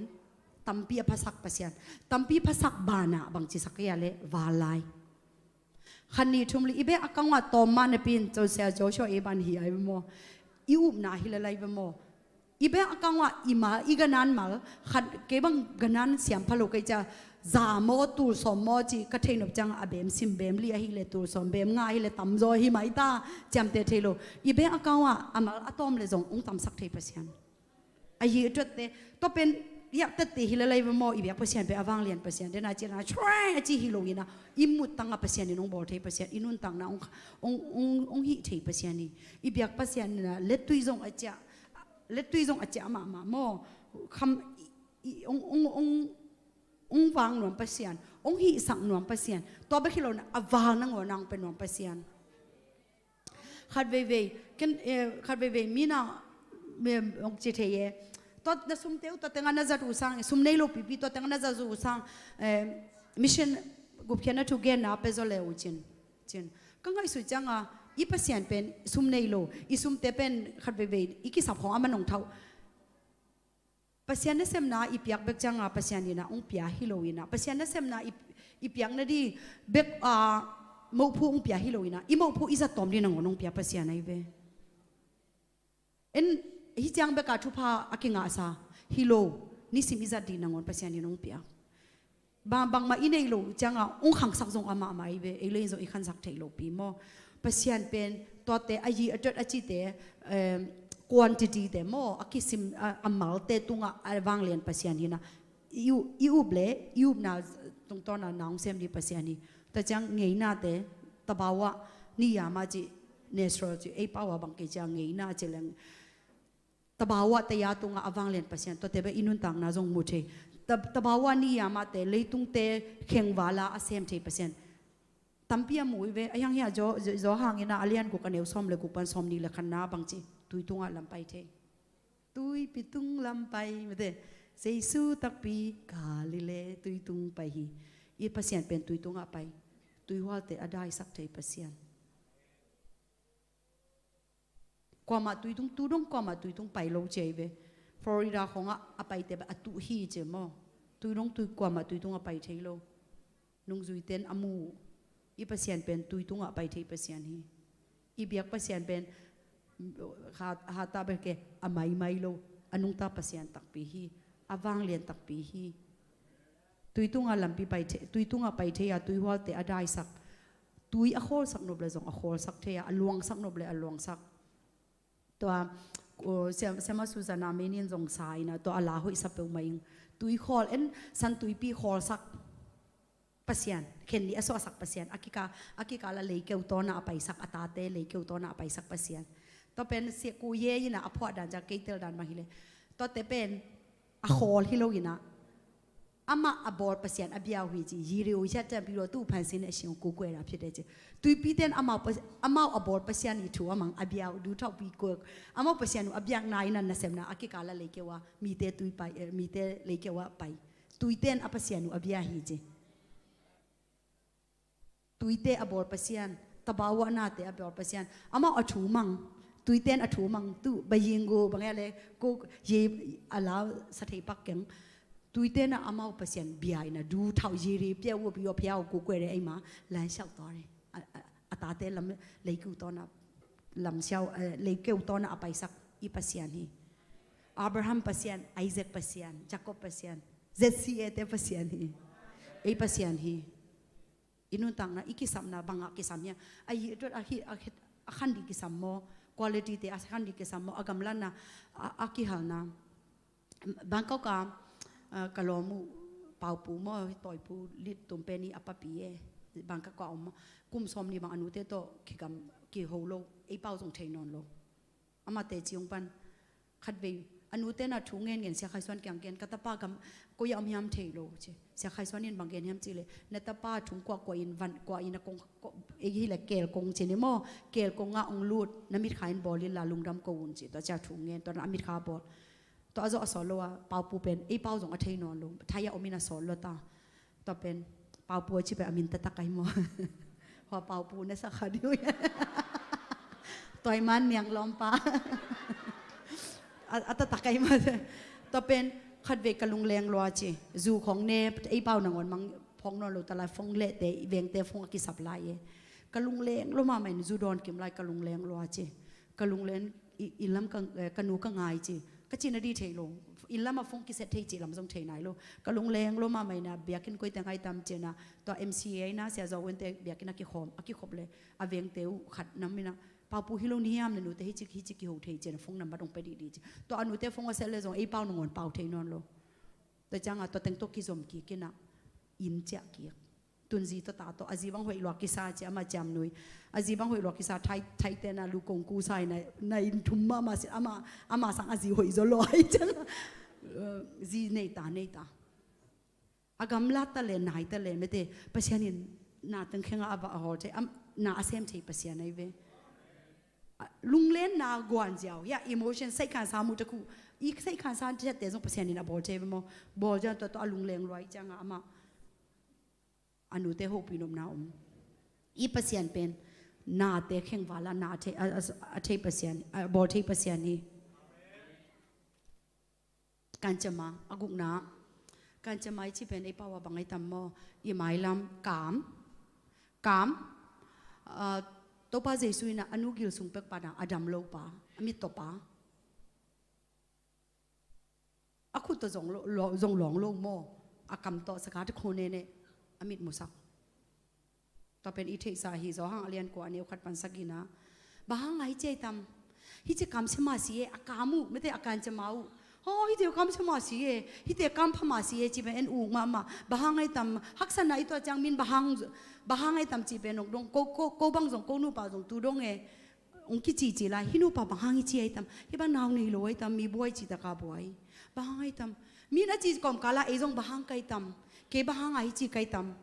tampi phasak pasian tampi phasak bana bang chi sakya le walaiขันนี้ทุ่มลีอีเบะกังว่าตอมมาในปีนเจ้าเสียโจชัวเอบันฮีไอ้บมออีอุบนาฮิลไลบมออีเบะกังว่าอีมาอีกันนั้นมาขันเก็บังกันนั้นเสียมพะโลกจะจามอตูสมอจีกระเทนบจังอเบมซิมเบมลีฮิเลตูสมเบมง่ายฮิเลตัมโจฮิไมตาจำเตเทโลอีเบะกังว่าอามาอะตอมเลจงองตัมสักเทปเสียนอายีจุดเตตัวเป็นอยากตัดตีฮิลไลบมออีเบะเปอร์เซ็นต์ไปอวังเลียนเปอร์เซ็นต์เดน่าเจน่าช่วยจีฮิโลกินะอิมุดตังกับเปอร์เซ็นต์นี่น้องบอลเทปเปอร์เซ็นต์อินุนตังนะองฮิเทปเปอร์เซ็นต์นี่อีเบะเปอร์เซ็นต์นะเล็ดตุยจงอาจจะมาโมคำองวางหน่วงเปอร์เซ็นต์องฮิสังหน่วงเปอร์เซ็นต์ตัวเบคิโลนะอวางนั่งหัวนางเป็นหน่วงเปอร์เซ็นต์ขัดเวมีน่าเมื่อองจิตเฮยตัวเดสุมเตวตัวเต็งอันนั้นจะรู้สังสุมเนโลปีตัวเต็งอันนั้นจะรู้สังมิชชั่นกุบเขียนนะทุกเกณฑ์นะเปโซเลวจินก็ไงสุดจังอ่ะอีพัศยันเป็นสุมเนโลอีสุมเตเป็นขัดเวอีกิสับของอามันนงเท่าพัศยันนั่นเสมนาอีเปียกเบกจังอ่ะพัศยันนี่นะองเปียฮิโลวินะพัศยันนั่นเสมนาอีเปียกนั่นดีเบกโมพูองเปียฮิโลวินะอีโมพูอีสัตตอมดีนังองเปียพัศยันไอเวฮิจังเบกาทุพาอากิงอาซาฮิโลนิสิมิจัดดีนังอนเปอร์เซ็นต์นี่น้องเปียบางมาอินเอโลจังอ่ะองขังสักจงอามาไม่เวเอเลนโซอีขันสักเทโลปีโมเปอร์เซ็นต์เป็นตัวเตอายีอัจฉริเตquantity เตโมอากิสิมอามาลเตตุงอ่ะวางเลียนเปอร์เซ็นต์นี่นะยูบน่ะตรงตอนนั้นน้องเซมดีเปอร์เซ็นต์นี่แต่จังเงยหน้าเตตบาวะนี่ยามาจีเนสโตรจีไอป้าวะบางกิจังเงยหน้าจีเลงตบาวะแต่ยาตุงอวังเลียนเปอร์เซ็นต์ตัวเตเบอินุนตังนาจงมุเทตบาวะนี่ยามาเตเลยตุงเตเข่งวาลาอาเซมเทเปอร์เซ็นต์ตั้มเปียมวยเวอยังเฮียจ่อห่างเงินอาเลียนกูกันเอวซ้อมเลยกูปันซ้อมนี่แหละขันน้าบางจีตุยตุงอาลำไปเทตุยปิตุงลำไปไม่เตเซซูตักปีกาลิเลตุยตุงไปฮีอีเปอร์เซ็นต์เป็นตุยตุงอาไปตุยว่าเตอได้สักเทเปอร์เซ็นต์กว่ามาตุยตุงตูดงกว่ามาตุยตุงไปโลเจเวฟลอริดาของอ่ะไปแต่แบบตุฮีเจมอตุยดงตุยกว่ามาตุยตุงอ่ะไปเทโลนุงจุยเต็นอามูอีเปอร์เซ็นต์เป็นตุยตุงอ่ะไปเทเปอร์เซ็นต์ฮีอีเบียกเปอร์เซ็นต์เป็นหาตาเบกอ่ะไม่โลอนุงตาเปอร์เซ็นต์ตักปีฮีอ่ะวางเลียนตักปีฮีตุยตุงอ่ะลำปีไปเทตุยตุงอ่ะไปเทียตุยหัวเตะได้สักตุยอ่ะโคสักนบเลยจงอ่ะโคสักเทียอ่ะลวงสักนบเลยอ่ะลวงสักตัว sema Susana menin jong sai na to ala hoi sa pe mai tui khol en san tui pi khol sak pasian khen ni aso sak pasian akika la le ke to na pai sak atate le ke to na pai sak pasian to pen se ku ye ina apho dan ja ke tel dan ma hile to te pen a khol hi lo ina ama abor pasian abia hui ji yiri u chat pi ro tu phan sin ne shin ku kwe ra phit de ji tui pi ten ama abor pasian ni thu amang abia du thau pi ko ama pasian abyak nai nan na sem na akika la le ke wa mi te tui pai mi te le ke wa pai tui ten apasian abia hi ji tuite abor pasian tabawa na te abor pasian ama athu mang tuiten athu mang tu bayingo bangale ko ye ala sathei pakkeng tuite na ama pasian biai na du thau yiri pya wo bio phya ko kwe re ai ma lan shau to re atate lam leiku to na lam shau leiku to na apai sak I pasian hi Abraham pasian Isaac pasian Jacob pasian ZCA te pasian hi ai pasian hi inun tang na ikisam na banga kisamnya ai dot akhan di kisam mo quality te akhan di kisam mo agamlan na akihal na bangkok ka kalomu paupu mo toipu lit tumpeni apapi e bangkok ka om kum som ni bang anu te to kikam ki holo ei pau jong theinon lo amate chiung pan khatbe anu te na thungen gen sia khaiswan kyang gen katapa kam ko yam hiam theilo che sia khaiswan in bangen hiam chile netapa thung kwa in van kwa in kong e hi la kel kong chini mo kel konga ong lut namit khain bolin la lungdam ko un chi to cha thungen to amit kha bol to azo asolo wa pau pu pen e pau jong a theinon lo thaya omina sol lo ta to pen pau pu chi pe amin ta takai mo ho pau pu na sa khadiu toy man miang lompa ata takai ma to pen khatve kalung leng lo chi zu khong ne ei pau nangon mang phong no lo tala phong le te veng te phong ki supply e kalung leng lo ma men zu don kim lai kalung leng lo chi kalung len ilam kanu ka ngai chi ka chi na di theilo ilam ma phong ki set thei chi lam jong thei nai lo kalung leng lo ma mai na biakin koi tangai tam chena to MCA na sia zo wen te biakin ki khom aki khoble aveng teu khat namina papu hilo ni ham nu te hichi ki ho thei chen phong number dong pe di to anu te phong asel le zong ei pau ngon pau thei non lo to changa to teng to ki zom ki kina in cha ki tunzi to ta to ajiwang hoi lo ki sa cha ma jam nui ajiwang hoi lo ki sa thai te na lu kong ku sai na in thumma ma se ama sang aji hoi zo lo ai chang ji nei ta agam la ta le nai ta le me te pasianin na teng khenga aba ho te na asem thei pasian ai ve lung len na guan jiao ya emotion sai kan sa mu ta ku I sai kan sa te te jong pasian ni na bol te mo bol ja to lung leng roi changa ama anu te ho pinom na I pasian pen na te kheng wala na te a te pasian bol te pasian ni kanchama aguk na kanchama chi pen ei pawa bangai tam mo I mai lam kam topa jesu ina anugil sungpek pada adam lo pa amit topa akut to jong long lo mo akam to saka te khone ne amit musak to pen I thei sa hi zo hang alian ko aneu khat pan sagina ba hang ai che tam hi che kam sema si e akamu mete akan che mau ho hi te kam sema si e hi te kam phama si e chi ben en u ma ba hang ai tam haksan na I to chang min ba hang ai tam chi ben dong ko bang jong ko nu pa jong tu dong e ong ki chi la hi nu pa ba hang I chi ai tam hi ba naw nei lo ai tam mi boy chi ta ka boy ba hang ai tam mi na chi kom kala e jong ba hang kai tam ke ba hang ai chi kai tam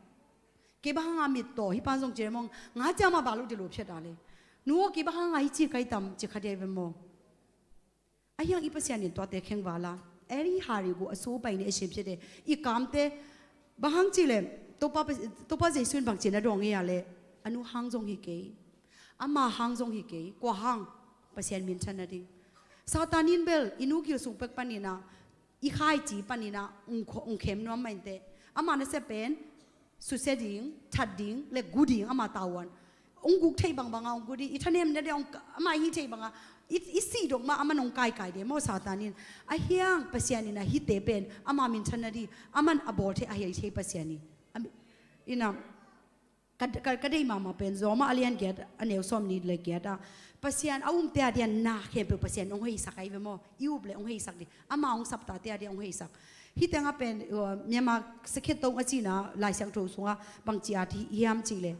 ke ba hang amit to hi pa jong che mong nga cha ma ba lu de lo phet da le nu ke ba hang ai chi kai tam chi khade ve mo ayang I pasian in to te kheng wala eri hari go aso pai ne ship che de I kam te ba hang chi le to pa je sun bang chen na dong ya le anu hang jong hi ke ama hang jong hi ke ko hang pasian min chan na di satanin bel inu ki sung pek panina I khai chi panina ung khem no mai te ama na se pen su se ding that ding le guding ama tawan ung guk thei bang ong gudi I thanem ne de ong ama hi thei banga I si dong ma ama nong kai de mo satanin a hiang pasiani na hi te pen ama min chan na di aman abor the a hi thei pasiani ina ก็ได้มาเป็นซอมาอเลียนเกียดอันเอวซอมนี่เลยเกียดปัสยานเอาเตียเดียนนาเข้มเป็นปัสยานองค์ให้สักไอ้เวมอยูบเลยองค์ให้สักดิอามาองค์สับตาเตียเดียองค์ให้สักฮิตเองเป็นเมียมาสเก็ตตรงอาจีน่ะลายเสียงโทรส่งบางจีอาที่ยามจีเลย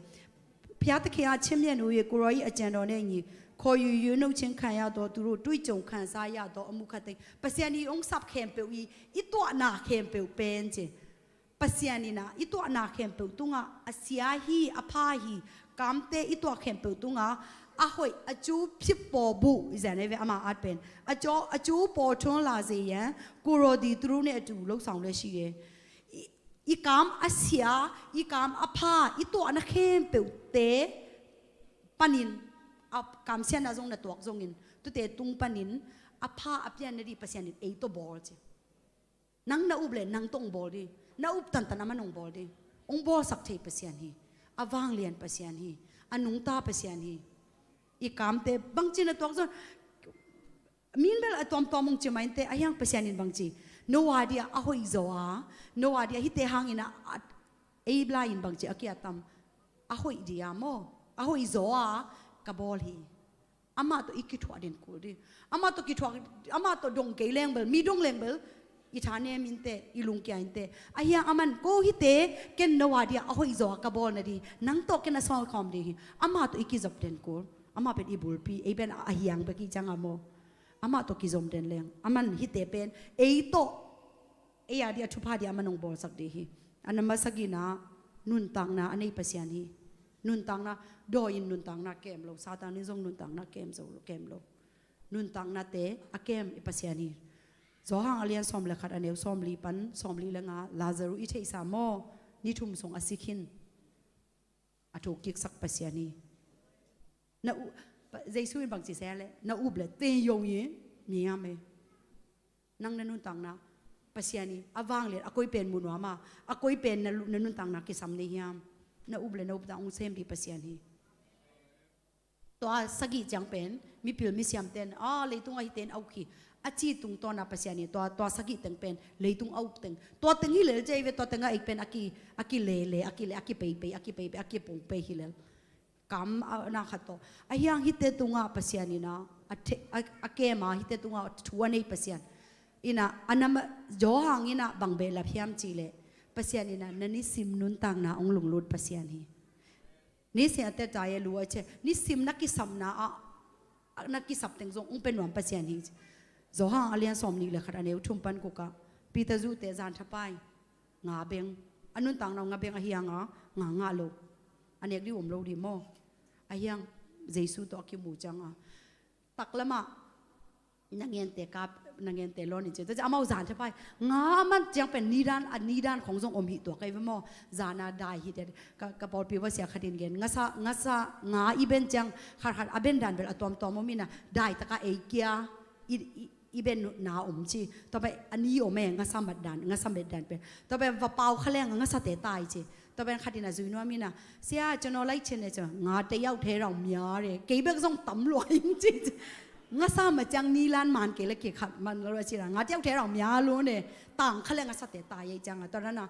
พิจารณาเขียนเชื่อมยันอุ้ยกูรออาจารย์เนี่ยนี่คอยอยู่นู่นเชิงขันยาตัวตุรุตุยจงขันสายาตัวอมุขติปัสยานีองค์สับเข้มเป็นอีตัวนาเข้มเป็นเจปัสยานีนะอีตัวนาเข้มเป็นตุงอาเสียฮีอภาฮีกามเตอีตัวเข้มเป็นตุงอาหอยอาจูพิบปอบุจะเนี่ยเวอามาอาเป็นอาจูปอชงลาเซียนกูรอดีตุรุเนี่ยดูลูกสาวเลยชีอีกามอาเสียอีกามอภาอีตัวนักเข้มเป็นเตปนินเอากามเสียนอาจงนัดตัวจงอินตัวเตตุงปนินอภาอภิญญาดีปัสยานิเอตัวบอลจีนังนาอุบเลยนังตงบอลดีนาอุบตันตันมันองบอลดีองบอลสักเทปัสยานีอวางเลียนปัสยานีอนุงตาปัสยานีอีกามเตบางจีนตัวจงมีนเบลตัวมงจีมันเตอายังปัสยานิบางจีโนวาดีอาหอยโซอาโนวาดีฮิเตหางอินะเอบลาอินบางจีอากิอาตัมอาหอยดีอาโมอาหอยโซอากะบอลฮีอามาตัวอีกิทวดินกูดิอามาตัวกิทวอามาตัวดงเกลเลงเบลมีดงเลงเบลอีฐานเนมินเตอีลุงเกียนเตอายังอามันโกฮิเตเกนโนวาดีอาหอยโซอากะบอลนะดีนังโตเกนอาสอลคอมดีอามาตัวอีกิจับเดนกูอามาเป็นอีบุลปีเอเป็นอายังเบกิจังอาโมอามาตัวกิจอมเดนเลงอามันฮิเตเป็นเอโตเอียดีทุพาดีอามันองบอลสักดีฮีอันนั้นมาสักินะนุนตังนะอันนี้ปัสยานีนุนตังนะโดยนุนตังนะเกมโลซาตานิซงนุนตังนะเกมโซเกมโลนุนตังนะเตอเกมอิปัสยานีโซฮังอเลียนซอมเลขัดอันเอวซอมลีปันซอมลีเลงาลาซารุอิเทอิสามอนิทุมทรงอสิคินอถูกกิกสักปัสยานีนะเจสุนบางจีเซเลนะอุบเลเตยงยีมียามเมนังนุนตังนะปัสยานีอวางเลยอคุยเป็นมุนวามาอคุยเป็นนุนตังนะกิสัมเนียมna uble na ubda ung sem bi pasian hi to a sagi chang pen mi pil mi siam ten leitung ai ten au khi achi tung to na pasian ni to sagi teng pen leitung au teng to teng hi le jai ve to teng ai pen aki le aki pe aki pung pe hi le kam na khato a hiang hi te tunga pasian ni na a ke ma hi te tunga thuwa nei pasian ina anam jo hang ina bangbe la phiam chi le pasian ina nani sim nun tang na ong lung lut pasian hi ni se ate taye lu ache ni sim na ki sam na na ki sap teng zong ong pen wam pasian hi zo ha alian som ni le khara ne thum pan ko ka pita zu te zan thapai nga beng anun tang na nga beng a hianga nga lo anek di om lo di mo a hiang jesu to ki mu changa taklama nangen te kap nangen te lon cheจะเอาจานใช่ป่ะงามันจังเป็นนิดานของทรงอมหิตัวไกวมอจานาได้ฮิตกระปอดปีว่าเสียคดินเกนงาซางาอีเบนจังขัดอเบนดันเบลอตอมมมินะได้ตะกะเอเกียอีเบนนาอมจีต่อไปอันนี้โอแม่งาซามัดดันงาซาเบ็ดดันเป็นต่อไปว่าเป่าขะแรงงาซาเตตายจีต่อไปคดินาจุยนัวมินะเสียจนอไลเชนเนี่ยจ้ะงาเตยเอาเทเราเมียเลยเกย์เบกส่งตำรวจจริงงาซามาจังนีลานมันเกลเกขัดมันเราชิระงาเจ้าเทเราเมียล้วนเนี่ยต่างเขาเรียกงาซาเตตายจังตอนนั้นนะ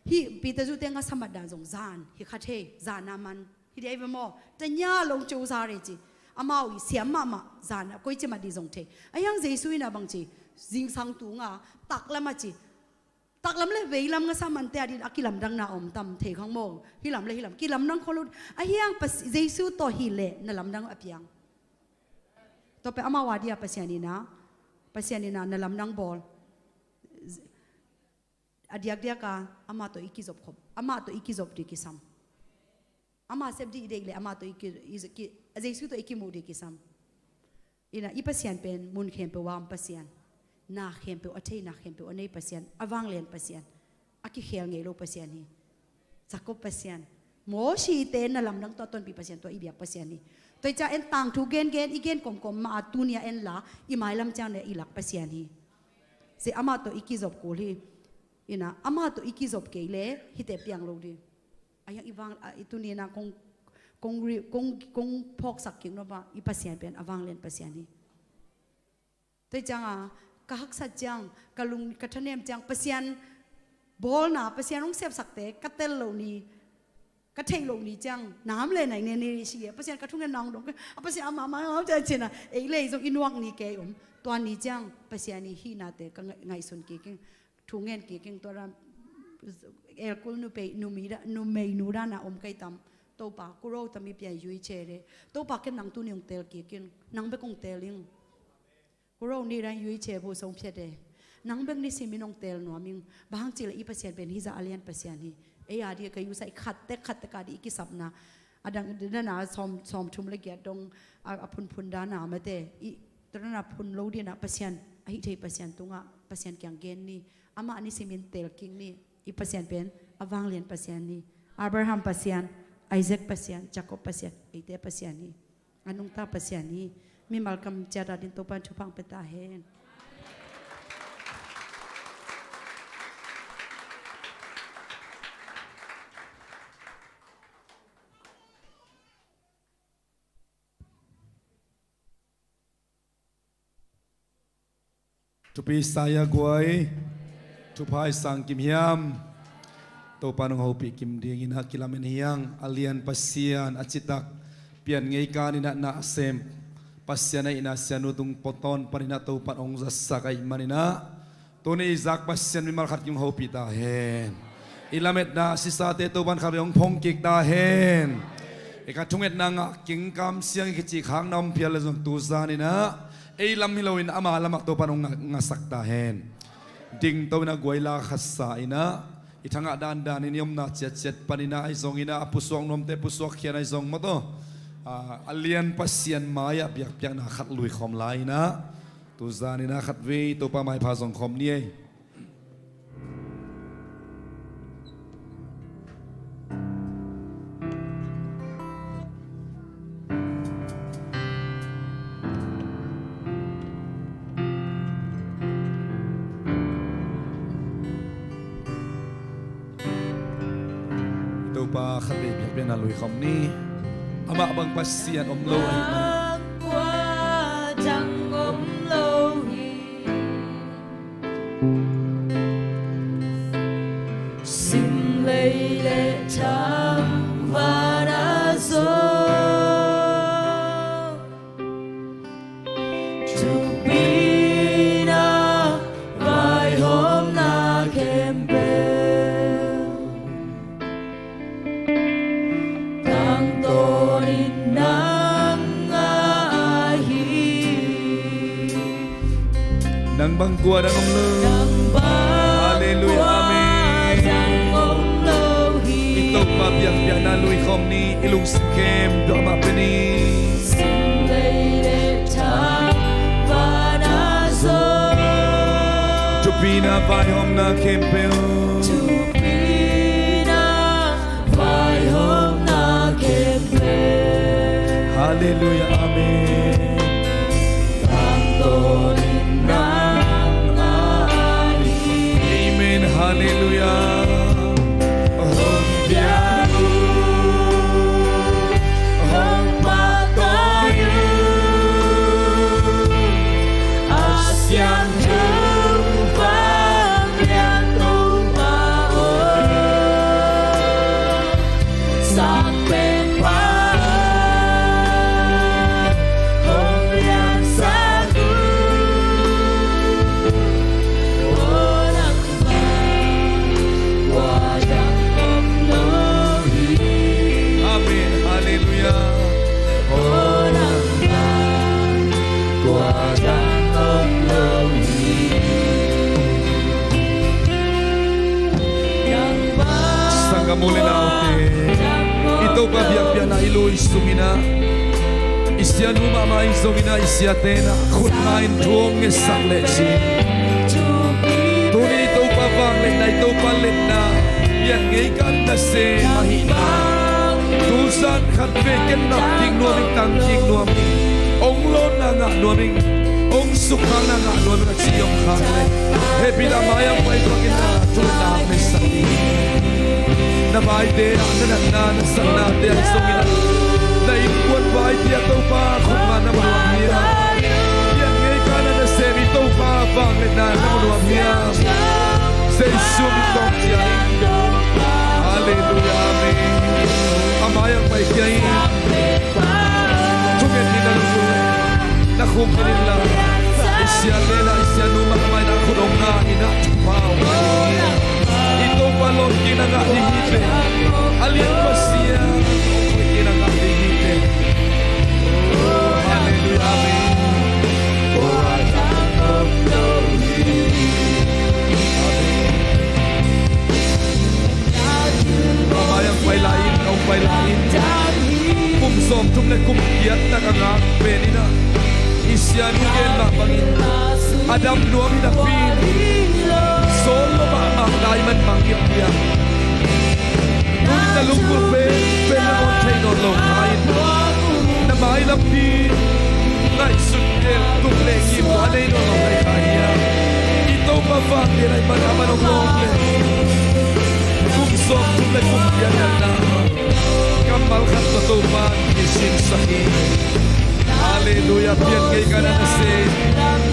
ฮีปีเตจูเตงาซามัดดานส่งจานฮีขัดเทจานนามันฮีเดวิมอแต่ย่าลงจูซาเรจิอามาวิเสียมาจานก็จะมาดีส่งเทไอ้ยังเจสุยนะบางจีจิงสังตุงอ่ะตักละมาจีตักลำเลยเวลำงาซามันเตอดีอากิลำดังนาอมตำเทข้างโมฮิลำเลยฮิลำกิลำดังคนรู้ไอ้ยังเจสุต่อฮิเลนั่นลำดังอภิยังต่อไปอามาว่าดีอาปัสยานีนะนลำนังบอลอดียกเดียกาอามาตัวอีกิจบขบอามาตัวอีกิจบดีกิซัมอามาเสพดีเด็กเลยอามาตัวอีกิเจสุตัวอีกิมูดีกิซัมอินะอีปัสยานเป็นมุนเข็มเปวามปัสยานนาเข็มเปวอัฐินาเข็มเปวอันนี้ปัสยานอวังเลียนปัสยานอากิเขียงเงยโลปัสยานนี้สักกบปัสยานโมชีเตนนลำนังตัวต้นปีปัสยานตัวอีเบียปัสยานนี้ตัวจะเอ็นต่างทุกเกณฑ์อีเกณฑ์กลมมาตุนียเอ็นละอีหมายลำจังเนี่ยอีหลักปัสยานีเสียอามาตัวอีกิจบกูลีอินะอามาตัวอีกิจบเกลเลยฮิตเปียงโลดีอายังอีวังอีตุนีนะคงพอกสักกิ่งโนบะอีปัสยานเป็นอวังเล่นปัสยานีตัวจังกะฮักสัจจังกะลุงกะทะเนมจังปัสยานบอลนะปัสยานต้องเสียบสักเตะกะเตลโลนี ก็เทโลนี่จังน้ำเลยไหนเนี่ยนี่สิเปอร์เซ็นต์กระทุ่งกันน้องดงก็เปอร์เซ็นต์อามาเอาจะเช่นน่ะเอ้เลยส่งอินวังนี่แกตัวนี้จังเปอร์เซ็นต์นี่ฮีนาเตก็ไงส่วนกี่ทุ่งเงินกี่ตัวรำเอลกุลนูเปนูมีระนูเมนูด้านะไก่ตำตัวปากกูรู้ตำมีเปียยุยเชเรตัวปากกันนังตุนิยงเตลกี่นังเบกงเตลิงกูรู้นี่ได้ยุยเชผู้ทรงเพียรเดนังเบกนี่สิมีนงเตลหนัวมิงบางทีละอีเปอร์เซ็นต์เป็นฮิซาอาเลียนเปอร์เซ็นต์นี่เอียดีก็อยู่ใส่ขัดแต่กาดีกิสับนะดังด้านหน้าซอมทุ่มละเกียดตรงพุนด้านหน้ามาเตอีตรงนั้นพุนโลดีนะเปอร์เซ็นต์ไอ้ที่เปอร์เซ็นต์ตรงอ่ะเปอร์เซ็นต์แกงเกนนี่อามาอันนี้สิมีเตลกิงนี่อีเปอร์เซ็นต์เป็นอวังเลียนเปอร์เซ็นต์นี่อับราฮัมเปอร์เซ็นต์ไอแซคเปอร์เซ็นต์จาโคบเปอร์เซ็นต์ไอเตเปอร์เซ็นต์นี่อันนุ่งตาเปอร์เซ็นต์นี่มีมัลกัมเจดาดินตัวปันชุพังเปตาเฮนทุปีสายกวยทุพายสังกิมยามตัวปานงเฮาปีกิมเดียงอินฮักกิลาเมนเฮียงอเลียนปัสเซียนอจิตักเปลี่ยนไงการอินะเซมปัสเซียนอินะเซียนุตุงปตอนปนินะตัวปานองจัสสักไอมันอินะตัวนี้จักปัสเซียนมิมาขัดกิมเฮาปีตาเฮนอิลาเมดนาสิสาเตตัวบันขับยองพงกิกตาเฮนเอกาทุงเอ็ดนางกิงกำเสียงกิจิขังนำเพียรเลยจงตูซานี่นะเอลัมฮิโลอินอามาลามักตัวปานองงาสักตาเฮนดิ่งตัวนักวยลาขัสสาอินะอีทั้งด้านนิยมนาเจ็ดปนินาไอซงอินะปุสวงนมเตปุสวกเขียนไอซงมาตัวอเลียนปัสเซียนมายะเบียกนาขัดลุยคอมไลนะตูซานี่นะขัดวีตัวปาไม้พาซงคอมนี่ปาขัดเบียกเป็นลุยคอมนี่อามาบังปัสเซียนอมโลหิจังอมโลหิสิมเลยเลทางวานาโซทุกปีนาไว้หอมนาเข้มเปนังบังกัวดังอมโลฮาเลลูยาอาเมนอิตกมาเบียกนาลุยคอมนี่อิลุงสเคมดอกมาเป็นนี่ทุกปีนาไว้หอมนาเข้มเปลฮาเลลูยาอาเมนตังโตนินังอาลีเอเมนฮาเลลูยาฮอมเบียรูฮอมปาโตยูอาเซียนถึงฟ้าเรียนตรงมาโอสักเป็นฟ้าMulai naute itu babiak na ilo isumina isya numa ma isumina isya tena khut main thuong nge sak le chi tuni to pa wang le nai to pa le na yang ngei kan na se mahina tu san khat ve ken na king nuam tang king nuam ong lon na nga nuam ong suk hang na nga nuam na chi ong khang le he pila mayang pai to kin na tu na me sakti na bai te na na sang na te song ina na in kwat bai te to pa khut ma na ma mia yang ngai ka na se mi to pa wang le na na ma mia se su mi tong ti ai hallelujah amen Panginoon kinangahihite. Aliang masya, kinangahihite. Oh, hallelujah, amen. Mamayang pailain, kau pailain. Kumsom tumle kumkiat nakangak penina. Isyan ugel makbangin. Adam nuam hinapin. Solo maamang daiman manggip dia. Nun nalungkul penangon tainon long kain. Namay lapin. Ngay sundel tumle kim anay no long ay kaya. Ito mafang dinay manaman ng longle. Kumsom tumle kumkiat na. Kamal kan tutupan isin sahin. Hallelujah, pian kay kananase.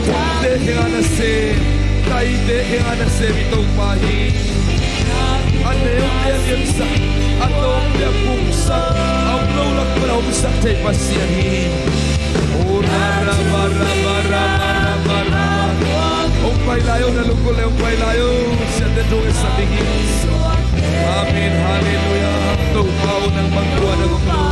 Kunde kananase. Taide kananase bitong pahi. Aneo pian yansa. Atong pian pungsa. Ang lulak pala tay pasyahin. Oh, rara, rara, rara, rara, rara. Umpay layo, nalungkol ay umpay layo. Siya dito sa tingin. Amen, hallelujah. Tupaw ng magkuha ng umlo.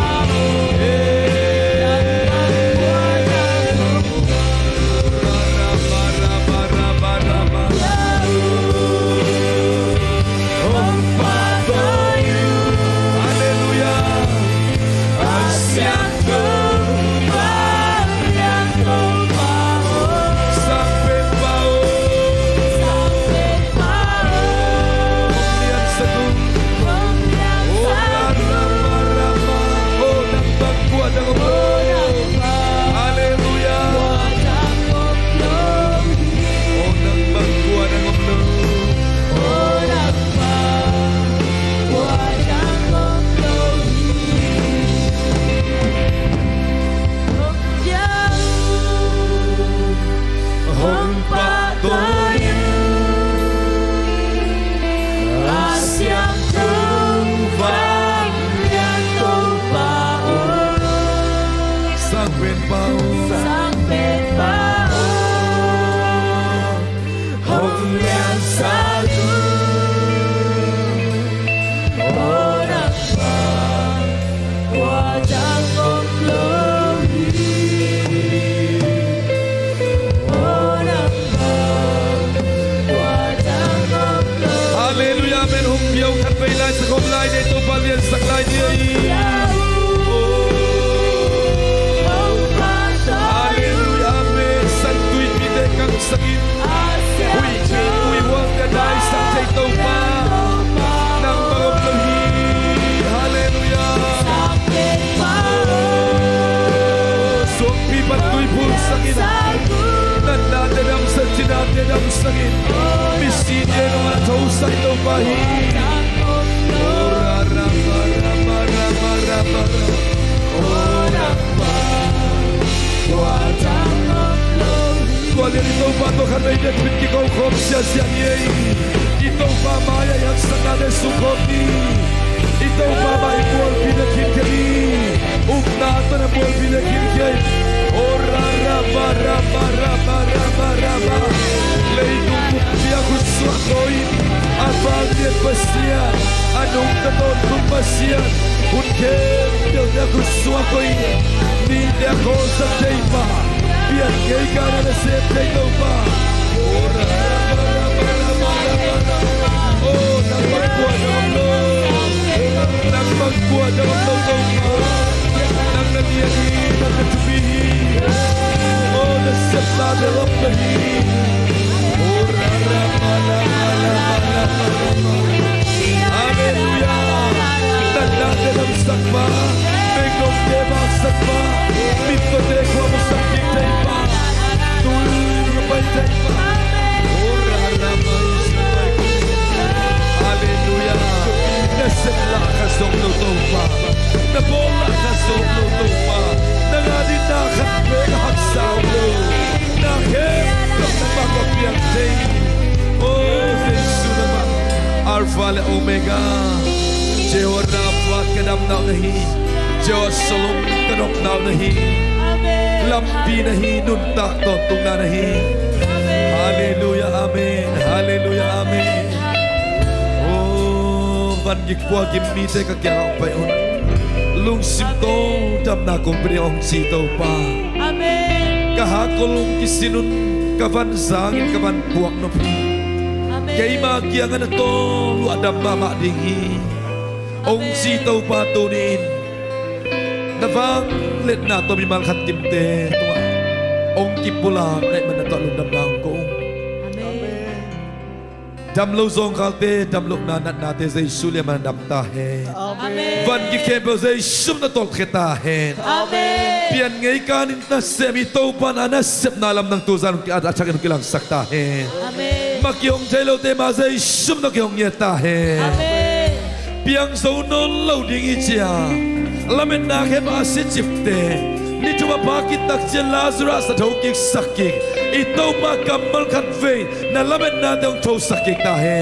Alpha le Omega, Jehovah Rapha kadam nau nahi, Jehovah Shalom kadok nau nahi, lampi nahi nunta tontung na nahi. Hallelujah, amen, hallelujah, amen. Oh, van gi kwa gi mi te ka kya pai on lung sim to dam na kong pri ong chi to pa Amen. ka ha ko lung ki sinun ka van sang ka van puak no pi kay ma kya nga na to lu adam ma ma ding hi ong chi to pa to nin na vang let na to mi mal khat kim te to ong ki pula nai man na to lung dam na ko dam lo zong kalte dam lo na nat na te zai sulia man dam ta he van ki kempo zai sum na tol kheta he pian ngai kan in na semi to pan ana sep na lam nang tu zan ki at achak ki lang sakta he makyong thelo te ma zai sum na kyong ye ta he piang zo non lo ding i chia lamen na he ba se chip te ni tu ba ki tak chen Lazarus sa thau ki sakik ito pa kamal khat ve na lamen na dong thau sakik ta he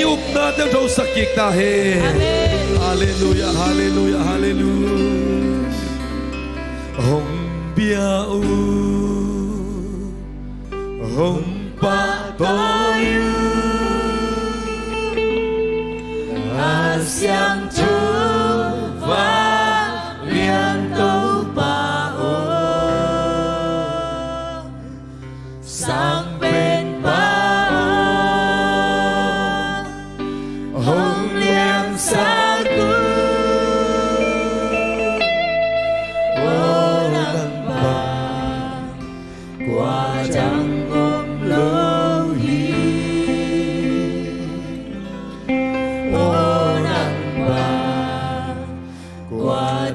i up na dong thau sakik ta he hallelujah hallelujah hallelujah hong bia u hong pa to yu Asyang chu va lian to pa o sang bên pa o hồng liang sa cu o nang ba qua trăng ôm lâu hi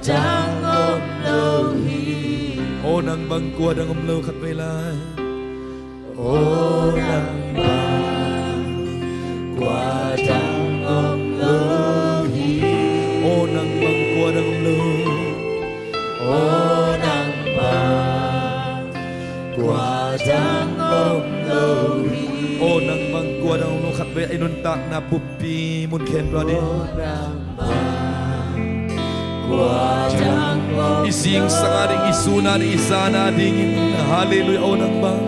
Trăng ôm lâu hi ô nang bang qua đang ôm lâu khát về lại ô nang bang qua trăng ôm lâu hi ô nang bang qua đang ôm lâu ô nang bang qua trăng ôm lâu hi ô nang bang qua đang ôm lâu khát về inun tak na pupi mun khen ra đi ising sangaring isuna ni isana dingin hallelujah o nang bang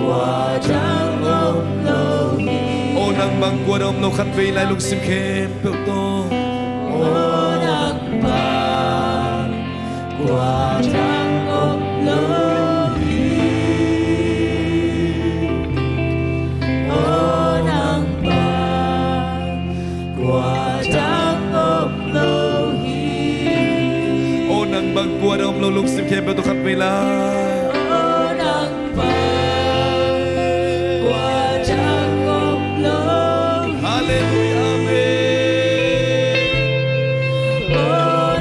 qua trăng ôm lâu hi o nang bang qua dom lo khat ve lai lung sim khem pe to ô nang bang qua trăng ôm lâu hi ô nang bang qua trăng ôm lâu hi o nang bang qua dom lo lung sim khem pe to khat ve lai ô nang bang qua trăng ôm lâu hi hallelujah amen ô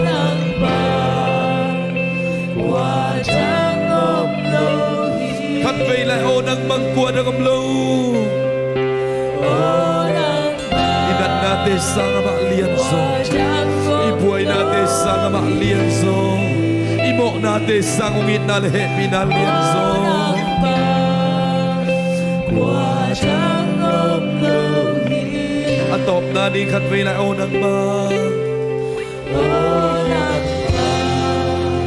nang bang qua trăng ôm lâu hi khat ve lai o nang bang qua dom lo ô nang bang idat na te sang ba lian zo ibuai na te sang ba lian zo imo na te sang ungit na le mi na lian zo qua trăng ôm lâu hi atop na ni khat ve lai o nang bang ô nang bang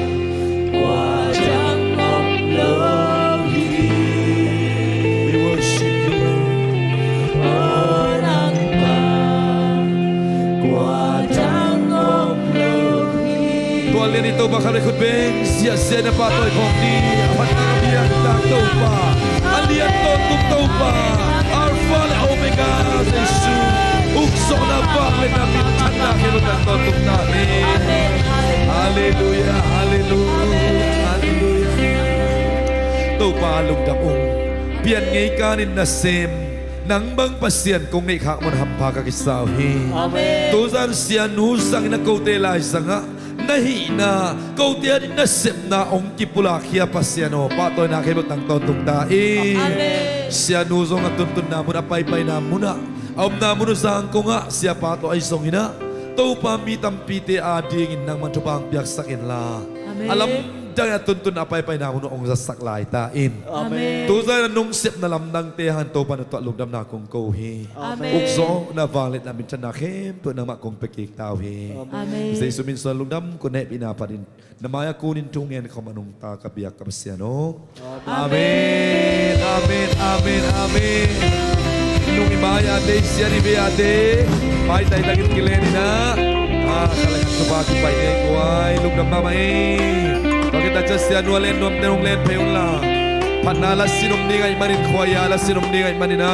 qua trăng ôm lâu hi we worship you ô nang bang qua trăng ôm lâu hi tua lian ito ba khare khut beng sia sia na pa toy khom ni apat na bian ta to pa alian to tuk to pa alpha and omega jesu ukso na ba le na bin na kelo ta to tuk na he hallelujah hallelujah hallelujah to pa luk dam pian ngei kanin na sem nang bang pasien kong nei khak mon ham pha ka kisaw hi to zan sia nu sang na ko te lai sanga nahi na ko te na sep na ong ki pula khia pasiano pa to na khelo tang to tuk ta e sia nu zong atun tun na mun apai pai na muna om na munu sang ko nga sia pa to ai song ina to pa mi tam pi te ading in nang man tupang piak sakin la alam dang atun tun apai pai na munu ong sak lai ta in tu za nung sep na lam dang te han to pa na to lum dam na kong ko hi ukso na valet na min chan na khem to na ma kong pekik tao hi zai sumin sa lum dam ko ne pina pa din na maya kunin tungen ko manung ta ka biak ka siano amen amen amen amen nung imaya de siya ni beate pai tay takit kileni na kalakan subati pai ne kuai lung dam mai bakit aja siya nualen nom tenung len peun la panala sinom ni ngai manin khoya la sinom ni ngai manina